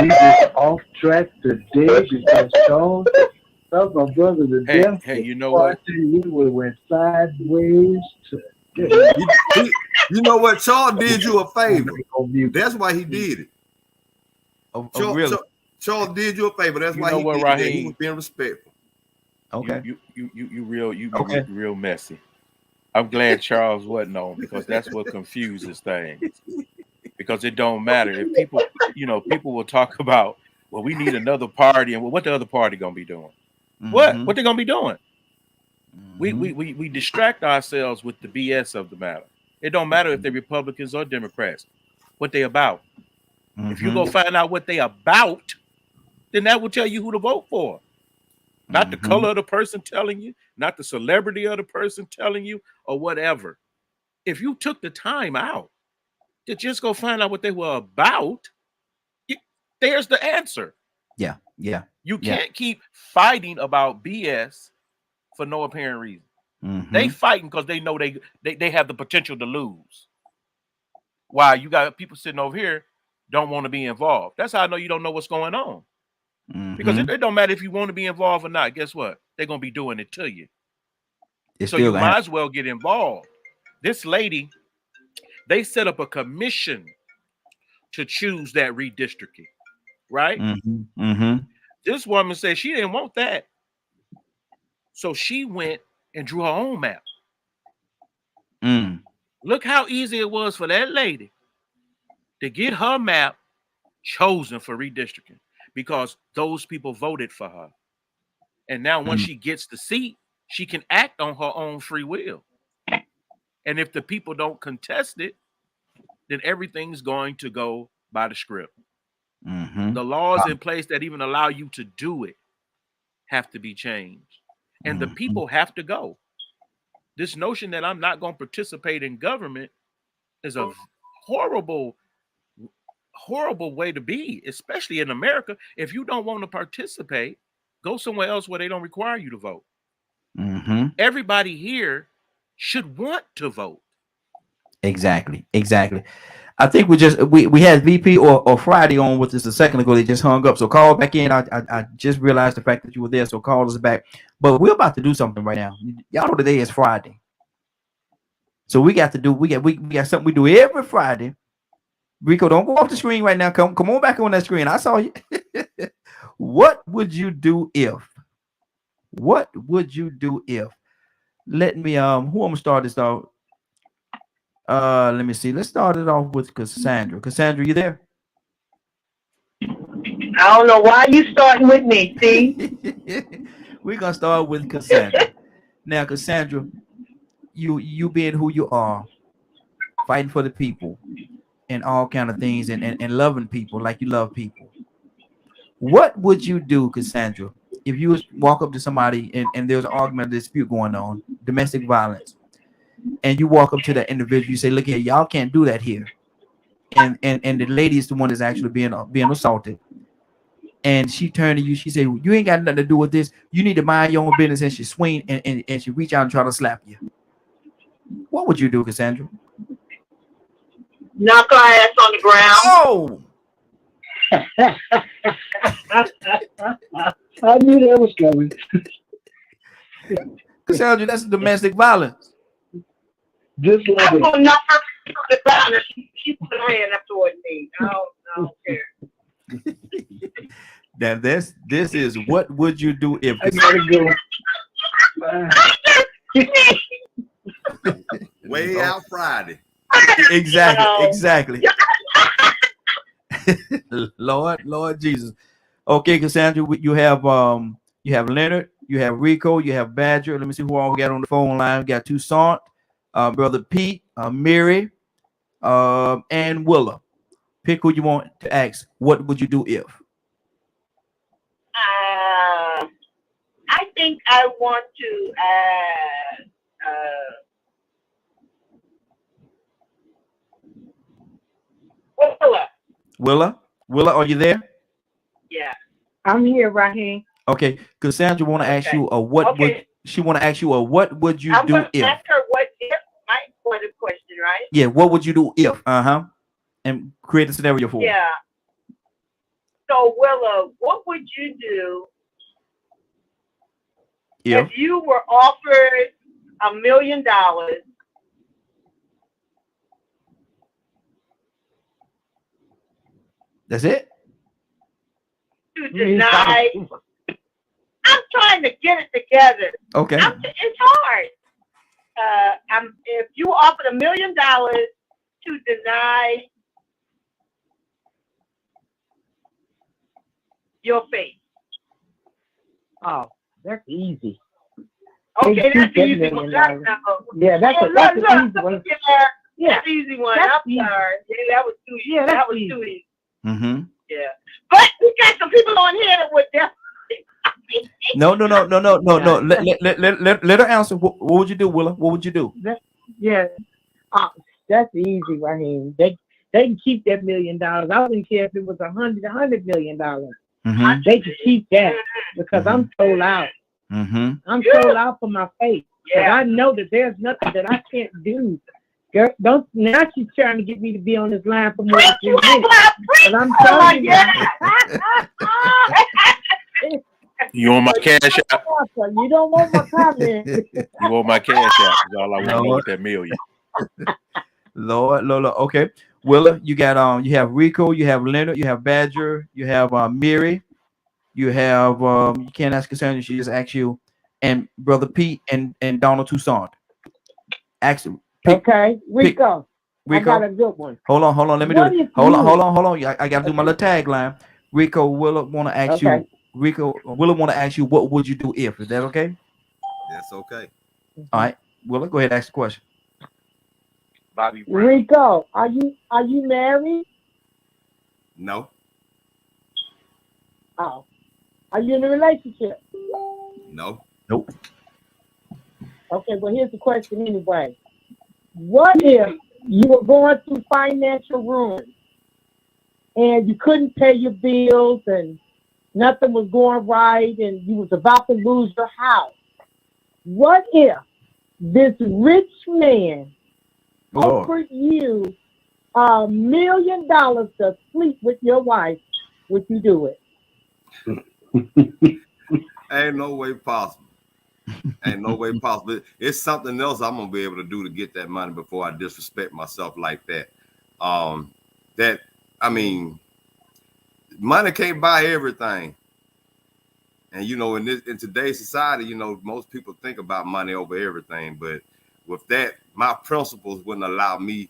just off track today because Charles, some of my brothers are deaf. Hey, you know what? We would have went sideways. You know what? Charles did you a favor. That's why he did it. Really? Charles did you a favor. That's why he did it. He was being respectful. Okay. You real messy. I'm glad Charles wasn't on, because that's what confuses things. Because it don't matter if people, people will talk about, well, we need another party, and what the other party gonna be doing? What they gonna be doing? We distract ourselves with the BS of the matter. It don't matter if they're Republicans or Democrats. What they about? If you go find out what they about, then that will tell you who to vote for. Not the color of the person telling you, not the celebrity of the person telling you, or whatever. If you took the time out to just go find out what they were about, there's the answer. Yeah. You can't keep fighting about BS for no apparent reason. They fighting because they know they have the potential to lose. While you got people sitting over here don't want to be involved. That's how I know you don't know what's going on. Because it don't matter if you want to be involved or not. Guess what? They're going to be doing it to you. So you might as well get involved. This lady, they set up a commission to choose that redistricting, right? This woman said she didn't want that. So she went and drew her own map. Look how easy it was for that lady to get her map chosen for redistricting, because those people voted for her. And now once she gets the seat, she can act on her own free will. And if the people don't contest it, then everything's going to go by the script. The laws in place that even allow you to do it have to be changed. And the people have to go. This notion that I'm not going to participate in government is a horrible way to be, especially in America. If you don't want to participate, go somewhere else where they don't require you to vote. Everybody here should want to vote. Exactly. I think we had VP or Friday on with us a second ago. They just hung up. So call back in. I just realized the fact that you were there. So call us back. But we're about to do something right now. Y'all know today is Friday. So we got something we do every Friday. Rico, don't go off the screen right now. Come on back on that screen. I saw you. What would you do if? What would you do if? Let me who I'm gonna start this off? Let me see. Let's start it off with Cassandra. Cassandra, you there? I don't know why you starting with me. See, we're gonna start with Cassandra. Now, Cassandra, you being who you are, fighting for the people, and all kind of things, and loving people like you love people. What would you do, Cassandra, if you walk up to somebody and there's an argument, dispute going on, domestic violence, and you walk up to that individual, you say, "Look here, y'all can't do that here," and the lady is the one that's actually being assaulted, and she turned to you, she said, "You ain't got nothing to do with this. You need to mind your own business," and she swing and she reach out and try to slap you. What would you do, Cassandra? knock her ass on the ground. Oh. I knew that was coming. Cassandra, that's domestic violence. Just like I'm gonna knock her on the ground and she put her hand up toward me. I don't care. Now this is what would you do if? I gotta go. Way out Friday. Exactly. Lord Jesus. Okay, Cassandra, you have Leonard, you have Rico, you have Badger. Let me see who all we got on the phone line. We got Toussaint, Brother Pete, Mary, and Willa. Pick who you want to ask. What would you do if? I think I want to Willa, are you there? Yeah, I'm here, Raheem. Okay, Cassandra want to ask you what would she want to ask you what would you I'm do if? Ask her what if my important question, right? Yeah, what would you do if? And create a scenario for. Yeah. So Willa, what would you do if you were offered $1 million? That's it? To deny. I'm trying to get it together. Okay. It's hard. If you offered $1 million to deny your faith. Oh, that's easy. Okay, that's the easy one. Yeah, that's an easy one. Yeah, that's easy one. I'm sorry. Yeah, that was too easy. Yeah, that was too easy. Mm-hmm. Yeah, but we got some people on here that would definitely. No. Let her answer. What would you do, Willa? What would you do? That's easy, Raheem. They can keep that $1 million. I wouldn't care if it was $100 million. Mm-hmm. They can keep that because I'm sold out. Mm-hmm. I'm sold out for my faith. Yeah. I know that there's nothing that I can't do. Girl, don't now she's trying to get me to be on this line for more than 3 minutes. But I'm telling you. You want my cash app? You don't want my comment. You want my cash app? That's all I want to know with that million. Lord. Okay. Willa, you got you have Rico, you have Leonard, you have Badger, you have Miri, you have you can't ask Cassandra, she just asked you, and Brother Pete and Donald Toussaint. Actually, okay, Rico. I got a good one. Hold on. Let me do it. Hold on. I got to do my little tagline. Rico, Willa want to ask you. Rico, Willa want to ask you, what would you do if? Is that okay? That's okay. All right, Willa, go ahead and ask the question. Bobby Brown. Rico, are you married? No. Oh, are you in a relationship? No. Nope. Okay, well here's the question anyway. What if you were going through financial ruin and you couldn't pay your bills and nothing was going right and you was about to lose your house? What if this rich man offered you $1 million to sleep with your wife? Would you do it? Ain't no way possible. Ain't no way possible. It's something else I'm gonna be able to do to get that money before I disrespect myself like that. Money can't buy everything. And in today's society, most people think about money over everything. But with that, my principles wouldn't allow me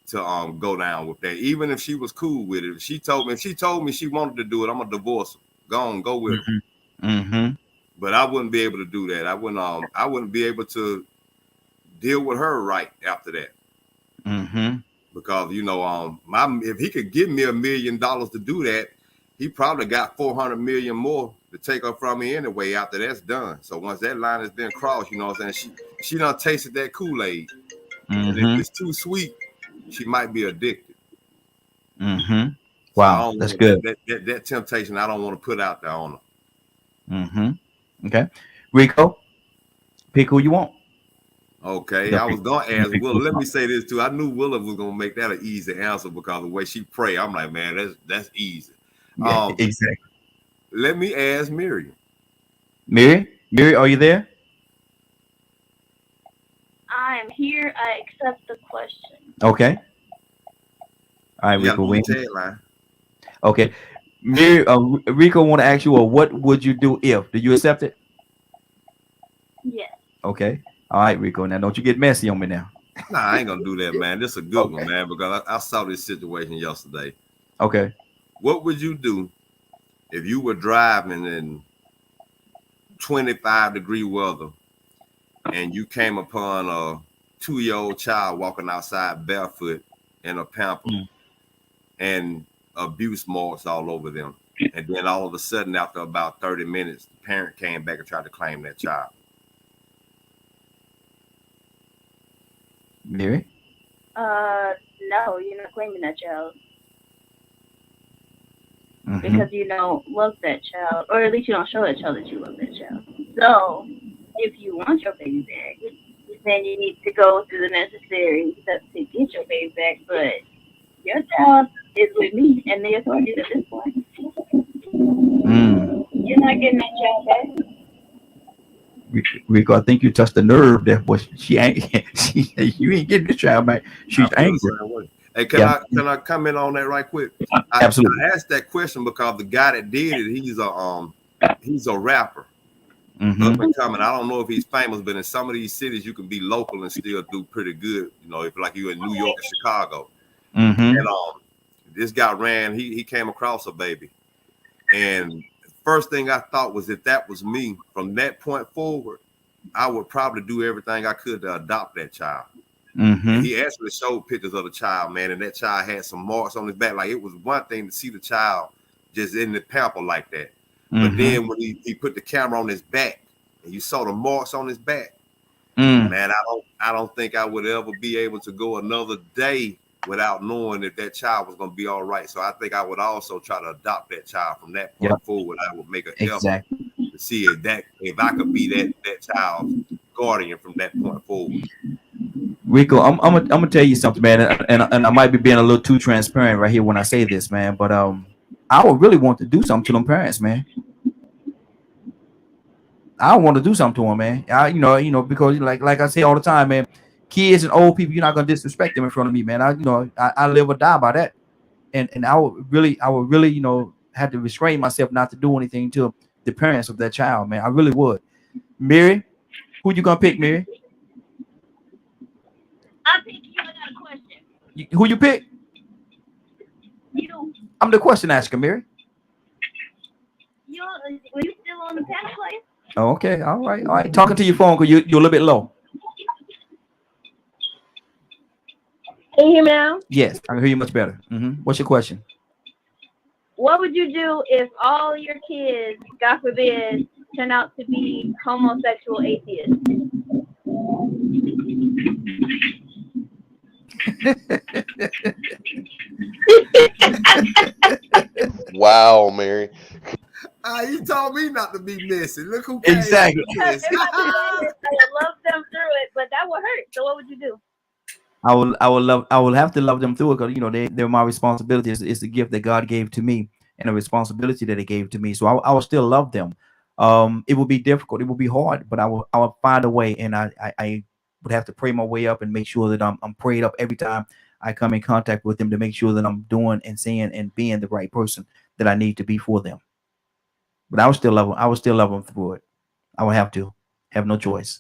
to go down with that. Even if she was cool with it, if she told me she wanted to do it, I'm gonna divorce her. Go with her. Mm-hmm. But I wouldn't be able to do that. I wouldn't be able to deal with her right after that. Mm-hmm. Because if he could give me $1 million to do that, he probably got 400 million more to take her from me anyway after that's done. So once that line has been crossed, you know what I'm saying, she done tasted that Kool-Aid. Mm-hmm. And if it's too sweet, she might be addicted. Mm-hmm. Wow, so that's good. That temptation I don't want to put out there on her. Mm-hmm. Okay. Rico, pick who you want. Okay, I was gonna ask Willa. Let me say this too. I knew Willa was gonna make that an easy answer because of the way she pray. I'm like, man, that's easy. Yeah, exactly. Let me ask Miriam. Miri, are you there? I am here. I accept the question. Okay. All right, Rico. Okay. Miri, Rico want to ask you, what would you do if? Do you accept it? Yes. Okay. All right, Rico. Now, don't you get messy on me now. Nah, I ain't gonna do that, man. This is a good one, man, because I saw this situation yesterday. Okay. What would you do if you were driving in 25-degree weather and you came upon a 2-year-old child walking outside barefoot in a pamper and abuse marks all over them? And then all of a sudden, after about 30 minutes, the parent came back and tried to claim that child. Miri? No, you're not claiming that child. Mm-hmm. Because you don't love that child, or at least you don't show that child that you love that child. So, if you want your baby back, then you need to go through the necessary steps to get your baby back. But your child is with me and the authorities at this point. You're not getting that child back. Rico, I think you touched the nerve there, but you ain't getting this child back. She's angry. Hey, can I comment on that right quick? Absolutely. I asked that question because the guy that did it, he's a rapper. up and coming. I don't know if he's famous, but in some of these cities, you can be local and still do pretty good. You know, if like you in New York and Chicago. And this guy ran. He came across a baby, and first thing I thought was if that was me, from that point forward, I would probably do everything I could to adopt that child. And he actually showed pictures of the child, man, and that child had some marks on his back. Like, it was one thing to see the child just in the pamper like that. But then when he put the camera on his back and you saw the marks on his back, man, I don't think I would ever be able to go another day without knowing if that child was going to be all right. So I think I would also try to adopt that child from that point forward. I would make an effort to see if I could be that child's guardian from that point forward. Rico, I'm gonna tell you something, man, and I might be being a little too transparent right here when I say this, man, but I would really want to do something to them parents, man. I want to do something to them, man. You know, because like I say all the time, man, kids and old people, you're not gonna disrespect them in front of me, man. I live or die by that, and I would really, you know, have to restrain myself not to do anything to the parents of that child, man. I really would. Mary, who you gonna pick, Mary? I pick you. I got a question. Who you pick? You. I'm the question asker, Mary. Were you still on the panel player? Oh, okay, all right. Talking to your phone because you're a little bit low. Can you hear me now? Yes, I can hear you much better. What's your question? What would you do if all your kids, God forbid, turn out to be homosexual atheists? Wow, Mary. You told me not to be messy. Look who came. Exactly. I love them through it, but that would hurt. So what would you do? I will have to love them through it because, you know, they're my responsibility. It's the gift that God gave to me and a responsibility that He gave to me. So I will still love them. It will be difficult. It will be hard, but I will find a way, and I would have to pray my way up and make sure that I'm prayed up every time I come in contact with them to make sure that I'm doing and saying and being the right person that I need to be for them. But I will still love them. I will still love them through it. I will have to have no choice.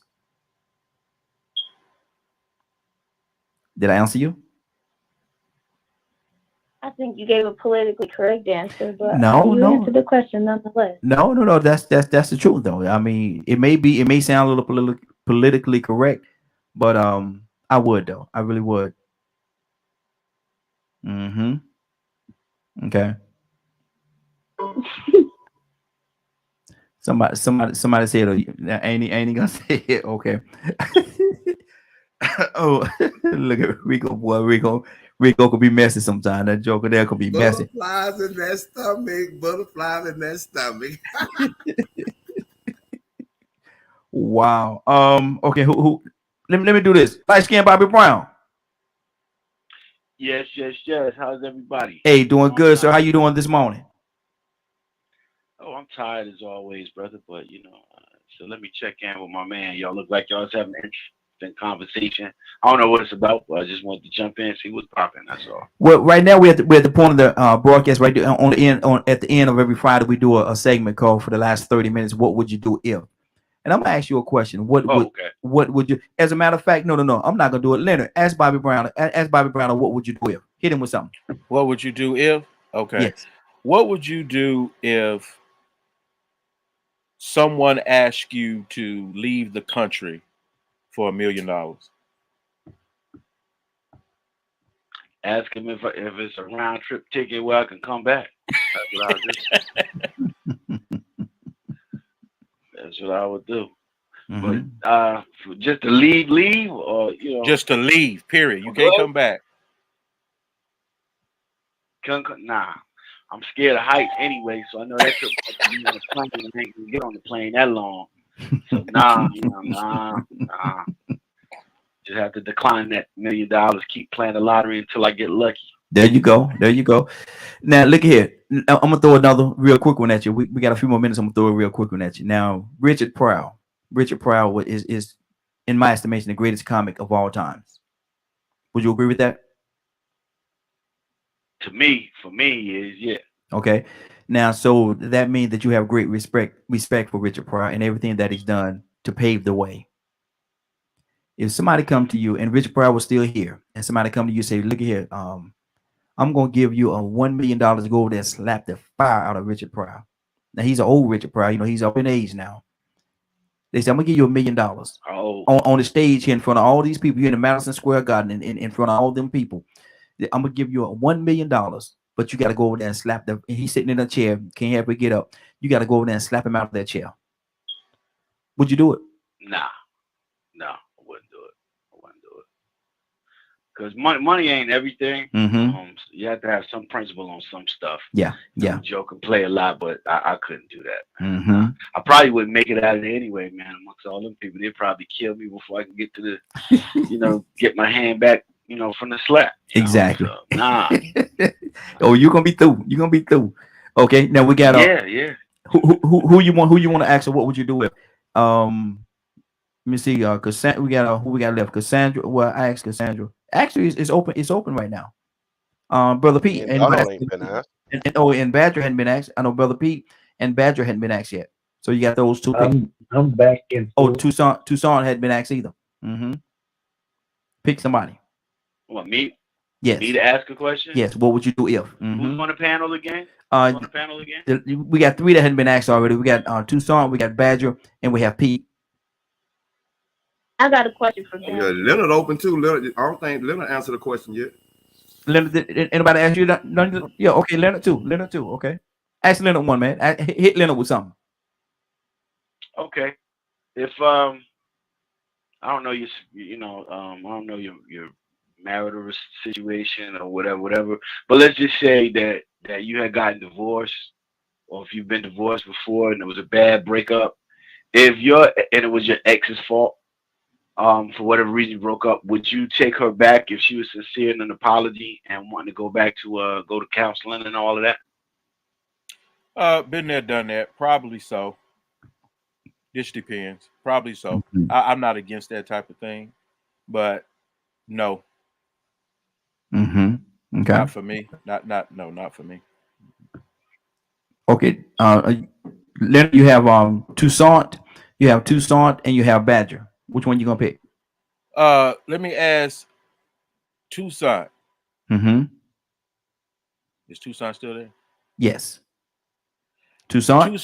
Did I answer you? I think you gave a politically correct answer, but no. answered the question nonetheless. No. That's the truth, though. I mean, it may sound a little politically correct, but I would, though. I really would. Okay. Somebody said, ain't gonna say it. Okay. Oh, look at Rico, boy. Rico could be messy sometimes. That joker there could be messy. Butterflies in that stomach. Butterflies in that stomach. Wow. Okay. Who? Let me do this. Light skin Bobby Brown. Yes. How's everybody? Hey, doing good, sir. How you doing this morning? Oh, I'm tired as always, brother. But you know, so let me check in with my man. Y'all look like y'all's having an interesting conversation. I don't know what it's about, but I just wanted to jump in and see what's popping. That's all. Well, right now we're at the point of the broadcast. Right there on the end, at the end of every Friday, we do a segment called for the last 30 minutes. What would you do if? And I'm gonna ask you a question. What would you? As a matter of fact, no. I'm not gonna do it. Leonard, ask Bobby Brown. What would you do if? Hit him with something. What would you do if? Okay. Yes. What would you do if someone asked you to leave the country for $1 million? Ask him if it's a round trip ticket where I can come back. That's what I would do. That's what I would do. But just to leave, or you know, just to leave. Period. You can't come back. Nah, I'm scared of heights anyway, so I know that trip be on the plane. I ain't gonna get on the plane that long. So nah. Just have to decline that $1 million. Keep playing the lottery until I get lucky. There you go. Now look here. I'm gonna throw another real quick one at you. We got a few more minutes. I'm gonna throw a real quick one at you. Now, Richard Pryor is, in my estimation, the greatest comic of all times. Would you agree with that? For me, is yeah. Okay. Now, so that means that you have great respect for Richard Pryor and everything that he's done to pave the way. If somebody come to you and Richard Pryor was still here, and somebody come to you and say, "Look here, I'm gonna give you a $1 million to go over there and slap the fire out of Richard Pryor." Now he's an old Richard Pryor, he's up in age now. They say, "I'm gonna give you $1 million on the stage here in front of all these people here in the Madison Square Garden, in front of all them people. I'm gonna give you a $1 million, but you got to go over there and slap them." And he's sitting in a chair, can't help but get up. You got to go over there and slap him out of that chair. Would you do it? Nah, I wouldn't do it. Because money ain't everything. You have to have some principle on some stuff. Yeah. Joke and play a lot, but I couldn't do that. I probably wouldn't make it out of there anyway, man. Amongst all them people, they'd probably kill me before I can get to the, get my hand back, from the slap. Exactly. So, nah. Oh, you're gonna be through. Okay, now we got yeah. Who you want to ask, or what would you do with? Let me see. Cassandra, who we got left? Cassandra. Well, I asked Cassandra. Actually, it's open. It's open right now. Brother Pete and Badger hadn't been asked. I know Brother Pete and Badger hadn't been asked yet. So you got those two. I'm back in. Oh, Tucson hadn't been asked either. Pick somebody. What, me? Yes. Me to ask a question? Yes. What would you do if? Who's on the panel again? We got 3 that hadn't been asked already. We got Tucson, we got Badger, and we have Pete. I got a question for him. Yeah, Leonard open too. Leonard, I don't think Leonard answered the question yet. Leonard, did anybody ask you that? Yeah, okay, Leonard too. Okay. Ask Leonard one, man. Hit Leonard with something. Okay. If I don't know I don't know your marital situation or whatever. But let's just say that you had gotten divorced, or if you've been divorced before and it was a bad breakup. And it was your ex's fault, for whatever reason you broke up, would you take her back if she was sincere in an apology and wanting to go back to go to counseling and all of that? Been there, done that. Probably so. This depends. Probably so. I'm not against that type of thing, but no. Okay. Not for me. Not for me. Okay. Leonard, you have Tucson, and you have Badger. Which one you gonna pick? Let me ask Tucson. Is Tucson still there? Yes. Tucson.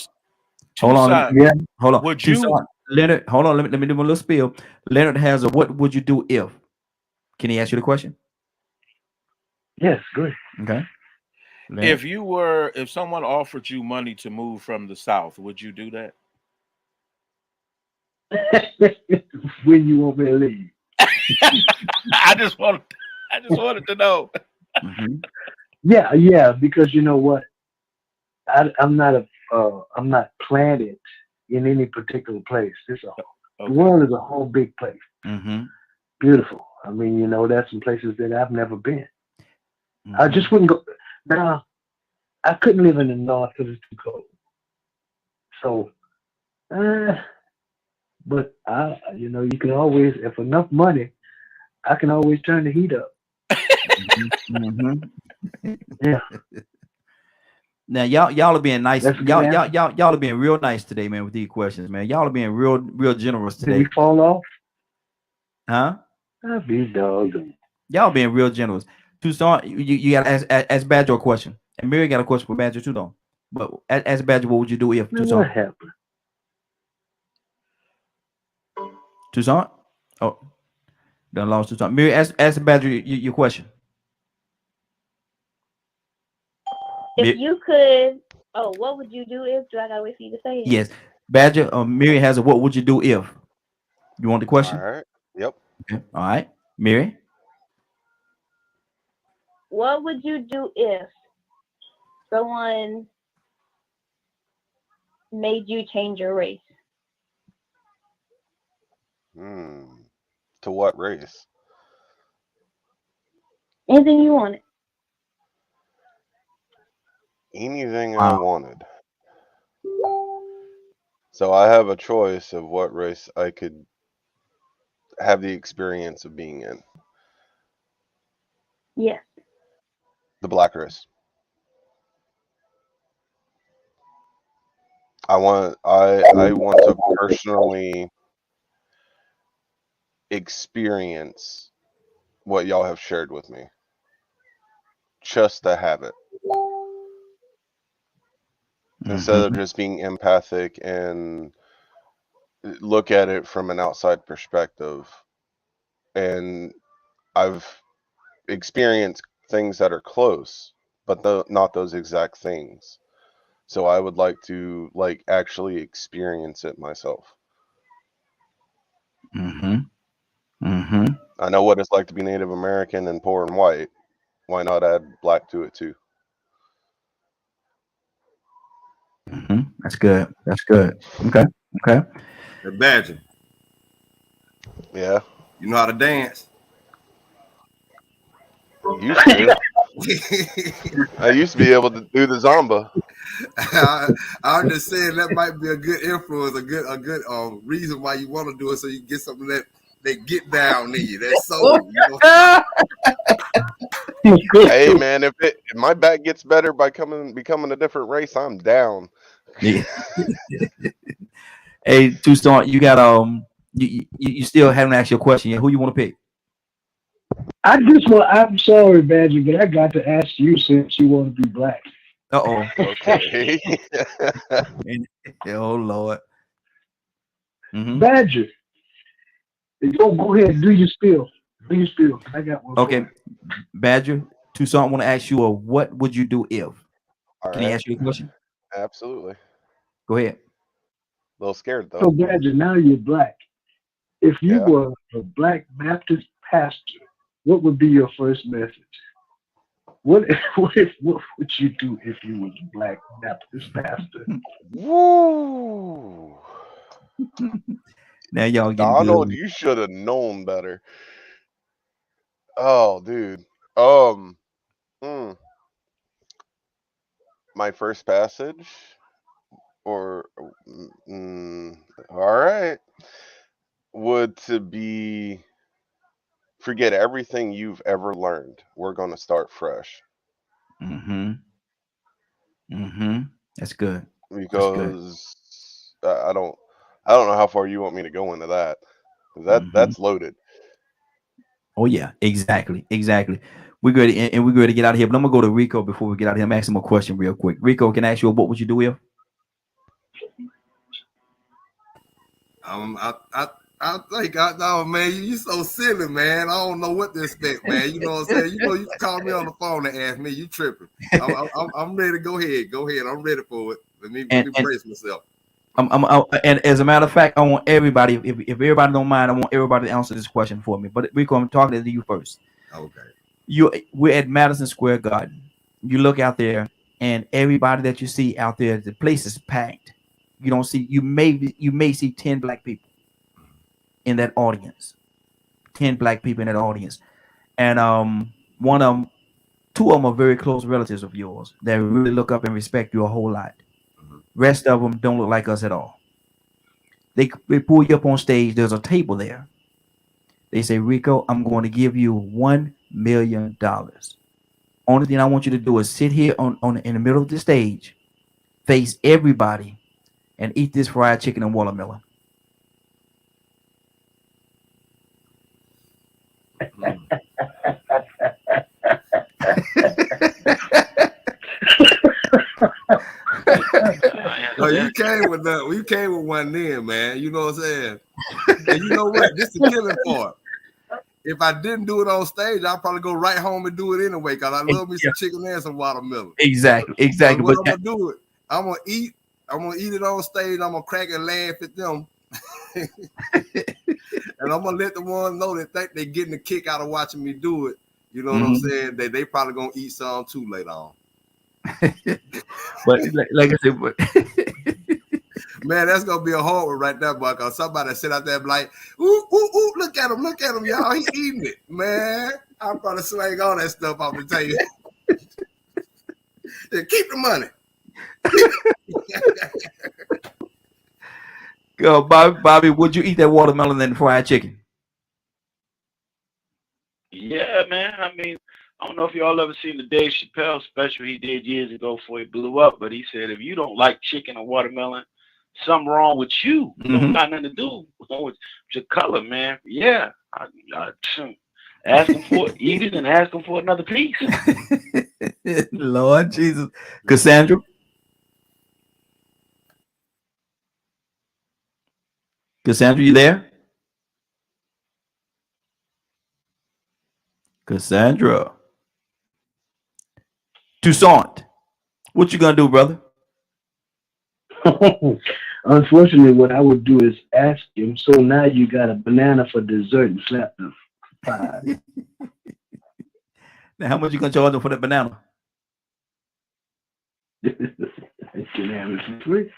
Hold on. Yeah. Hold on. Would Tucson, you? Leonard, hold on. Let me do my little spiel. Leonard has a what would you do if? Can he ask you the question? Yes, good. Okay. Leonard. If someone offered you money to move from the South, would you do that? When you want me to leave? I just wanted to know. Yeah, because you know what, I'm not planted in any particular place. The world is a whole big place. Beautiful. I mean, there's some places that I've never been. I just wouldn't go. Now, I couldn't live in the North because it's too cold. So, but you can always, if enough money, I can always turn the heat up. Yeah. Now y'all are being nice. Y'all are being real nice today, man, with these questions, man. Y'all are being real generous today. Did we fall off? Huh? I'll be doggone. Y'all being real generous. Tucson, you gotta ask Badger a question. And Mary got a question for Badger too, though. But ask Badger, what would you do if Tucson? What happened? Tucson? Oh, done lost Tucson. Mary, ask Badger your question. If you could, what would you do if? Do I gotta wait for you to say it? Yes, Badger. Mary has a what would you do if? You want the question? All right. Yep. Okay. All right, Mary. What would you do if someone made you change your race? To what race? Anything you wanted. Anything I wanted. So I have a choice of what race I could have the experience of being in. Yes. The black race. I want to personally experience what y'all have shared with me, just to have it, instead of just being empathic and look at it from an outside perspective. And I've experienced things that are close, but not those exact things. So I would like to actually experience it myself. I know what it's like to be Native American and poor and white. Why not add black to it too? That's good. That's good. Okay. Okay. Imagine. Yeah. You know how to dance? Used to. I used to be able to do the Zamba. I'm just saying that might be a good influence, a good reason why you want to do it, so you get something that they get down in you. That's soul. You know? Hey man, if my back gets better by becoming a different race, I'm down. Yeah. Hey, Tucson, you got you still haven't asked your question yet. Who you want to pick? I'm sorry, Badger, but I got to ask you since you want to be black. Uh-oh. Okay. Oh Lord. Badger, go ahead and do your spiel. Do your spiel. I got one. Okay, Badger, Tucson, want to ask you what would you do if? Can he ask you a question? Absolutely. Go ahead. A little scared though. So Badger, now you're black. If you were a black Baptist pastor, what would be your first message? What would you do if you was a black Baptist pastor? Woo! Now y'all getting Donald, good. you should have known better. Oh, dude. My first passage, or all right, would to be forget everything you've ever learned. We're gonna start fresh. That's good. Because I don't know how far you want me to go into that. That's loaded. Oh yeah, exactly. We're good, and we're good to get out of here. But I'm gonna go to Rico before we get out of here. I'm asking him a question real quick. Rico, can I ask you what would you do if? No, man, you so silly, man. I don't know what to expect, man. You know what I'm saying? You know, you call me on the phone and ask me, you tripping. I'm ready to go ahead. Go ahead. I'm ready for it. Let me brace myself. And as a matter of fact, I want everybody, if everybody don't mind, I want everybody to answer this question for me. But Rico, I'm talking to you first. Okay. We're at Madison Square Garden. You look out there, and everybody that you see out there, the place is packed. You don't see, you may see 10 black people in that audience. 10 black people in that audience. And two of them are very close relatives of yours that really look up and respect you a whole lot. Rest of them don't look like us at all. They pull you up on stage. There's a table there. They say, Rico, I'm going to give you $1 million. Only thing I want you to do is sit here in the middle of the stage, face everybody, and eat this fried chicken and watermelon. Well, you came with that. We came with one then, man. You know what I'm saying? And you know what? This is the killing part. If I didn't do it on stage, I'd probably go right home and do it anyway, because I love me some chicken and some watermelon. Exactly. But what I'm gonna do it? I'm gonna eat it on stage. I'm gonna crack and laugh at them. And I'm gonna let the ones know that think they're getting a kick out of watching me do it. You know what I'm saying? They probably gonna eat some too later on. But like I said, man, that's gonna be a hard one right there, boy. Cause somebody sit out there like, ooh, look at him, y'all. He eating it, man. I'm probably slang all that stuff off the table. Yeah, keep the money. Go, Bobby, would you eat that watermelon and fried chicken? Yeah, man. I mean, I don't know if y'all ever seen the Dave Chappelle special he did years ago before he blew up, but he said if you don't like chicken or watermelon, something wrong with you. It don't got nothing to do with your color, man. Yeah, ask them for it, eat it, and ask them for another piece. Lord Jesus. Cassandra? Cassandra, you there? Cassandra. Toussaint, what you gonna do, brother? Unfortunately, what I would do is ask him, so now you got a banana for dessert and slap the pie. Now, how much you gonna charge him for that banana? He can have it for free.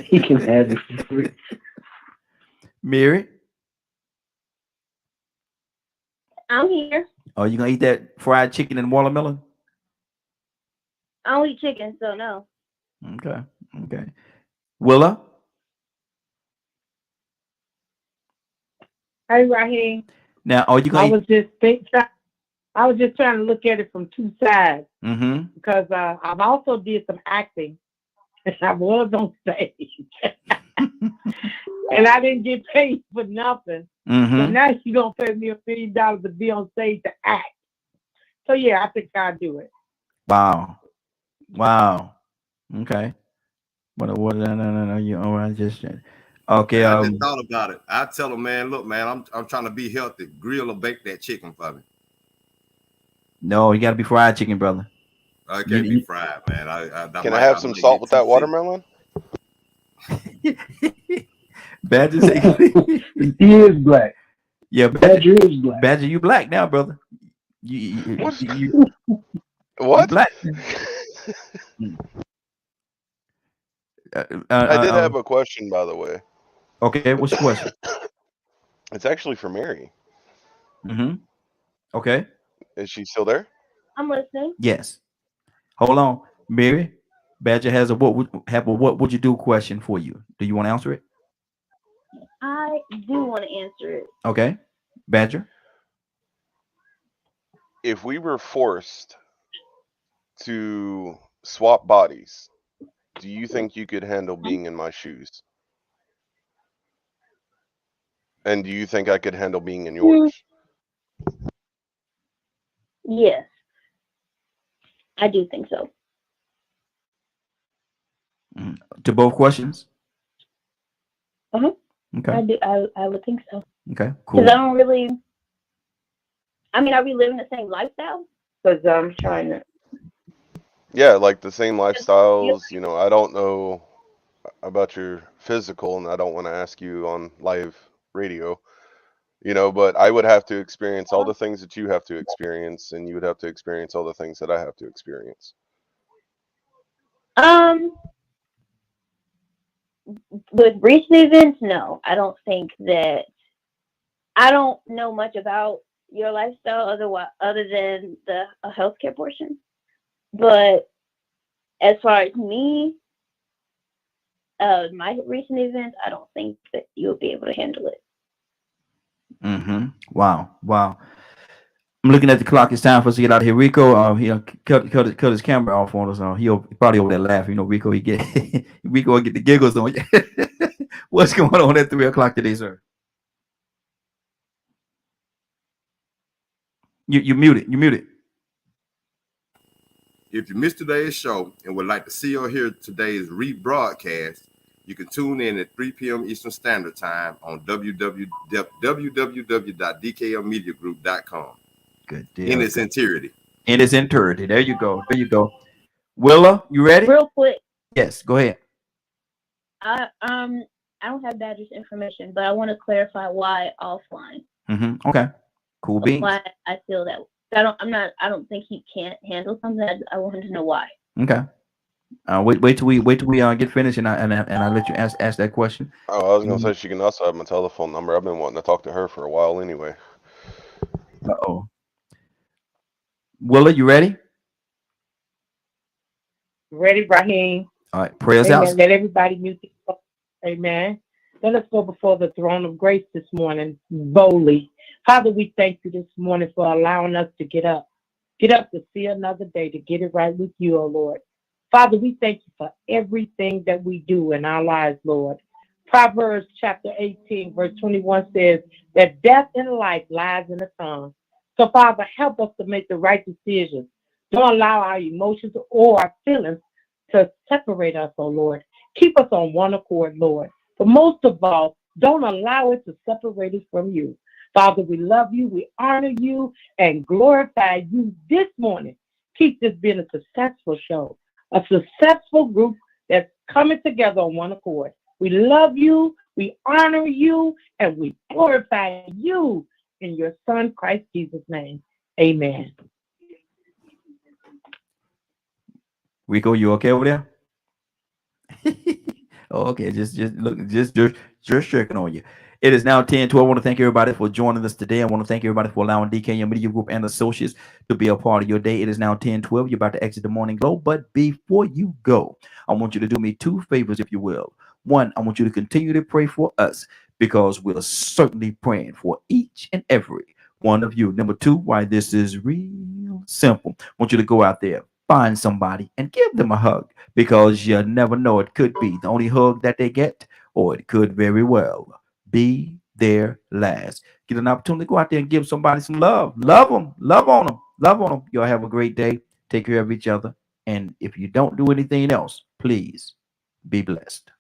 He can have it for free. Mary? I'm here. Oh, you gonna eat that fried chicken and watermelon? I don't eat chicken, so no. Okay. Okay. Willa? Hey, Raheem. Now, are you gonna I was just trying to look at it from two sides. Mm-hmm. Because I've also did some acting. And I was on stage. And I didn't get paid for nothing. Mm-hmm. So now you don't pay me $1 million to be on stage to act. So yeah, I think I'll do it. Wow. Wow. Okay. What no, you all right, just okay. Man, I just thought about it. I tell him, man, look, man, I'm trying to be healthy. Grill or bake that chicken for me. No, you gotta be fried chicken, brother. I can't be fried, man. Can I have some salt with that watermelon? Badger say he is black. Yeah, Badger is black. Badger, you black now, brother. You what? Black. I did have a question, by the way. Okay, what's your question? It's actually for Mary. Mm-hmm. Okay. Is she still there? I'm listening. Yes. Hold on, Mary. Badger has a what would you do question for you. Do you want to answer it? I do want to answer it. Okay, Badger. If we were forced to swap bodies, do you think you could handle being in my shoes? And do you think I could handle being in yours? Yes. I do think so. To both questions? Uh-huh. Okay. I do. I would think so. Okay, cool. Because I don't really. I mean, are we living the same lifestyle? Because I'm trying to. Yeah, like the same lifestyles. You know, I don't know about your physical, and I don't want to ask you on live radio. You know, but I would have to experience all the things that you have to experience, and you would have to experience all the things that I have to experience. With recent events, no. I don't think that. I don't know much about your lifestyle other than the healthcare portion. But as far as me, my recent events, I don't think that you'll be able to handle it. Mm-hmm. Wow. I'm looking at the clock. It's time for us to get out of here. Rico, he cut his camera off on us. He'll probably over there laughing. You know, Rico, Rico will get the giggles on you. What's going on at 3 o'clock today, sir? You muted. If you missed today's show and would like to see or hear today's rebroadcast, you can tune in at 3 p.m. Eastern Standard Time on www.dklmediagroup.com. Good deal. In its entirety. In its entirety. There you go. Willa, you ready? Real quick. Yes, go ahead. I don't have Badger's information, but I want to clarify why offline. Mm-hmm. Okay. Cool beans. Why I feel that. I don't think he can't handle something. I wanted to know why. Okay. Wait till we get finished and I let you ask that question. Oh, I was gonna say she can also have my telephone number. I've been wanting to talk to her for a while anyway. Uh-oh. Willa, you ready? Ready, Raheem. All right, prayers out. Let everybody mute the phone. Amen. Let us go before the throne of grace this morning boldly. Father, we thank you this morning for allowing us to get up to see another day, to get it right with you, oh Lord. Father, we thank you for everything that we do in our lives, Lord. Proverbs chapter 18, verse 21 says that death and life lies in the tongue. So, Father, help us to make the right decisions. Don't allow our emotions or our feelings to separate us, oh Lord. Keep us on one accord, Lord. But most of all, don't allow it to separate us from you. Father, we love you, we honor you, and glorify you this morning. Keep this being a successful show, a successful group that's coming together on one accord. We love you, we honor you, and we glorify you in your Son, Christ Jesus' name. Amen. Rico, you okay over there? Okay, just look, just checking on you. It is now 10:12. I want to thank everybody for joining us today. I want to thank everybody for allowing DK Media Group and associates to be a part of your day. It is now 10:12. You're about to exit the morning glow, but before you go, I want you to do me two favors, if you will. One, I want you to continue to pray for us because we're certainly praying for each and every one of you. Number two, why this is real simple. I want you to go out there, find somebody, and give them a hug because you never know. It could be the only hug that they get, or it could very well be their last. Get an opportunity to go out there and give somebody some love. Love them. Love on them. Love on them. Y'all have a great day. Take care of each other. And if you don't do anything else, please be blessed.